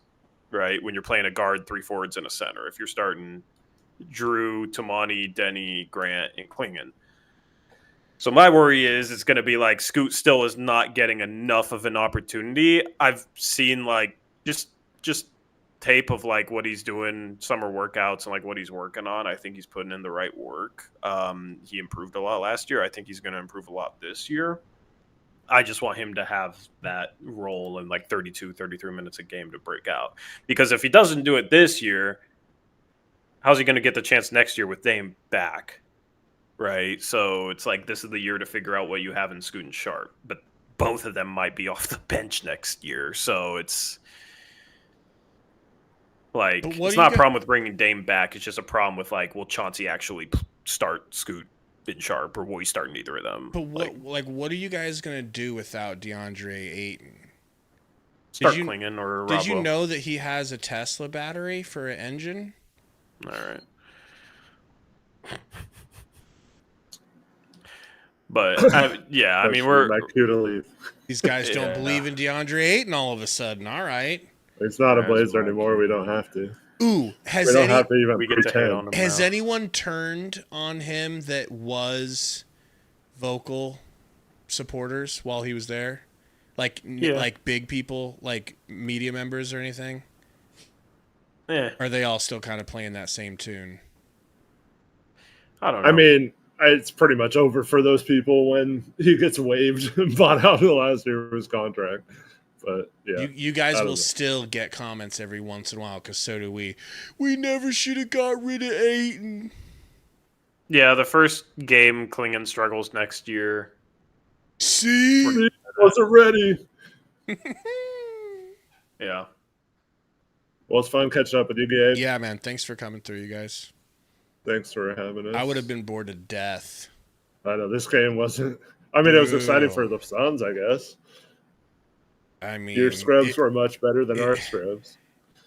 right? When you're playing a guard, 3 forwards, and a center. If you're starting Drew, Tamani, Denny, Grant, and Klingon. So my worry is it's going to be like Scoot still is not getting enough of an opportunity. I've seen like just tape of like what he's doing, summer workouts, and like what he's working on. I think he's putting in the right work. He improved a lot last year. I think he's going to improve a lot this year. I just want him to have that role in like 32, 33 minutes a game to break out. Because if he doesn't do it this year, how's he going to get the chance next year with Dame back? Right, so it's like this is the year to figure out what you have in Scoot and Sharp, but both of them might be off the bench next year. So it's like it's not a problem with bringing Dame back. It's just a problem with like, will Chauncey actually start Scoot and Sharp, or will he start neither of them? But what are you guys gonna do without DeAndre Ayton? Start Klingon or Did Robbo. you know that he has a Tesla battery for an engine? All right. But I mean, we're these guys don't believe in DeAndre Ayton all of a sudden. All right, it's not a Blazer anymore. We don't have to. Ooh, we don't have to even pretend. Has anyone turned on him that was vocal supporters while he was there, like big people, like media members or anything? Yeah. Are they all still kind of playing that same tune? I don't know. I mean, it's pretty much over for those people when he gets waived and bought out of the last year of his contract. But yeah, you guys will still get comments every once in a while because so do we. We never should have got rid of Ayton. Yeah, the first game Klingon struggles next year. See, he wasn't ready. Yeah. Well, it's fun catching up with you, Gabe. Yeah, man. Thanks for coming through, you guys. Thanks for having us. I would have been bored to death. I know this game wasn't. I mean, it was exciting for the Suns, I guess. I mean, your scrubs were much better than our scrubs.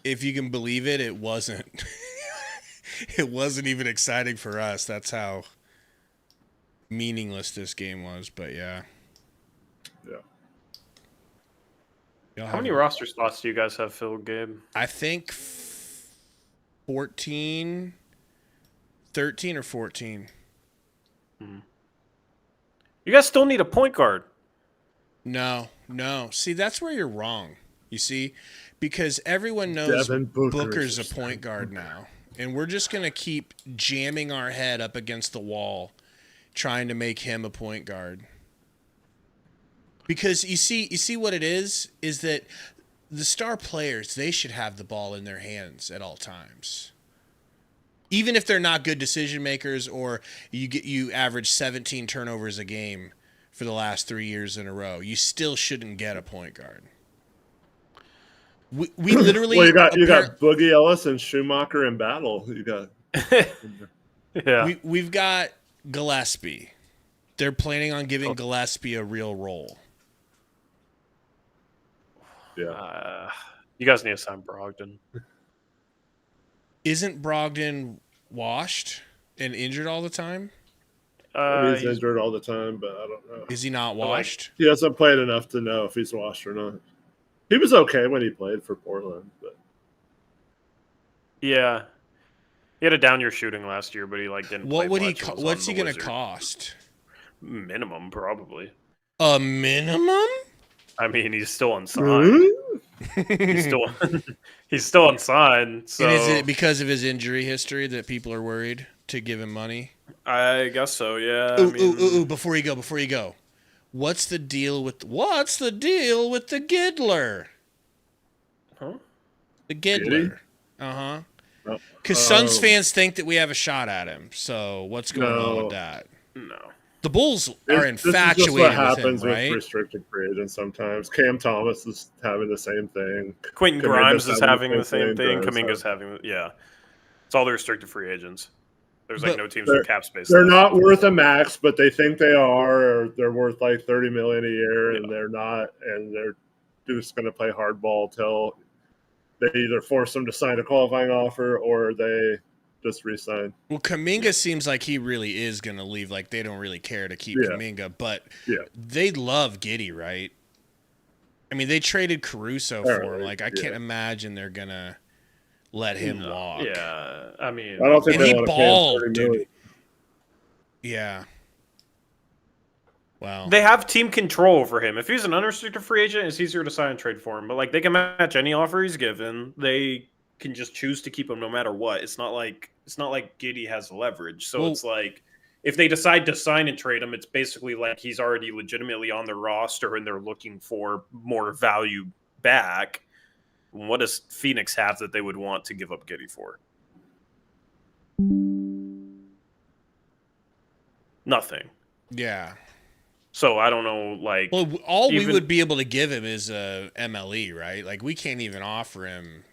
If you can believe it, it wasn't. It wasn't even exciting for us. That's how meaningless this game was. But yeah. How many roster spots do you guys have filled, Gabe? I think 14. 13 or 14. You guys still need a point guard. No. See, that's where you're wrong. You see? Because everyone knows Booker's a point guard now. And we're just going to keep jamming our head up against the wall trying to make him a point guard. Because you see what it is that the star players, they should have the ball in their hands at all times. Even if they're not good decision makers, or you average 17 turnovers a game for the last 3 years in a row, you still shouldn't get a point guard. We literally. Well, you got Boogie Ellis and Schumacher in battle. You got. Yeah. We've got Gillespie. They're planning on giving Gillespie a real role. Yeah. You guys need to sign Brogdon. Isn't Brogdon washed and injured all the time? He's injured all the time, but I don't know. Is he not washed? He hasn't played enough to know if he's washed or not. He was okay when he played for Portland, but yeah, he had a down year shooting last year, but he didn't. What play would much. What's he going to cost? Minimum, probably. A minimum? I mean, he's still unsigned. he's still unsigned. So And is it because of his injury history that people are worried to give him money? I guess so. Yeah. Ooh, before you go. What's the deal with the Giddler? Huh? The Giddler. Uh-huh. Because Suns fans think that we have a shot at him. So what's going on with that? No. The Bulls are infatuated This is just what happens with him, right? with restricted free agents sometimes. Cam Thomas is having the same thing. Quentin Grimes is having the same thing. Grimes Kaminga's having, yeah. It's all the restricted free agents. There's like no teams they're- with cap space. They're left. not worth a max, but they think they are, or they're worth like $30 million a year, and they're not, and they're just going to play hardball till they either force them to sign a qualifying offer or they just re-sign. Well, Kuminga seems like he really is going to leave. Like, they don't really care to keep Kuminga, but they love Giddey, right? I mean, they traded Caruso for him. Like, I can't imagine they're going to let him walk. Yeah, I mean, I don't think and they he want to balled, pay him $30 dude. million. Yeah. Wow. They have team control over him. If he's an unrestricted free agent, it's easier to sign and trade for him. But like they can match any offer he's given. They can just choose to keep him no matter what. It's not like Giddey has leverage. So it's like if they decide to sign and trade him, it's basically like he's already legitimately on the roster and they're looking for more value back. What does Phoenix have that they would want to give up Giddey for? Nothing. Yeah. So I don't know, like... Well, all we would be able to give him is a MLE, right? Like, we can't even offer him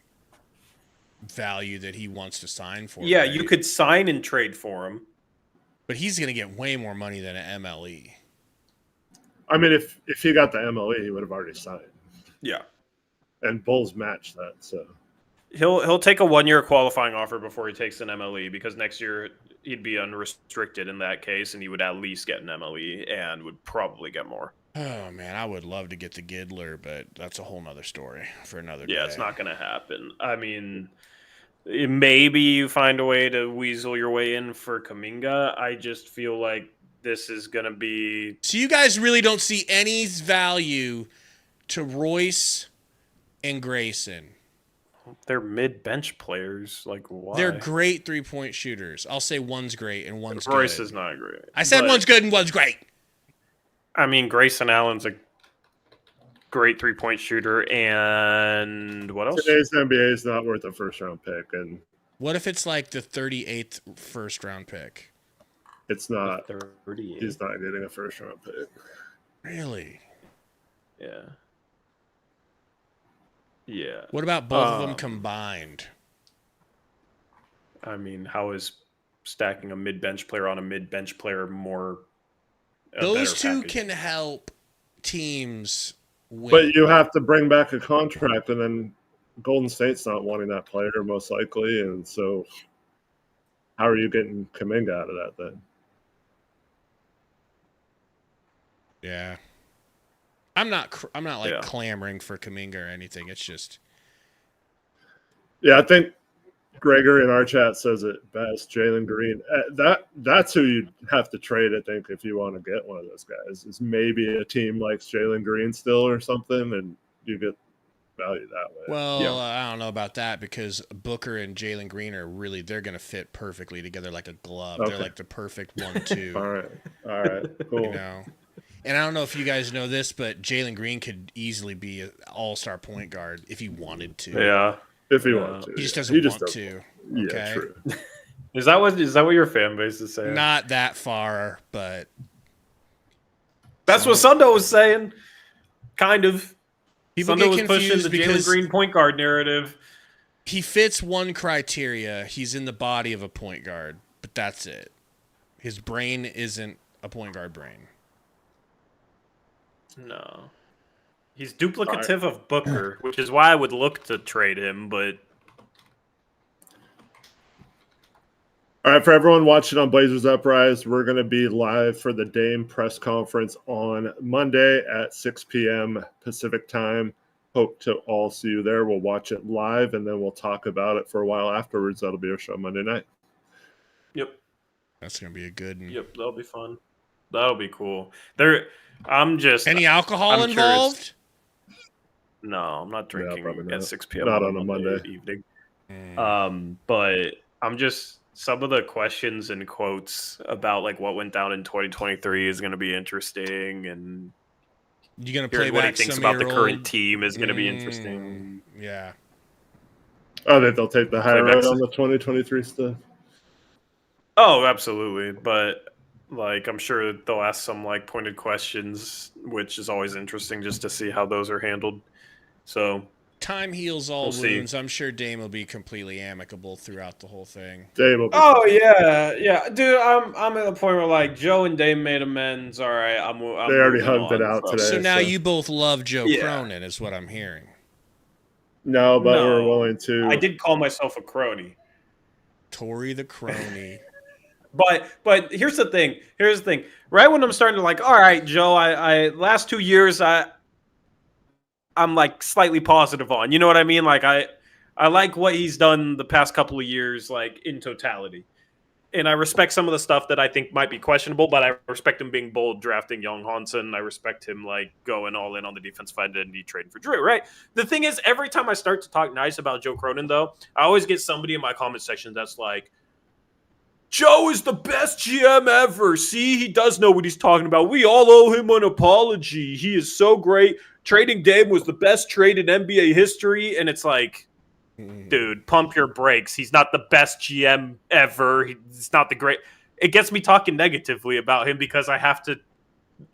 value that he wants to sign for. Yeah, right? you could sign and trade for him. But he's going to get way more money than an MLE. I mean, if he got the MLE, he would have already signed. Yeah. And Bulls match that, so... He'll take a 1-year qualifying offer before he takes an MLE because next year he'd be unrestricted in that case and he would at least get an MLE and would probably get more. Oh, man, I would love to get the Giddler, but that's a whole nother story for another day. Yeah, it's not going to happen. I mean, maybe you find a way to weasel your way in for Kuminga. I just feel like this is going to be... So you guys really don't see any value to Royce and Grayson? They're mid-bench players. Like, why? They're great three-point shooters. I'll say one's great and one's good. Royce is not great. I said one's good and one's great. I mean, Grayson Allen's a great three-point shooter, and what else? Today's NBA is not worth a first-round pick, and what if it's like the 38th first-round pick? It's not. 38. He's not getting a first-round pick. Really? Yeah. Yeah. What about both of them combined? I mean, how is stacking a mid-bench player on a mid-bench player more? Those two can help teams win. But you have to bring back a contract, and then Golden State's not wanting that player most likely, and so how are you getting Kuminga out of that then? Yeah. I'm not clamoring for Kuminga or anything. It's just. Yeah, I think Gregor in our chat says it best. Jalen Green. That's who you have to trade. I think if you want to get one of those guys, is maybe a team likes Jalen Green still or something, and you get value that way. Well, I don't know about that because Booker and Jalen Green are they're going to fit perfectly together like a glove. Okay. They're like the perfect 1-2. All right, cool. You know. And I don't know if you guys know this, but Jalen Green could easily be an all-star point guard if he wanted to. Yeah, if he wanted to. He just doesn't want to. Yeah, okay? true. Is that what your fan base is saying? Not that far, but that's what Sundo was saying. Kind of. People Sundo get was pushing confused the because Jalen Green point guard narrative. He fits one criteria. He's in the body of a point guard, but that's it. His brain isn't a point guard brain. No. He's duplicative of Booker, which is why I would look to trade him, but... All right, for everyone watching on Blazers Uprise, we're going to be live for the Dame press conference on Monday at 6 p.m. Pacific time. Hope to all see you there. We'll watch it live, and then we'll talk about it for a while afterwards. That'll be our show Monday night. Yep. That's going to be a good one. Yep, that'll be fun. That'll be cool. I'm Any alcohol involved? No, I'm not drinking probably at not. 6 p.m. Not on on a Monday evening. But I'm just some of the questions and quotes about like what went down in 2023 is going to be interesting, and You gonna play hearing what he back thinks some about of the your current old- team is going to be interesting. Yeah. Oh, that they'll take the high Play back road some- on the 2023 stuff. Oh, absolutely. But like, I'm sure they'll ask some like pointed questions, which is always interesting just to see how those are handled. So Time heals all We'll see. wounds. I'm sure Dame will be completely amicable throughout the whole thing. Dame will be. Oh yeah, dude. I'm at the point where like Joe and Dame made amends. All right, I'm They already moving hugged it on out from- today. So now you both love Joe Yeah. Cronin, is what I'm hearing. No, but No. we're willing to. I did call myself a crony. Tory the crony. But here's the thing. Right when I'm starting to like, all right, Joe, I last 2 years I'm like slightly positive on. You know what I mean? Like I like what he's done the past couple of years, like in totality. And I respect some of the stuff that I think might be questionable, but I respect him being bold, drafting Young Hansen. I respect him like going all in on the defensive identity, trading for Drew, right? The thing is, every time I start to talk nice about Joe Cronin, though, I always get somebody in my comment section that's like, Joe is the best GM ever. See, he does know what he's talking about. We all owe him an apology. He is so great. Trading Dame was the best trade in NBA history. And it's like, dude, pump your brakes. He's not the best GM ever. He's not the great. It gets me talking negatively about him because I have to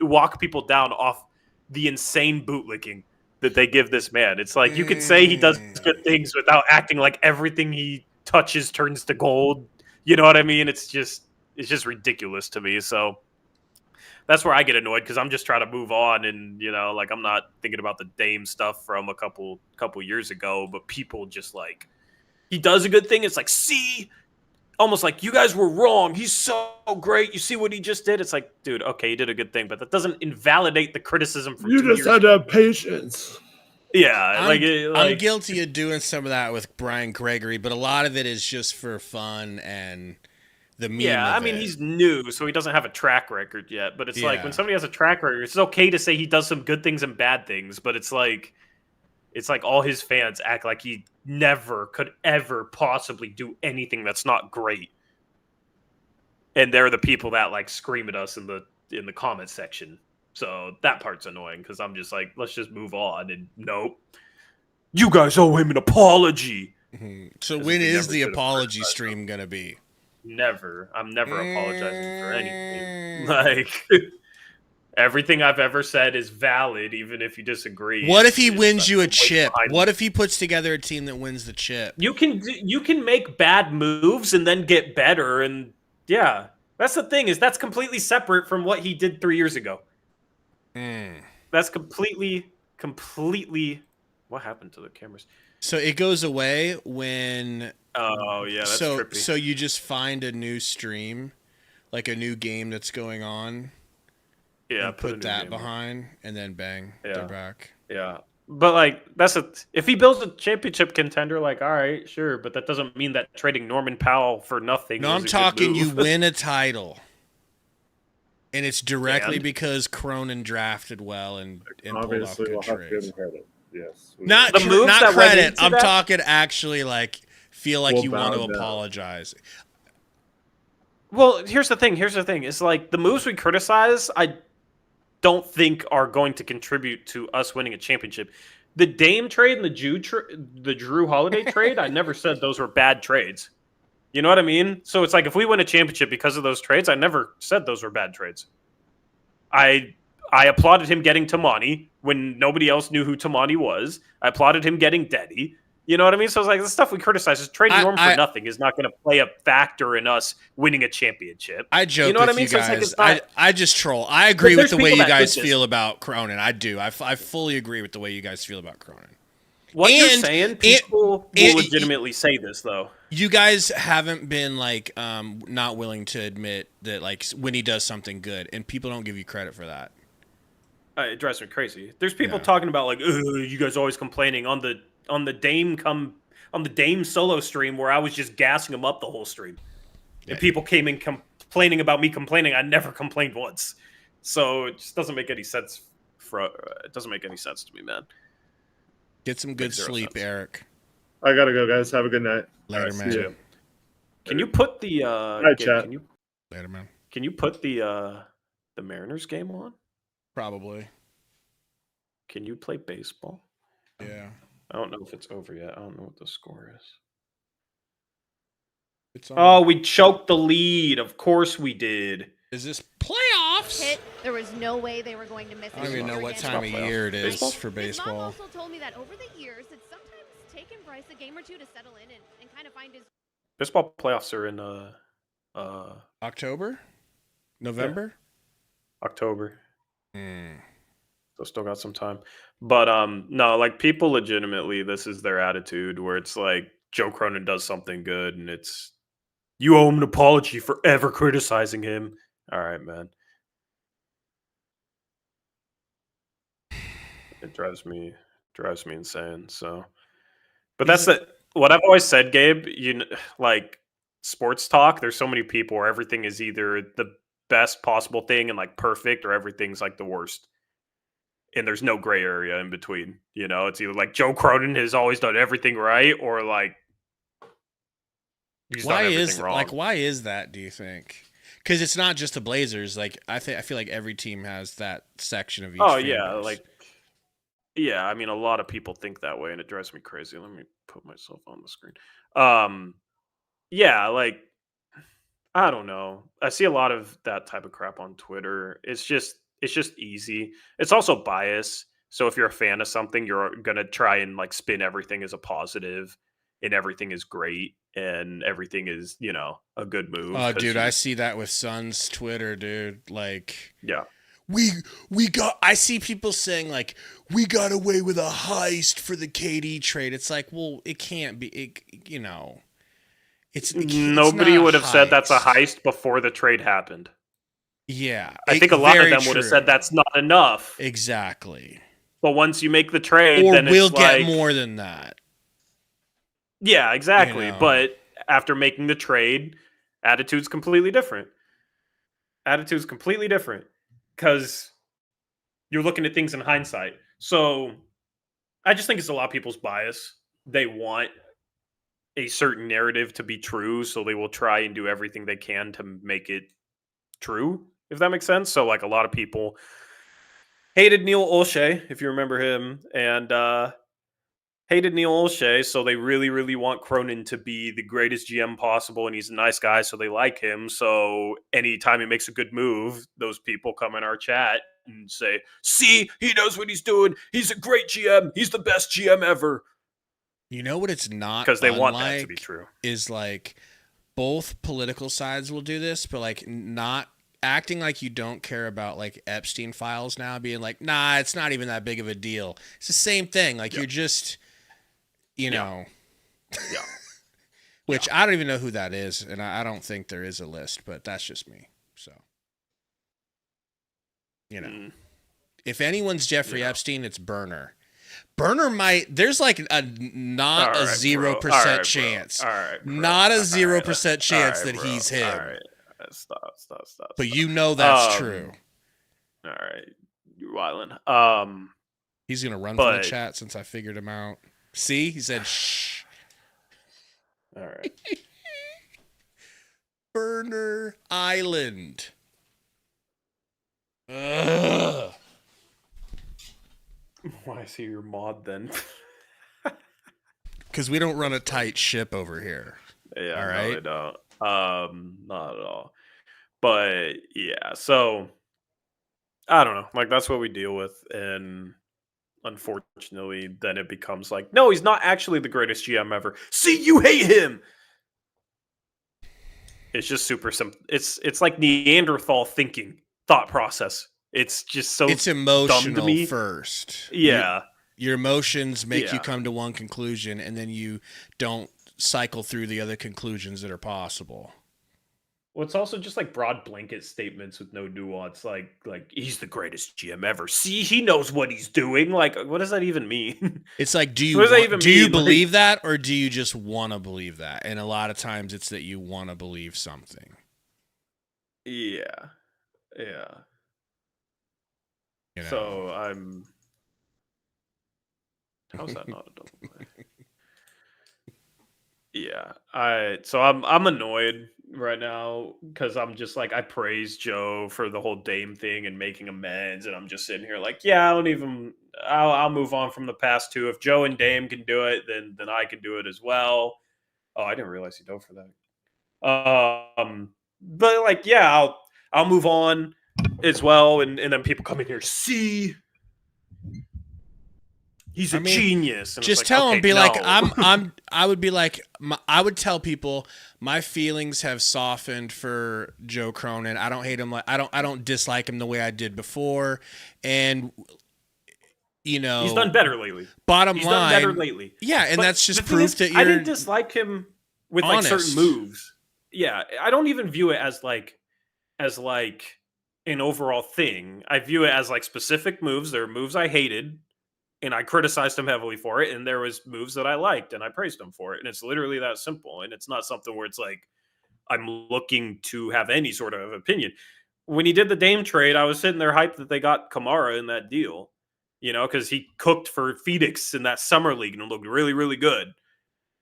walk people down off the insane bootlicking that they give this man. It's like you could say he does good things without acting like everything he touches turns to gold. You know what I mean? It's just ridiculous to me. So that's where I get annoyed because I'm just trying to move on, and like I'm not thinking about the Dame stuff from a couple years ago. But people just like he does a good thing. It's like, see, almost like you guys were wrong. He's so great. You see what he just did? It's like, dude, okay, he did a good thing, but that doesn't invalidate the criticism from You 2 just years had to ago. have patience. Yeah, I'm guilty of doing some of that with Brian Gregory, but a lot of it is just for fun and the meme. Yeah, of I mean, it. he's new, so he doesn't have a track record yet. But it's like Yeah. when somebody has a track record, it's okay to say he does some good things and bad things. But it's like all his fans act like he never could ever possibly do anything that's not great. And they're the people that like scream at us in the comment section. So that part's annoying because I'm just like, let's just move on. And nope, you guys owe him an apology. So This when is is never the good apology advice, stream gonna be? Never. I'm never apologizing for anything. Like everything I've ever said is valid, even if you disagree. What if he It's wins like you a wait chip? behind What me. if he puts together a team that wins the chip? You can make bad moves and then get better, and yeah, that's the thing is that's completely separate from what he did 3 years ago. That's completely. What happened to the cameras? So it goes away when. Oh yeah, that's trippy. So you just find a new stream, like a new game that's going on. Yeah, and put a put new that game. behind, and then bang, Yeah. they're back. Yeah. But like if he builds a championship contender, like all right, sure, but that doesn't mean that trading Norman Powell for nothing. No, was I'm a good talking you move. win a title. And it's directly And? because Cronin drafted well and pulled off Obviously, good we'll have to give trades. him credit. Yes. we Not The will. moves not that went credit. into I'm that? talking actually like feel like We'll you want to bow down. apologize. Well, here's the thing. It's like the moves we criticize, I don't think are going to contribute to us winning a championship. The Dame trade and the Drew Holiday trade, I never said those were bad trades. You know what I mean? So it's like if we win a championship because of those trades, I never said those were bad trades. I applauded him getting Tamani when nobody else knew who Tamani was. I applauded him getting Deddy. You know what I mean? So it's like the stuff we criticize is trading Norm for nothing is not going to play a factor in us winning a championship. I joke You know what with I mean? you So it's guys. like it's not. I just troll. I agree with there's the way people you that guys did this. feel about Cronin. I do. I fully agree with the way you guys feel about Cronin. What you're And- saying, people will legitimately say this though. You guys haven't been like not willing to admit that like when he does something good, and people don't give you credit for that. It drives me crazy. There's people talking about like, you guys always complaining on the Dame solo stream where I was just gassing him up the whole stream, and people came in complaining about me complaining. I never complained once, so it just doesn't make any sense. It doesn't make any sense to me, man. Get some good Makes zero sleep, sense. Eric. I gotta go, guys. Have a good night. Later, See man. ya. Can you put the Hi, Gabe, chat. Later, man. Can you put the Mariners game on? Probably. Can you play baseball? Yeah. I don't know if it's over yet. I don't know what the score is. It's on. Oh, we choked the lead. Of course we did. Is this playoffs? Hit. There was no way they were going to miss it. I don't even know what time of year it is for His mom baseball. also told me that over the years, it's sometimes taken Bryce a game or two to settle in and kind of find his. Baseball playoffs are in October? November? October. So still got some time. But no, like people legitimately, this is their attitude where it's like Joe Cronin does something good and it's you owe him an apology for ever criticizing him. All right, man. It drives me insane. So, but that's what I've always said, Gabe. Like sports talk. There's so many people where everything is either the best possible thing and like perfect, or everything's like the worst. And there's no gray area in between. It's either like Joe Cronin has always done everything right, or like he's done everything wrong. Why is that? Do you think? Because it's not just the Blazers. Like I feel like every team has that section of each. Oh yeah, I mean, a lot of people think that way, and it drives me crazy. Let me put myself on the screen. Yeah, like I don't know. I see a lot of that type of crap on Twitter. It's just easy. It's also bias. So if you're a fan of something, you're gonna try and like spin everything as a positive, and everything is great, and everything is a good move. Oh, dude, I see that with Suns Twitter, dude. Like, yeah. I see people saying like we got away with a heist for the KD trade. It's like, well, it can't be. Nobody would have said that's a heist before the trade happened. Yeah, I think a lot of them would have said that's not enough. Exactly. But once you make the trade, then we'll it's get like, more than that. Yeah, exactly. But after making the trade, attitude's completely different. Attitude's completely different because you're looking at things in hindsight. So I just think it's a lot of people's bias. They want a certain narrative to be true, so they will try and do everything they can to make it true, if that makes sense. So like a lot of people hated Neil Olshey, if you remember him, and hated Neil Olshey, so they really, really want Cronin to be the greatest GM possible, and he's a nice guy, so they like him. So anytime he makes a good move, those people come in our chat and say, see, he knows what he's doing. He's a great GM. He's the best GM ever. You know what it's not? Because they want that to be true. Is like both political sides will do this, but like not acting like you don't care about like Epstein files now, being like, nah, it's not even that big of a deal. It's the same thing. Like you're just, know. Yeah. Which I don't even know who that is, and I don't think there is a list, but that's just me. So, if anyone's Jeffrey Epstein, it's Burner. Burner might. There's like a 0% chance. Not a 0% chance that he's him. All right. Stop. But that's true. All right. You're wildin'. He's gonna run from the chat since I figured him out. See, he said shh. All right. Burner Island. Ugh. Why is he your mod then? Because we don't run a tight ship over here. Yeah, all right. No, they don't. Not at all. But yeah, so I don't know. Like that's what we deal with, and unfortunately, then it becomes like, no, he's not actually the greatest GM ever. See, you hate him. It's just super simple. It's like Neanderthal thought process. It's just so it's emotional dumb to me. First. Yeah. Your emotions make you come to one conclusion, and then you don't cycle through the other conclusions that are possible. Well, it's also just like broad blanket statements with no nuance. Like he's the greatest GM ever. See, he knows what he's doing. Like, what does that even mean? It's like, do you believe that, or do you just want to believe that? And a lot of times, it's that you want to believe something. Yeah. So How's that not a double play? Yeah, I'm annoyed right now because I'm just like I praised Joe for the whole Dame thing and making amends, and I'm just sitting here like, yeah, I'll move on from the past two. If Joe and Dame can do it, then I can do it as well. Oh, I didn't realize he dove for that. But like, yeah, I'll move on as well, and then people come in here, see. He's a genius. And just it's tell like, him, okay, be like, no. I would be like, I would tell people my feelings have softened for Joe Cronin. I don't hate him. I don't dislike him the way I did before. And he's done better lately. Bottom he's line, done better lately. Yeah, and but that's just proof that you're. I didn't dislike him with honest. like certain moves. Yeah, I don't even view it as like an overall thing. I view it as like specific moves. There are moves I hated, and I criticized him heavily for it, and there was moves that I liked, and I praised him for it. And it's literally that simple. And it's not something where it's like I'm looking to have any sort of opinion. When he did the Dame trade, I was sitting there hyped that they got Kamara in that deal, because he cooked for Phoenix in that summer league and looked really, really good.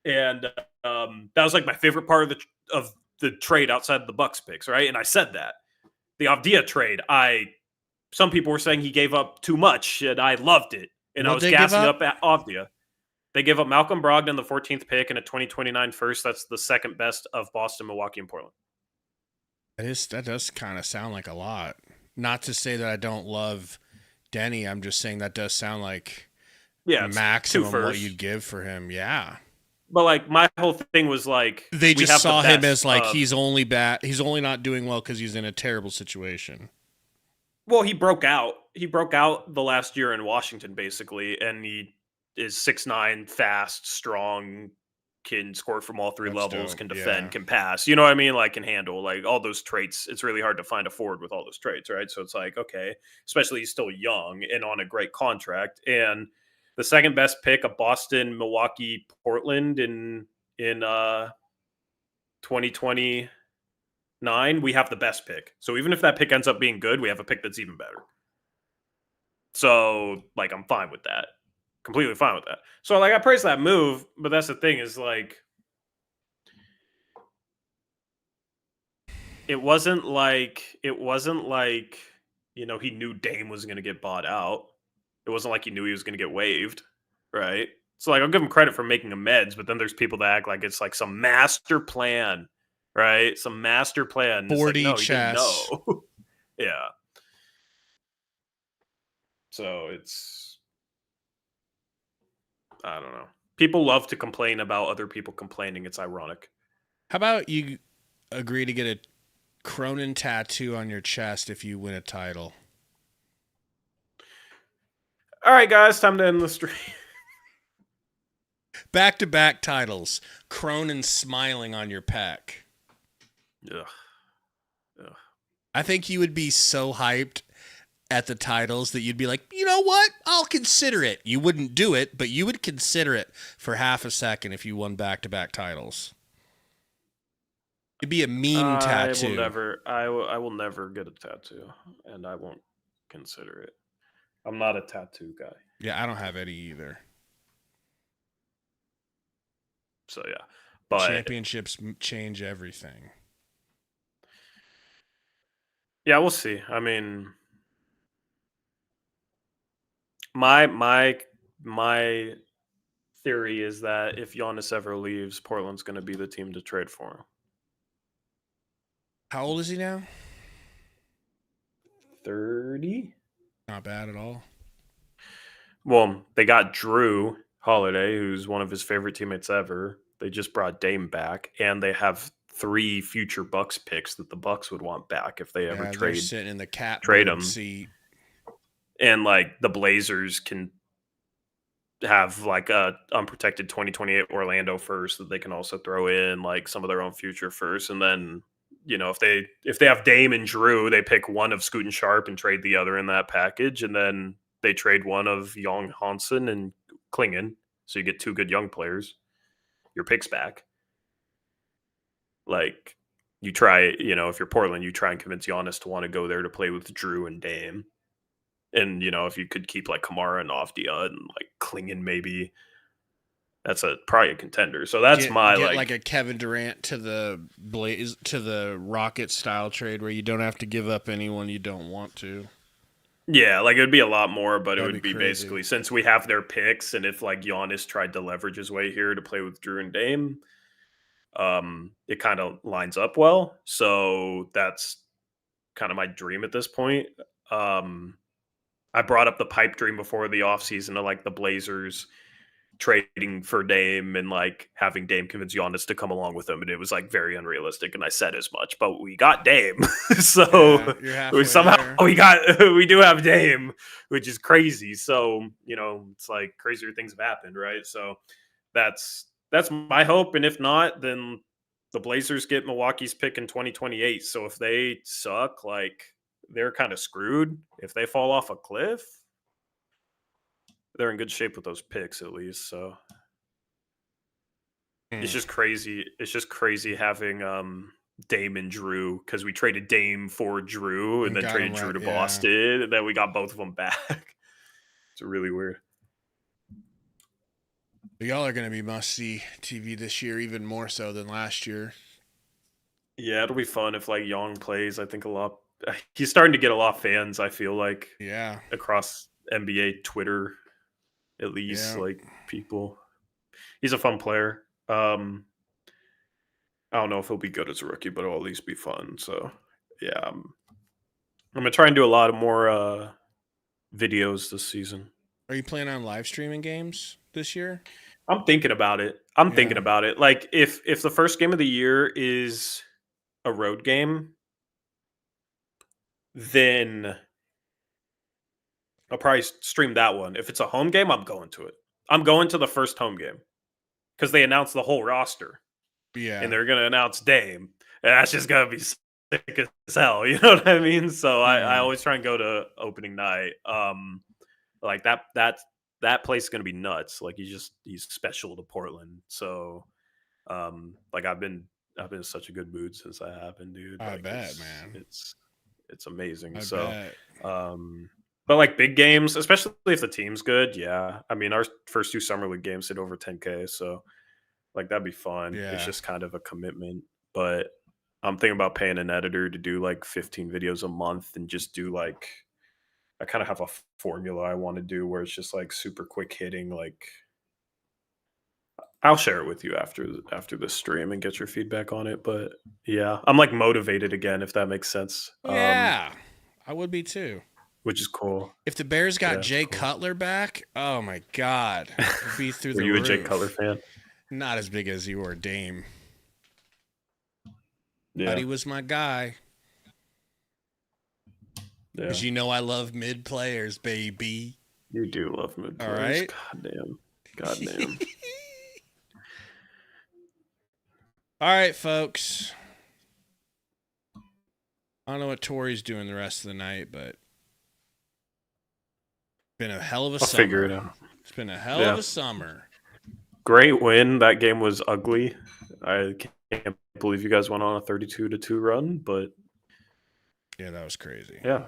And that was like my favorite part of the trade outside of the Bucks picks, right? And I said that. The Avdia trade, some people were saying he gave up too much, and I loved it. And I was gassing up at Avdia. They gave up Malcolm Brogdon, the 14th pick, and a 2029 first. That's the second best of Boston, Milwaukee, and Portland. That does kind of sound like a lot. Not to say that I don't love Denny. I'm just saying that does sound like maximum what you'd give for him. Yeah. But like my whole thing was like they just saw him as like he's only not doing well because he's in a terrible situation. Well, he broke out. He broke out the last year in Washington, basically, and he is 6'9", fast, strong, can score from all three levels, dope. Can defend, can pass. You know what I mean? Like can handle like all those traits. It's really hard to find a forward with all those traits, right? So it's like, okay, especially he's still young and on a great contract. And the second best pick of Boston, Milwaukee, Portland in 2029, we have the best pick. So even if that pick ends up being good, we have a pick that's even better. So like I'm fine with that. Completely fine with that. So like I praise that move, but that's the thing is like it wasn't like he knew Dame was going to get bought out. It wasn't like he knew he was going to get waived, right? So like I'll give him credit for making amends, but then there's people that act like it's like some master plan, right? Some master plan. 4D like, no, chess. Yeah. So it's I don't know. People love to complain about other people complaining. It's ironic. How about you agree to get a Cronin tattoo on your chest if you win a title? All right, guys, time to end the stream. Back-to-back titles. Cronin smiling on your pec. Ugh. I think you would be so hyped at the titles that you'd be like, you know what? I'll consider it. You wouldn't do it, but you would consider it for half a second if you won back-to-back titles. It'd be a meme tattoo. I will never get a tattoo, and I won't consider it. I'm not a tattoo guy. Yeah, I don't have any either. So yeah, but championships change everything. Yeah, we'll see. I mean, my theory is that if Giannis ever leaves, Portland's going to be the team to trade for him. How old is he now? 30. Not bad at all. Well, they got Drew Holiday, who's one of his favorite teammates ever. They just brought Dame back, and they have 3 future Bucks picks that the Bucks would want back if they ever trade. They're sitting in the trade them. Seat. And like the Blazers can have like a unprotected 2028 Orlando first that they can also throw in like some of their own future first, and then if they have Dame and Drew, they pick one of Scoot and Sharp and trade the other in that package, and then they trade one of Young Hansen and Klingon, so you get 2 good young players. Your picks back. Like you try, if you're Portland, you try and convince Giannis to want to go there to play with Drew and Dame. And, you know, if you could keep like Kamara and Avdia and like Klingon, maybe that's probably a contender. So that's get like a Kevin Durant to the Rockets style trade where you don't have to give up anyone you don't want to. Yeah, like it would be a lot more, but That'd it would be be crazy. basically since we have their picks, and if like Giannis tried to leverage his way here to play with Drew and Dame, it kind of lines up well. So that's kind of my dream at this point. I brought up the pipe dream before the offseason of like the Blazers trading for Dame and like having Dame convince Giannis to come along with him, and it was like very unrealistic, and I said as much, but we got Dame. So yeah, we do have Dame, which is crazy. So, you know, it's like crazier things have happened, right? So that's my hope, and if not, then the Blazers get Milwaukee's pick in 2028. So if they suck, like they're kind of screwed. If they fall off a cliff, they're in good shape with those picks at least. So it's just crazy. It's just crazy having Dame and Drew, because we traded Dame for Drew and then traded Drew to Boston, and then we got both of them back. It's really weird. Y'all are going to be must-see TV this year, even more so than last year. Yeah, it'll be fun if like Young plays. I think he's starting to get a lot of fans, I feel like. Yeah. Across NBA Twitter, at least, like people. He's a fun player. I don't know if he'll be good as a rookie, but it'll at least be fun. So, yeah. I'm going to try and do a lot of more videos this season. Are you planning on live streaming games this year? I'm thinking about it. Thinking about it. Like, if the first game of the year is a road game, then I'll probably stream that one. If it's a home game, I'm going to it. I'm going to the first home game because they announced the whole roster. Yeah. And they're going to announce Dame. And that's just going to be sick as hell. You know what I mean? So I always try and go to opening night. Like that place is going to be nuts. Like he's special to Portland. So like I've been in such a good mood since that happened, dude. I like, bet, man. It's amazing. I so bet. but like big games, especially if the team's good, yeah. I mean, our first 2 summer league games hit over 10K, so like that'd be fun. Yeah. It's just kind of a commitment. But I'm thinking about paying an editor to do like 15 videos a month and just do like, I kind of have a formula I want to do where it's just like super quick hitting. Like I'll share it with you after the stream and get your feedback on it. But yeah, I'm like motivated again, if that makes sense. Yeah, I would be too. Which is cool. If the Bears got Jay Cutler back, oh my God, it'd be through the roof. Were you a Jay Cutler fan? Not as big as you were, Dame. Yeah. But he was my guy. Yeah. Because you know I love mid players, baby. You do love mid players. All right. God damn. All right, folks. I don't know what Tori's doing the rest of the night, but been a hell of a summer. I'll figure it out. It's been a hell of a summer. Great win. That game was ugly. I can't believe you guys went on a 32-2 run, but yeah, that was crazy. Yeah.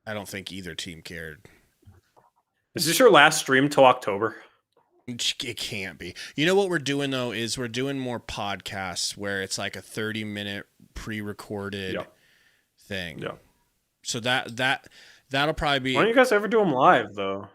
I don't think either team cared. Is this your last stream till October? It can't be. You know what we're doing, though, is we're doing more podcasts where it's like a 30-minute pre-recorded thing. Yeah. So that'll probably be... Why don't you guys ever do them live, though?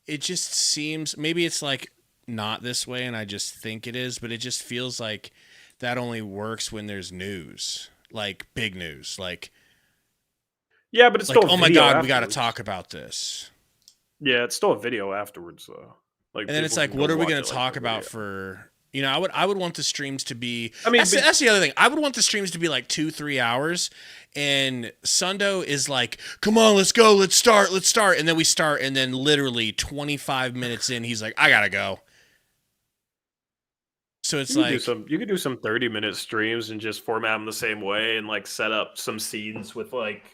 It just seems... Maybe it's like not this way, and I just think it is, but it just feels like that only works when there's news. Like, big news. Like... Yeah, but it's like, still oh my God, we got to talk about this. Yeah, it's still a video afterwards, though. Like, and then it's like, what are we going to talk about for? You know, I would want the streams to be. I mean, that's the other thing. I would want the streams to be like 2-3 hours, and Sundo is like, "Come on, let's go, let's start," and then we start, and then literally 25 minutes in, he's like, "I gotta go." So it's you could do some 30-minute streams and just format them the same way, and like set up some scenes with like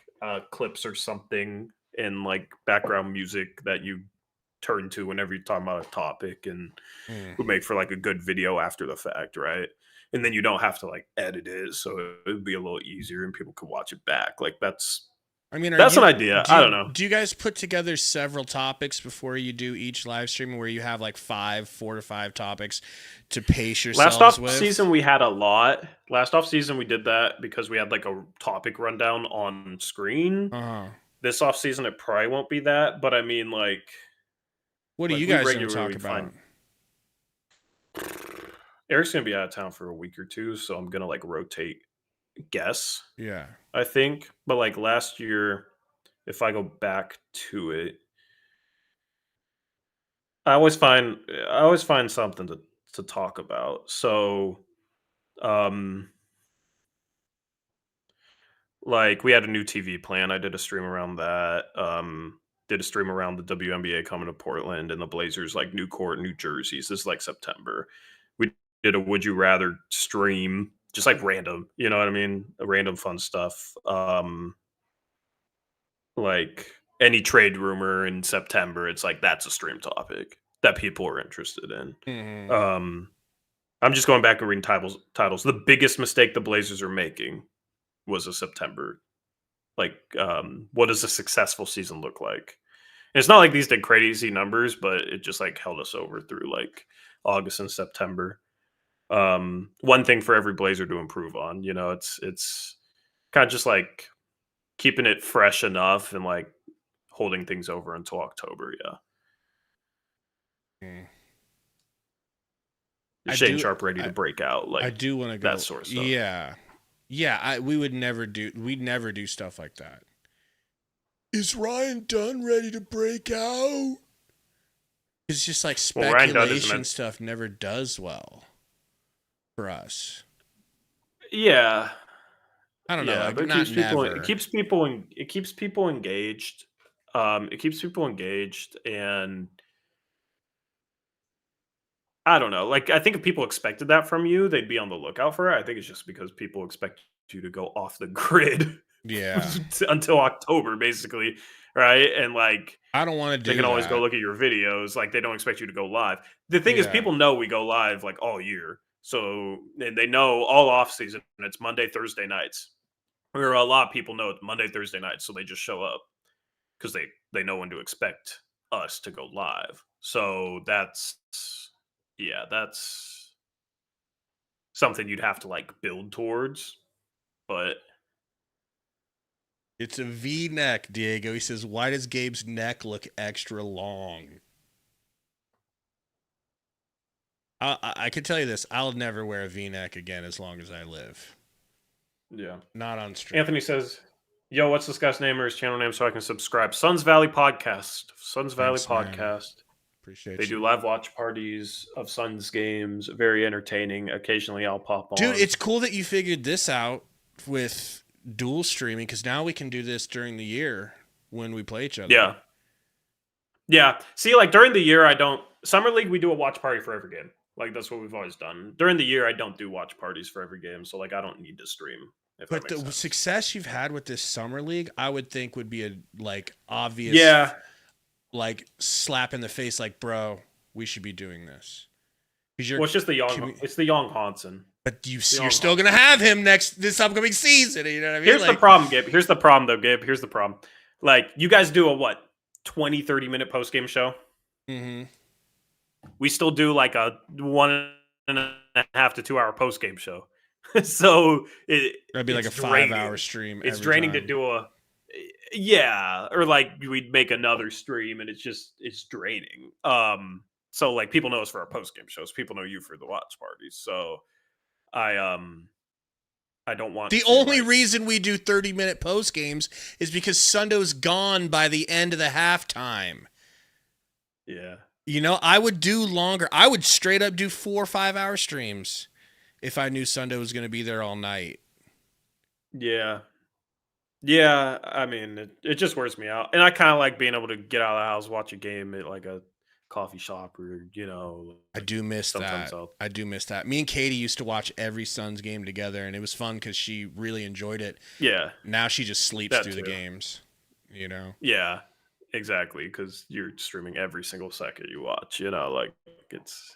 clips or something and like background music that you turn to whenever you're talking about a topic, and would make for like a good video after the fact, right? and then you don't have to like edit it, so it would be a little easier and people could watch it back. Like that's an idea. I don't know. Do you guys put together several topics before you do each live stream, where you have like 4 to 5 topics to pace yourselves Last off with? season we had a lot. Last off season we did that because we had like a topic rundown on screen. This off season it probably won't be that, but I mean, like, what are you guys going to talk about? Eric's gonna be out of town for a week or two, so I'm gonna like rotate guess. Yeah. I think. But like last year, if I go back to it, I always find something to talk about. So like we had a new TV plan. I did a stream around that. Did a stream around the WNBA coming to Portland and the Blazers like new court, new jerseys. This is like September. We did a would you rather stream, just like random, you know what I mean? Random fun stuff. Like any trade rumor in September, it's like that's a stream topic that people are interested in. I'm just going back and reading titles. The biggest mistake the Blazers are making was a September. Like, what does a successful season look like? And it's not like these did crazy numbers, but it just like held us over through like August and September. One thing for every Blazer to improve on, you know, it's kind of just like keeping it fresh enough and like holding things over until October. Shane Sharp ready to break out. Like, I do want to go that sort of stuff. Yeah. We'd never do stuff like that. Is Ryan Dunn ready to break out? It's just like speculation stuff never does well for us. Yeah. I don't know. Like, but it keeps people engaged. It keeps people engaged, and I don't know. Like, I think if people expected that from you, they'd be on the lookout for it. I think it's just because people expect you to go off the grid. Yeah. Until October, basically. Right. And like, I don't want to do They can always that. go look at your videos. Like, they don't expect you to go live. The thing is, people know we go live like all year. So, and they know all off season, and it's Monday, Thursday nights. Or a lot of people know it's Monday, Thursday nights. So they just show up because they know when to expect us to go live. So that's something you'd have to like build towards. But it's a V-neck, Diego. He says, why does Gabe's neck look extra long? I can tell you this. I'll never wear a V-neck again as long as I live. Yeah. Not on stream. Anthony says, yo, what's this guy's name or his channel name so I can subscribe? Suns Valley Podcast. Suns Valley Podcast. Man. Appreciate They do live watch parties of Suns games. Very entertaining. Occasionally I'll pop on. Dude, it's cool that you figured this out with dual streaming, because now we can do this during the year when we play each other. Yeah. See, like during the year, Summer League, we do a watch party for every game. Like that's what we've always done. During the year, I don't do watch parties for every game. So like I don't need to stream. But the success you've had with this Summer League, I would think would be a like obvious like slap in the face, like, bro, we should be doing this. It's just the young it's the young Hansen. But you're still gonna have him this upcoming season. You know what I mean? Here's the problem, Gabe. Here's the problem though, Gabe. Here's the problem. Like, you guys do a 20-30 minute post game show? Mm-hmm. We still do like a 1.5 to 2 hour post game show. So that'd be like a 5-hour stream. It's draining to do or like we'd make another stream and it's draining. So like people know us for our post game shows. People know you for the watch parties. So I don't want the only reason we do 30-minute post games is because Sundo's gone by the end of the halftime. Yeah. You know, I would do longer. I would straight up do 4 or 5 hour streams if I knew Sundo was going to be there all night. Yeah. Yeah. I mean, it just wears me out. And I kind of like being able to get out of the house, watch a game at like a coffee shop or, you know. I do miss that. I do miss that. Me and Katie used to watch every Suns game together, and it was fun because she really enjoyed it. Yeah. Now she just sleeps through the games, you know? Yeah. Exactly, because you're streaming every single second you watch. You know, like it's.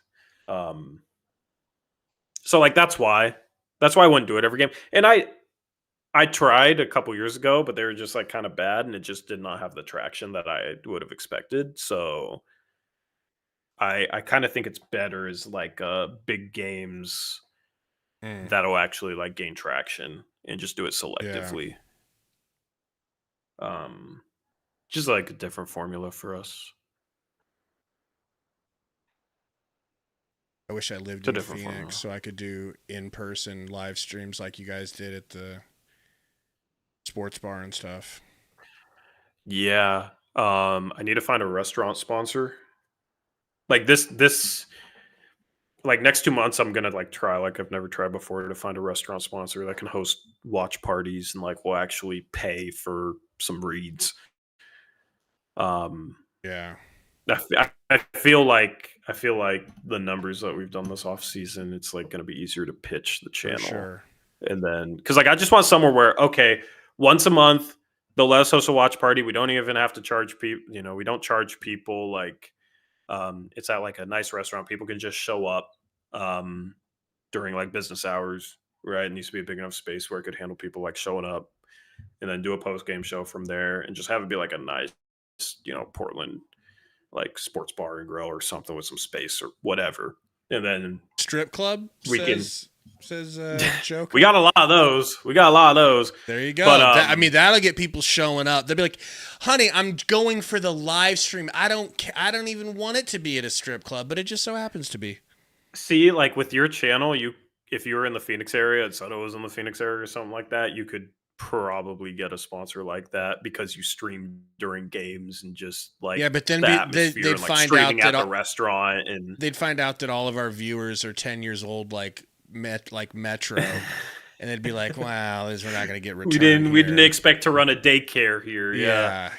So like that's why I wouldn't do it every game. And I tried a couple years ago, but they were just like kind of bad, and it just did not have the traction that I would have expected. So I kind of think it's better as like big games that'll actually like gain traction and just do it selectively. Just like a different formula for us. I wish I lived in Phoenix so I could do in-person live streams like you guys did at the sports bar and stuff. Yeah. I need to find a restaurant sponsor. Like this like next 2 months I'm gonna like try like I've never tried before to find a restaurant sponsor that can host watch parties and like will actually pay for some reads. Yeah. I feel like the numbers that we've done this off season, it's like going to be easier to pitch the channel. Sure. And then because like I just want somewhere where okay, once a month they'll let us host a watch party. We don't even have to charge people. You know, we don't charge people. Like it's at like a nice restaurant. People can just show up during like business hours. Right, it needs to be a big enough space where it could handle people like showing up, and then do a post game show from there, and just have it be like a nice, Portland like sports bar and grill or something with some space or whatever. And then strip club says Joker. We got a lot of those. There you go. But, I mean, that'll get people showing up. They'll be like, honey, I'm going for the live stream. I don't even want it to be at a strip club, but it just so happens to be. See, like with your channel, if you were in the Phoenix area and Soto was in the Phoenix area or something like that, you could probably get a sponsor like that because you stream during games and just like but then they'd like find out that at the restaurant, and they'd find out that all of our viewers are 10 years old, like Metro, and they'd be like, "Wow, we're not going to get returned." We didn't expect to run a daycare here. Yeah.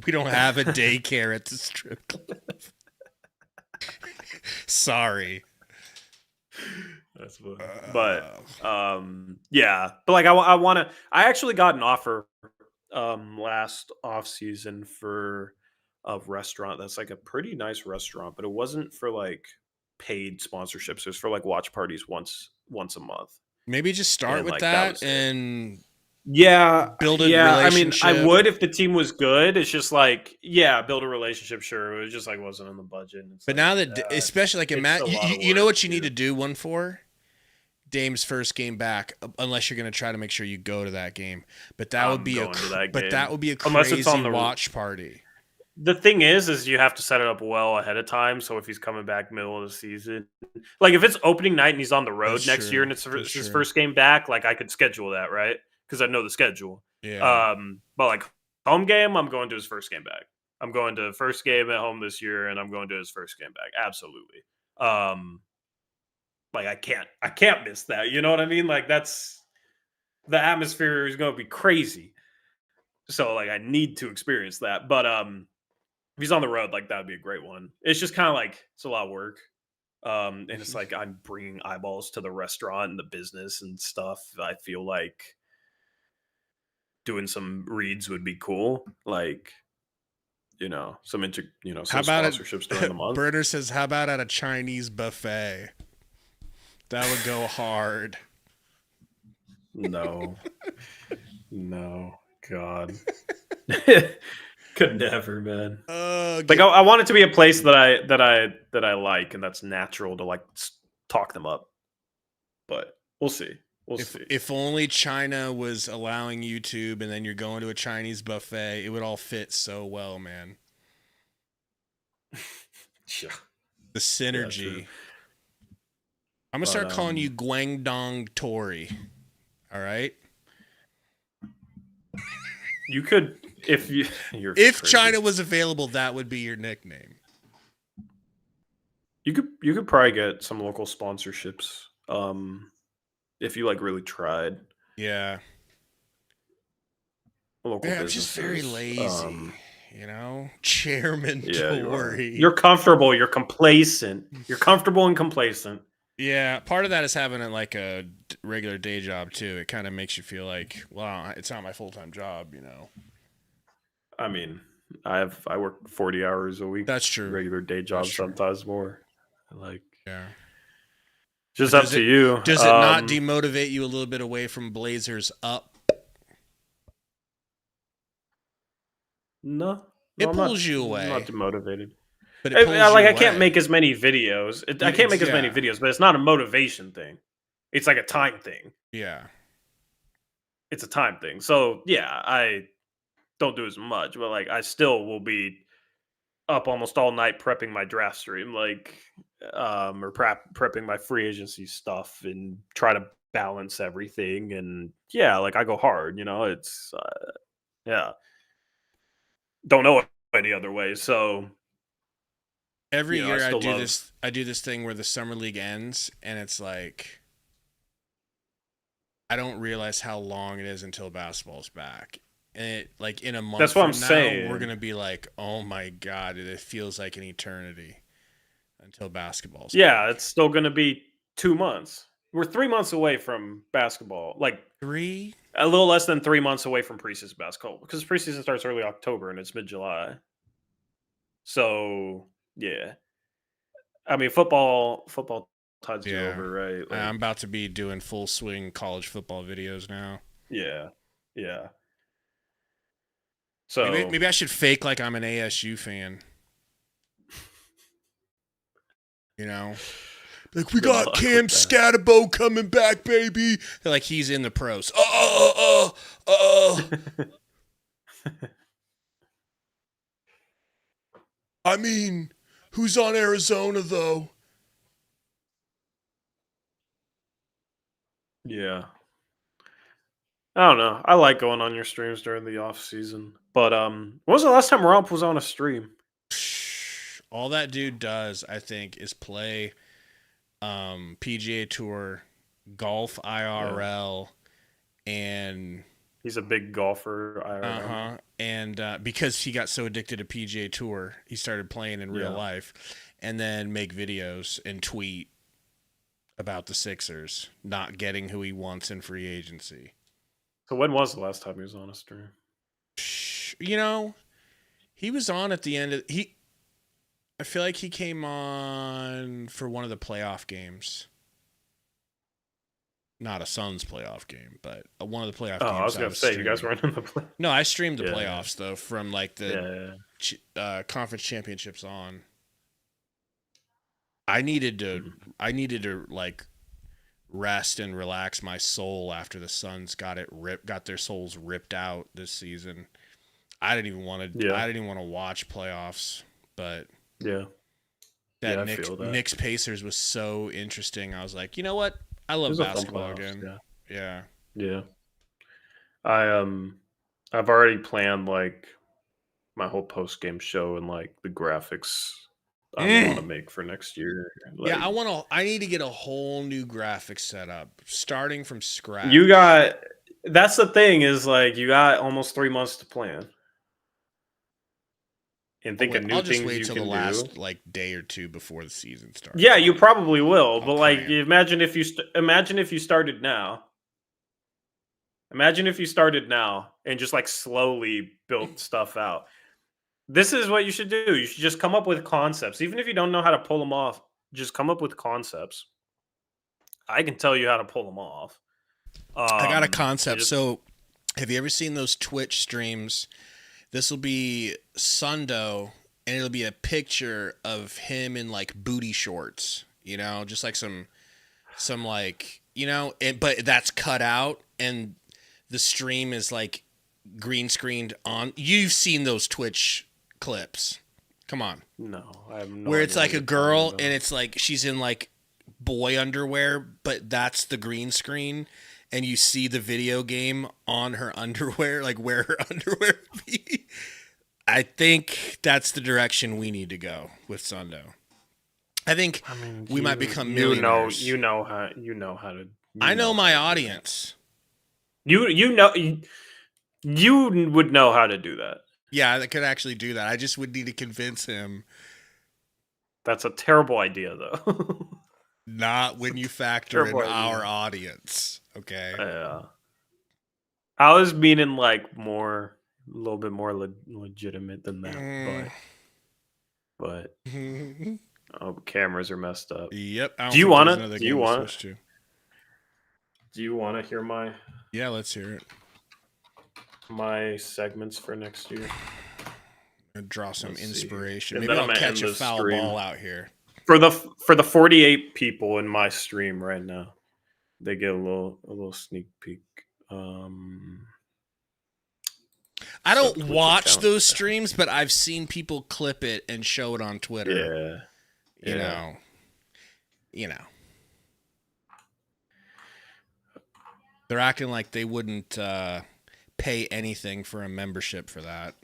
We don't have a daycare at the strip club. Sorry. That's what, but like I actually got an offer last off season for a restaurant that's like a pretty nice restaurant, but it wasn't for like paid sponsorships. It was for like watch parties once a month. Maybe just start with like, that and build a relationship. I mean, I would if the team was good. It's just like, build a relationship. Sure, it was just like wasn't in the budget. But now that, especially like you know what you need to do one for Dame's first game back, unless you're going to try to make sure you go to that game. But that would be a crazy watch party. The thing is you have to set it up well ahead of time. So if he's coming back middle of the season, like if it's opening night and he's on the road next year and it's his first game back, like I could schedule that, right? Because I know the schedule. Yeah. But like home game, I'm going to his first game back. I'm going to first game at home this year, and I'm going to his first game back. Absolutely. Like I can't miss that. You know what I mean? Like that's the atmosphere is going to be crazy. So like I need to experience that. But if he's on the road, like that would be a great one. It's just kind of like it's a lot of work. And it's like I'm bringing eyeballs to the restaurant and the business and stuff. I feel like doing some reads would be cool. Like, some some sponsorships during the month. Burner says, how about at a Chinese buffet? That would go hard. No, God. Could never, man. Like I want it to be a place that I like, and that's natural to like talk them up. But we'll see. If only China was allowing YouTube, and then you're going to a Chinese buffet, it would all fit so well, man. Yeah. The synergy. Yeah, I'm gonna start calling you Guangdong Tori. All right. You could, if if China was available, that would be your nickname. You could probably get some local sponsorships. If you like really tried. Yeah. I'm just very lazy. Chairman Tory. You're comfortable. You're complacent. You're comfortable and complacent. Yeah, part of that is having a regular day job too. It kind of makes you feel like, well, it's not my full-time job, I mean, I work 40 hours a week. That's true. Regular day job, sometimes more. Yeah. Just up to you. Does it not demotivate you a little bit away from Blazers up? No. It pulls you away. I'm not demotivated. But it pulls you away. I can't make as many videos. I can't make as many videos, but it's not a motivation thing. It's like a time thing. Yeah. It's a time thing. So, yeah, I don't do as much, but like I still will be up almost all night prepping my draft stream, like or prepping my free agency stuff and try to balance everything. And yeah, like I go hard, it's yeah. Don't know any other way. So every year I do this thing where the summer league ends and it's like I don't realize how long it is until basketball's back. And it, like in a month that's what I'm now, saying. We're gonna be like, oh my god, it feels like an eternity until basketball's back. It's still gonna be 2 months. We're 3 months away from basketball. Like 3? A little less than 3 months away from preseason basketball because preseason starts early October and it's mid-July. So yeah, I mean football tides you over, right? Like, I'm about to be doing full swing college football videos now. Yeah. So maybe I should fake like I'm an ASU fan. Like we got Cam Scatterbo coming back, baby. They're like he's in the pros. I mean, who's on Arizona though? Yeah. I don't know. I like going on your streams during the off season. But when was the last time Romp was on a stream? All that dude does, I think, is play PGA Tour, golf IRL, and he's a big golfer IRL. And because he got so addicted to PGA Tour, he started playing in real life, and then make videos and tweet about the Sixers not getting who he wants in free agency. So when was the last time he was on a stream? He was on at the end of I feel like he came on for one of the playoff games. Not a Suns playoff game, but one of the playoff games. I was going to say, you guys weren't in the play. No, I streamed the playoffs, though, from like the conference championships on. I needed to like rest and relax my soul after the Suns got their souls ripped out this season. I didn't even want to watch playoffs, but that Knicks Pacers was so interesting. I was like, you know what? I love basketball again. Yeah. I've already planned like my whole post game show and like the graphics I want to make for next year. Like, I need to get a whole new graphics setup starting from scratch. That's the thing is like you got almost 3 months to plan. And think of new I'll things just wait you till can the last do. like day or two before the season starts. Yeah, you probably will. But like, imagine if you started now. Imagine if you started now and just like slowly built stuff out. This is what you should do. You should just come up with concepts, even if you don't know how to pull them off. Just come up with concepts. I can tell you how to pull them off. I got a concept. So, have you ever seen those Twitch streams? This will be Sundo, and it'll be a picture of him in like booty shorts, just like some like, but that's cut out, and the stream is like green screened on. You've seen those Twitch clips. Come on. No, I have no Where it's idea like a girl, and it's like she's in like boy underwear, but that's the green screen. And you see the video game on her underwear, like where her underwear would be. I think that's the direction we need to go with Sundo. I think we might become millionaires. You know how to. I know my audience. You would know how to do that. Yeah, I could actually do that. I just would need to convince him. That's a terrible idea, though. Not when you factor in our audience. Okay. Yeah. I was meaning like a little bit more legitimate than that, but okay. cameras are messed up. Yep. Do you want to? Do you want to? Do you want to hear my? Yeah, let's hear it. My segments for next year. Draw some inspiration. Maybe I'll catch a foul ball out here. For the 48 people in my stream right now, they get a little sneak peek. I don't watch those streams, but I've seen people clip it and show it on Twitter. Yeah. You know. They're acting like they wouldn't pay anything for a membership for that.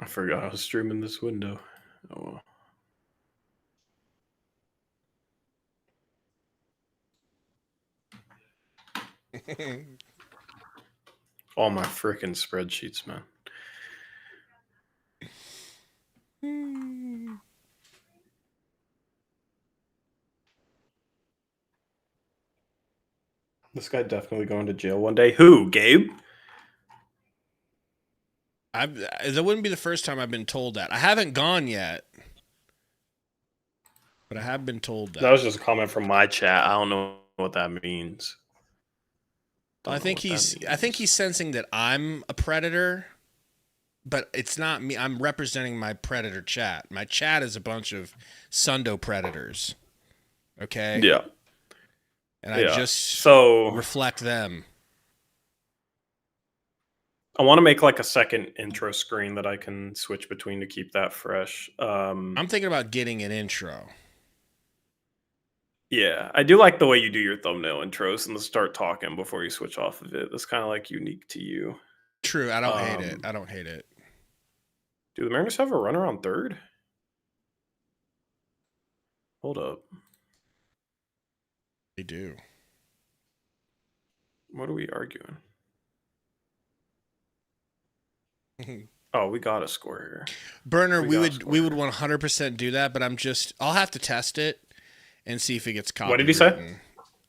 I forgot I was streaming this window. Oh well. All my freaking spreadsheets, man. This guy definitely going to jail one day. Who, Gabe? That wouldn't be the first time I've been told that. I haven't gone yet, but I have been told that. That was just a comment from my chat. I don't know what that means. I think he's sensing that I'm a predator, but it's not me. I'm representing my predator chat. My chat is a bunch of Sundo predators. Okay? Yeah. And I just reflect them. I want to make like a second intro screen that I can switch between to keep that fresh. I'm thinking about getting an intro. Yeah, I do like the way you do your thumbnail intros and start talking before you switch off of it. That's kind of like unique to you. True, I don't hate it. Do the Mariners have a runner on third? Hold up. They do. What are we arguing? Oh, we got to score here. Burner, we would 100% do that, but I'll have to test it and see if it gets copywritten. What did he say?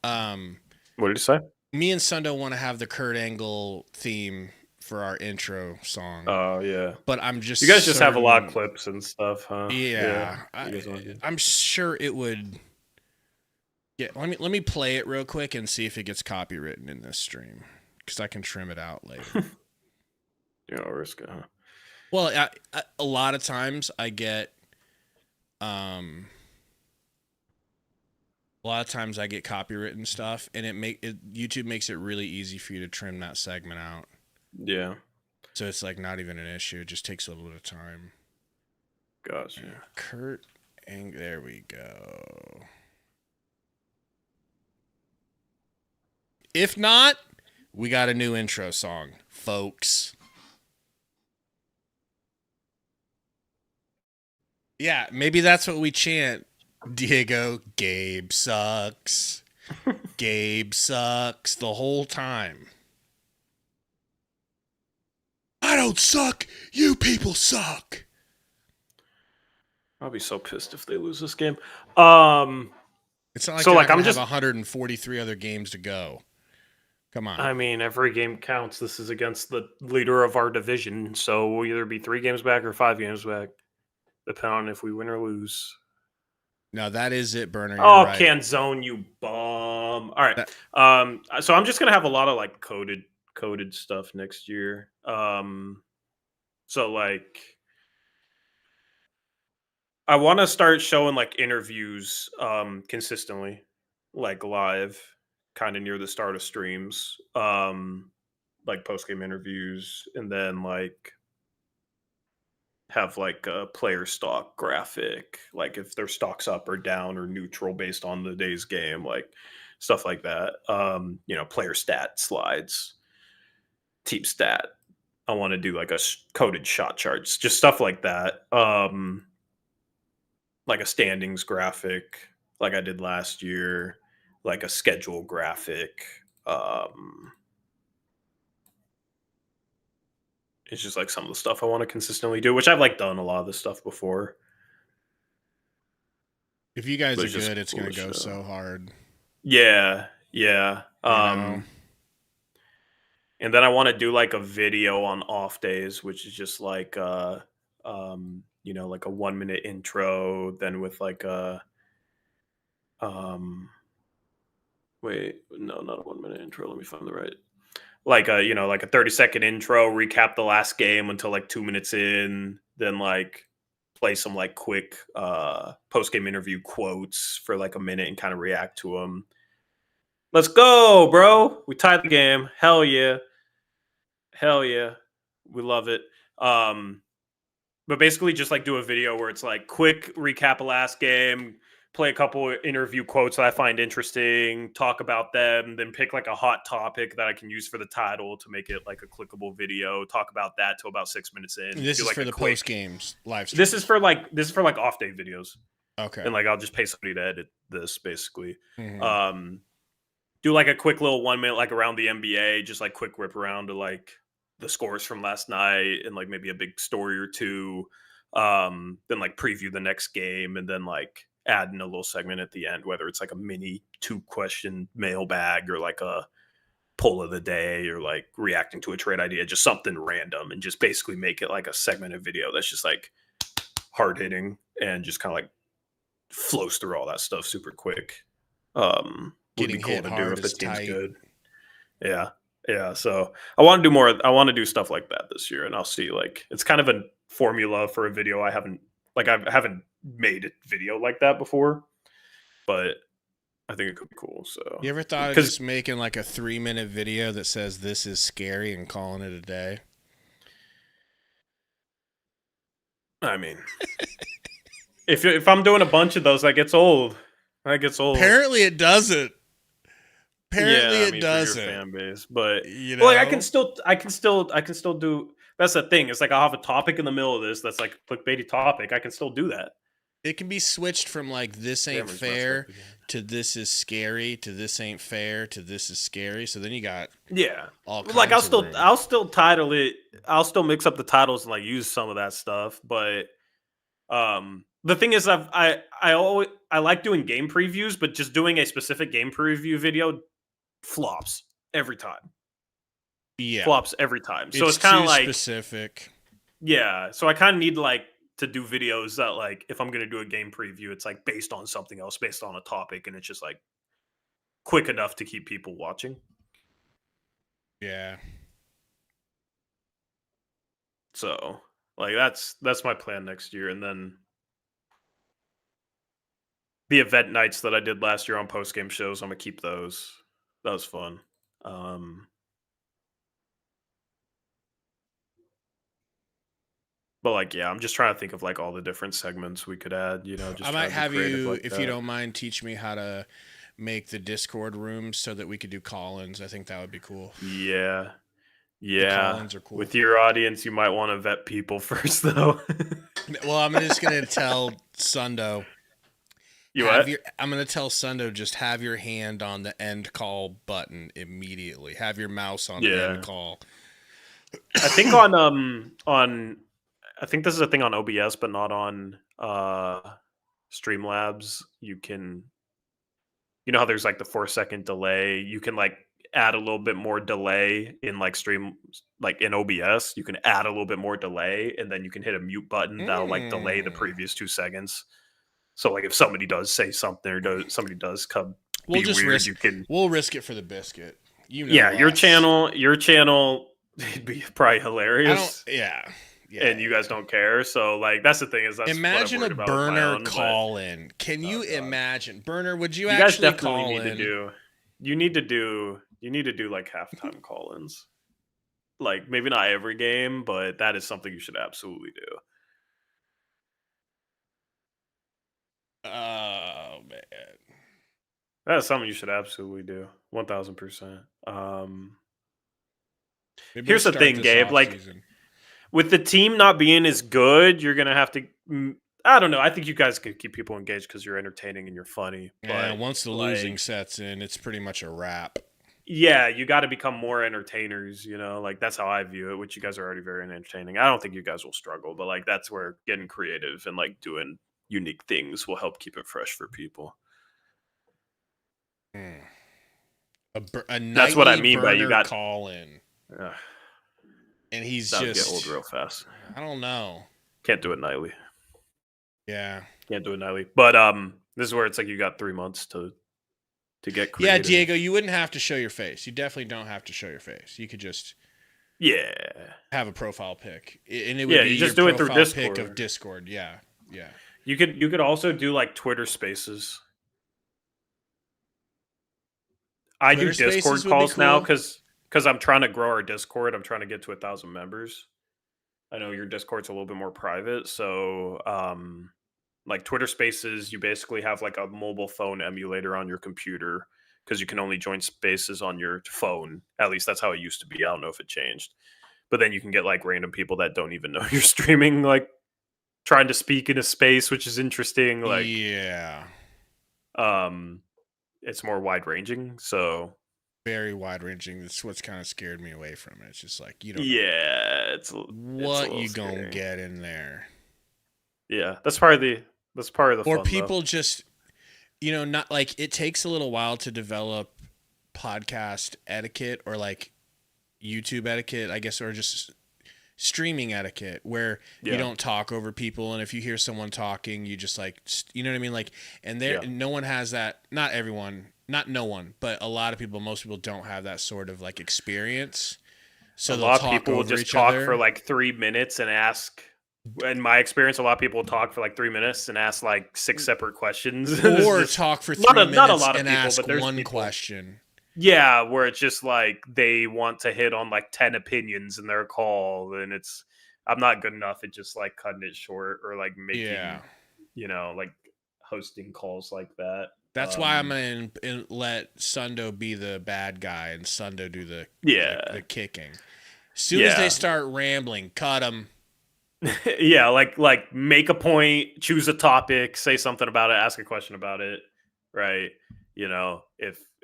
What did he say? Me and Sundo want to have the Kurt Angle theme for our intro song. Oh, yeah. But I'm just You guys just have a lot of clips and stuff, huh? Yeah. I'm sure it would. Yeah, let me play it real quick and see if it gets copywritten in this stream, because I can trim it out later. Risk it, huh? Well, a lot of times I get copywritten stuff, and YouTube makes it really easy for you to trim that segment out. Yeah. So it's like not even an issue. It just takes a little bit of time. Gotcha. Kurt Angle, there we go. If not, we got a new intro song, folks. Yeah, maybe that's what we chant. Diego, Gabe sucks. Gabe sucks the whole time. I don't suck. You people suck. I'll be so pissed if they lose this game. It's not like so I'm just 143 other games to go. Come on. I mean, every game counts. This is against the leader of our division, so we'll either be 3 games back or 5 games back, depending on if we win or lose. No, that is it, Burner. You're right. Can't zone, you bum. All right. So I'm just gonna have a lot of like coded stuff next year. So like, I want to start showing like interviews consistently, like live, kind of near the start of streams, like post game interviews, and then like have like a player stock graphic, like if their stock's up or down or neutral based on the day's game, like stuff like that. Player stat slides, team stat. I want to do like a coded shot charts, just stuff like that. Like a standings graphic, like I did last year, like a schedule graphic. It's just like some of the stuff I want to consistently do, which I've like done a lot of this stuff before. If you guys are good, it's going to go so hard. Yeah. And then I want to do like a video on off days, which is just like like a 1 minute intro, then with like a wait, no, not a 1 minute intro. Let me find the right. Like a, like a 30-second intro, recap the last game until like 2 minutes in, then like play some like quick post-game interview quotes for like a minute and kind of react to them. Let's go, bro. We tied the game. Hell yeah. Hell yeah. We love it. But basically just like do a video where it's like quick recap of last game, play a couple interview quotes that I find interesting, talk about them, then pick like a hot topic that I can use for the title to make it like a clickable video, talk about that till about 6 minutes in. And this do is like for a the quick- post games live stream. This is for like off day videos. Okay. And like I'll just pay somebody to edit this basically. Mhm. Do like a quick little 1 minute like around the NBA, just like quick whip around to like the scores from last night and like maybe a big story or two. Then like preview the next game and then like add in a little segment at the end, whether it's like a mini 2-question mailbag or like a poll of the day or like reacting to a trade idea, just something random, and just basically make it like a segmented video that's just like hard hitting and just kind of like flows through all that stuff super quick. Would be Getting cool hit to do hard if the is team's tight. good. Yeah. So I want to do more. I want to do stuff like that this year, and I'll see. Like it's kind of a formula for a video. I haven't made a video like that before, but I think it could be cool. So You ever thought of just making like a 3-minute video that says "This is scary" and calling it a day? I mean, if I'm doing a bunch of those, that gets old. Apparently, it doesn't. Apparently, yeah, it for doesn't. your fan base, but You like I know? can still do. That's the thing. It's like I'll have a topic in the middle of this that's like a clickbaity topic. I can still do that. It can be switched from like "This ain't Camera's messed fair" up again. to "This is scary" to "This ain't fair" to "This is scary." So then you got all kinds like of room. I'll still title it. I'll still mix up the titles and like use some of that stuff. But the thing is, I like doing game previews, but just doing a specific game preview video flops every time. Yeah, Flops every time. So it's too kind of like specific. Yeah, so I kind of need like to do videos that like if I'm gonna do a game preview, it's like based on something else, based on a topic, and it's just like quick enough to keep people watching. Yeah. So like that's my plan next year, and then the event nights that I did last year on post game shows, I'm gonna keep those. That was fun. But like, yeah, I'm just trying to think of like all the different segments we could add. Just I trying might to be have creative you, like if that. you don't mind, teach me how to make the Discord rooms so that we could do call-ins. I think that would be cool. Yeah. call-ins are cool. With your audience, you might want to vet people first, though. Well, I'm just gonna tell Sundo. I'm gonna tell Sundo, just have your hand on the end call button immediately. Have your mouse on the end call. I think on I think this is a thing on OBS, but not on Streamlabs. You can, how there's like the 4-second delay. You can like add a little bit more delay in like in OBS. You can add a little bit more delay, and then you can hit a mute button that'll like delay the previous 2 seconds. So like if somebody does say something or somebody does come We'll be just weird, risk. you can. We'll risk it for the biscuit. Your us. channel, it'd be probably hilarious. Yeah. And you guys don't care, so like that's the thing is that's imagine what I'm a worried about with my burner own, call in. Can you imagine burner? Would you guys actually definitely call need in? to do. You need to do like halftime call-ins. Like maybe not every game, but that is something you should absolutely do. Oh man, that is something you should absolutely do. 1000%. Here's the thing, Gabe. Like. With the team not being as good, you're gonna have to. I don't know. I think you guys can keep people engaged because you're entertaining and you're funny. Yeah, but once the losing sets in, it's pretty much a wrap. Yeah, you got to become more entertainers. Like that's how I view it. Which you guys are already very entertaining. I don't think you guys will struggle, but like that's where getting creative and like doing unique things will help keep it fresh for people. That's what I mean by you got call in. And he's That'll just get old real fast. I don't know. Can't do it nightly. Yeah. Can't do it nightly. But this is where it's like you got 3 months to get Yeah, creative. Diego, you wouldn't have to show your face. You definitely don't have to show your face. You could just have a profile pic, and it would be you just your do it through profile pic Discord. of Discord. Yeah. You could also do like Twitter Spaces. I do Twitter Discord Spaces would be calls now cool. because I'm trying to grow our Discord. I'm trying to get to 1,000 members. I know your Discord's a little bit more private, so like Twitter Spaces, you basically have like a mobile phone emulator on your computer because you can only join Spaces on your phone. At least that's how it used to be. I don't know if it changed, but then you can get like random people that don't even know you're streaming, like trying to speak in a space, which is interesting. Like, it's more wide ranging, so very wide ranging. That's what's kind of scared me away from it. It's just like you don't know what you gonna get in there. Yeah, that's part of the or fun, people though. just not like it takes a little while to develop podcast etiquette or like YouTube etiquette, I guess, or just streaming etiquette where you don't talk over people, and if you hear someone talking, you just like, you know what I mean, like, and no one has that. Not everyone, not no one, but a lot of people, most people don't have that sort of like experience. So a lot of people will just talk for like 3 minutes and ask. In my experience, a lot of people will talk for like 3 minutes and ask like 6 separate questions, or talk for 3 minutes not a lot of and people, ask but there's one question. Yeah, where it's just like they want to hit on like 10 opinions in their call, and I'm not good enough at just like cutting it short or like making, like hosting calls like that. That's why I'm gonna let Sundo be the bad guy and Sundo do the kicking. As soon as they start rambling, cut them. Yeah, like make a point, choose a topic, say something about it, ask a question about it, right?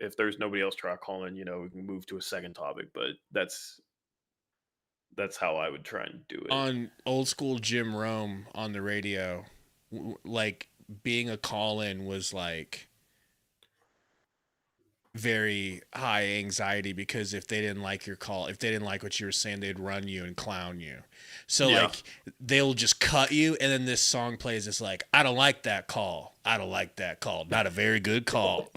If there's nobody else try calling, we can move to a second topic, but that's how I would try and do it. On old school Jim Rome on the radio, like being a call-in was like very high anxiety because if they didn't like your call, if they didn't like what you were saying, they'd run you and clown you. So like they'll just cut you, and then this song plays. It's like, I don't like that call. I don't like that call. Not a very good call.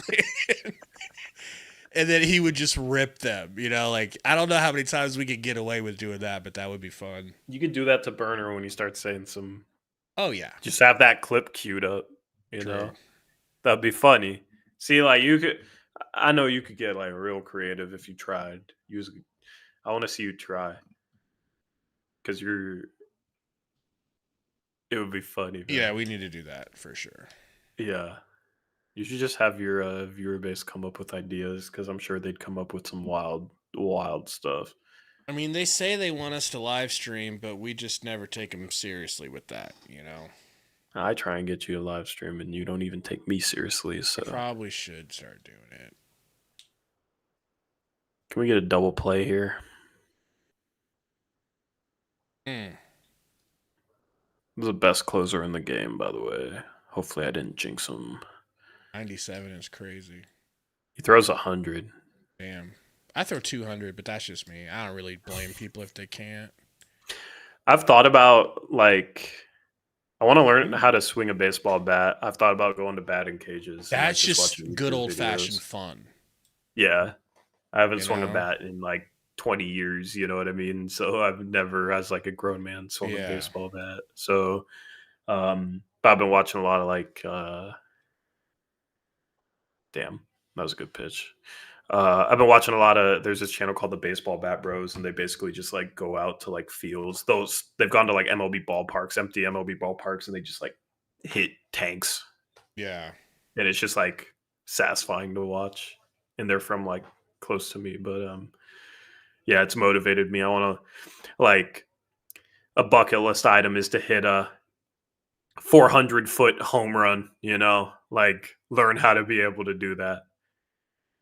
And then he would just rip them, like, I don't know how many times we could get away with doing that, but that would be fun. You could do that to Burner when you start saying some. Oh yeah. Just have that clip queued up, know. That'd be funny. See, like I know you could get like real creative if you tried. I want to see you try. Because it would be funny. Man. Yeah, we need to do that for sure. Yeah. You should just have your viewer base come up with ideas, because I'm sure they'd come up with some wild stuff. I mean, they say they want us to live stream, but we just never take them seriously with that, I try and get you to live stream, and you don't even take me seriously. So probably should start doing it. Can we get a double play here? This is the best closer in the game, by the way. Hopefully I didn't jinx him. 97 is crazy. He throws 100. Damn. I throw 200, but that's just me. I don't really blame people if they can't. I've thought about, like, I want to learn how to swing a baseball bat. I've thought about going to batting cages. That's just good old-fashioned fun. Yeah. I haven't swung a bat in, like, 20 years, you know what I mean? So I've never, as, like, a grown man, swung a baseball bat. So I've been watching a lot of, like, damn, that was a good pitch. I've been watching a lot of, there's this channel called the Baseball Bat Bros, and they basically just like go out to like fields. They've gone to like MLB ballparks, empty MLB ballparks, and they just like hit tanks. Yeah. And it's just like satisfying to watch. And they're from like close to me, but yeah, it's motivated me. I want to, like, a bucket list item is to hit a 400-foot home run, like learn how to be able to do that.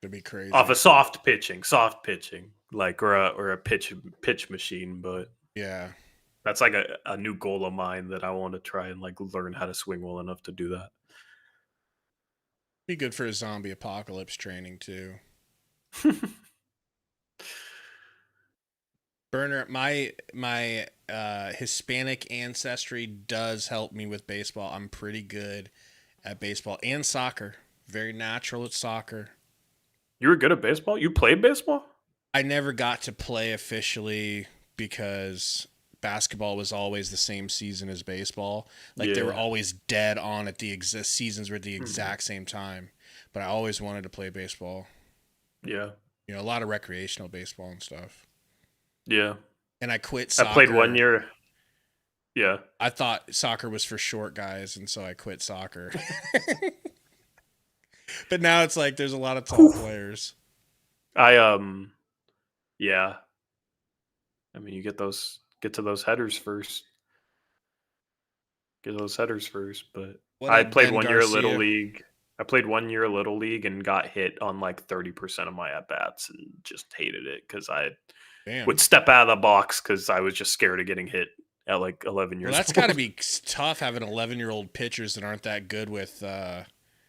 It'd be crazy. Off of soft pitching, like, or a pitch machine. But yeah, that's like a new goal of mine that I want to try and like learn how to swing well enough to do that. Be good for a zombie apocalypse training too. Burner, my Hispanic ancestry does help me with baseball. I'm pretty good at baseball and soccer. Very natural at soccer. You were good at baseball? You played baseball? I never got to play officially because basketball was always the same season as baseball. Like they were always dead on at the seasons were at the exact same time. But I always wanted to play baseball. Yeah. You know, a lot of recreational baseball and stuff. Yeah. And I quit soccer. I played 1 year. Yeah. I thought soccer was for short guys, and so I quit soccer. But now it's like there's a lot of tall players. Yeah. I mean, you get to those headers first. But I played 1 year Little League. I played 1 year Little League and got hit on like 30% of my at-bats and just hated it because I would step out of the box because I was just scared of getting hit at like 11 years old. Well, that's got to be tough having 11-year-old pitchers that aren't that good with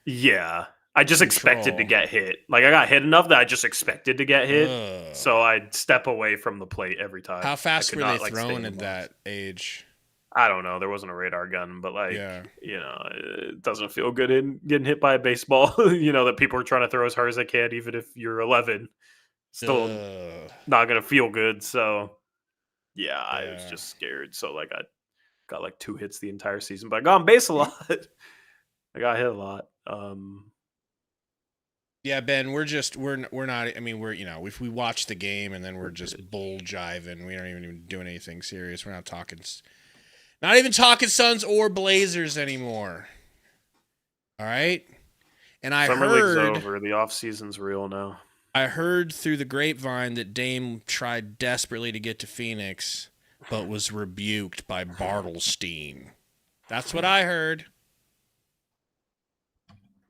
Yeah. I just control. expected to get hit. Like I got hit enough that I just expected to get hit. So I'd step away from the plate every time. How fast were they throwing at that age? I don't know. There wasn't a radar gun, but it doesn't feel good in getting hit by a baseball. That people are trying to throw as hard as they can, even if you're 11. Still not gonna feel good. So I was just scared. So like I got like 2 hits the entire season, but I got on base a lot. I got hit a lot. Yeah, Ben, we're not. I mean, if we watch the game and then we're just bull jiving, we aren't even doing anything serious. We're not even talking Suns or Blazers anymore. All right. And Summer league's over. The off season's real now. I heard through the grapevine that Dame tried desperately to get to Phoenix, but was rebuked by Bartlestein. That's what I heard.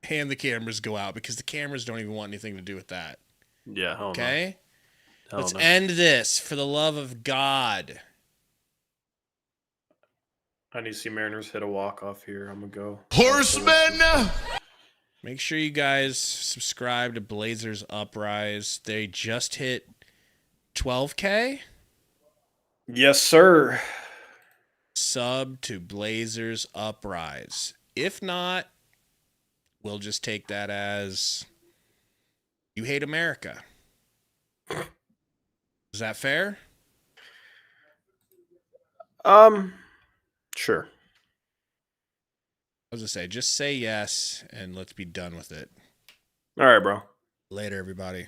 And the cameras go out because the cameras don't even want anything to do with that. Yeah. Okay. Let's end this for the love of God. I need to see Mariners hit a walk-off here. I'm going to go. Horsemen! Make sure you guys subscribe to Blazers Uprise. They just hit 12K. Yes, sir. Sub to Blazers Uprise. If not, we'll just take that as you hate America. Is that fair? Sure. I was going to say, just say yes, and let's be done with it. All right, bro. Later, everybody.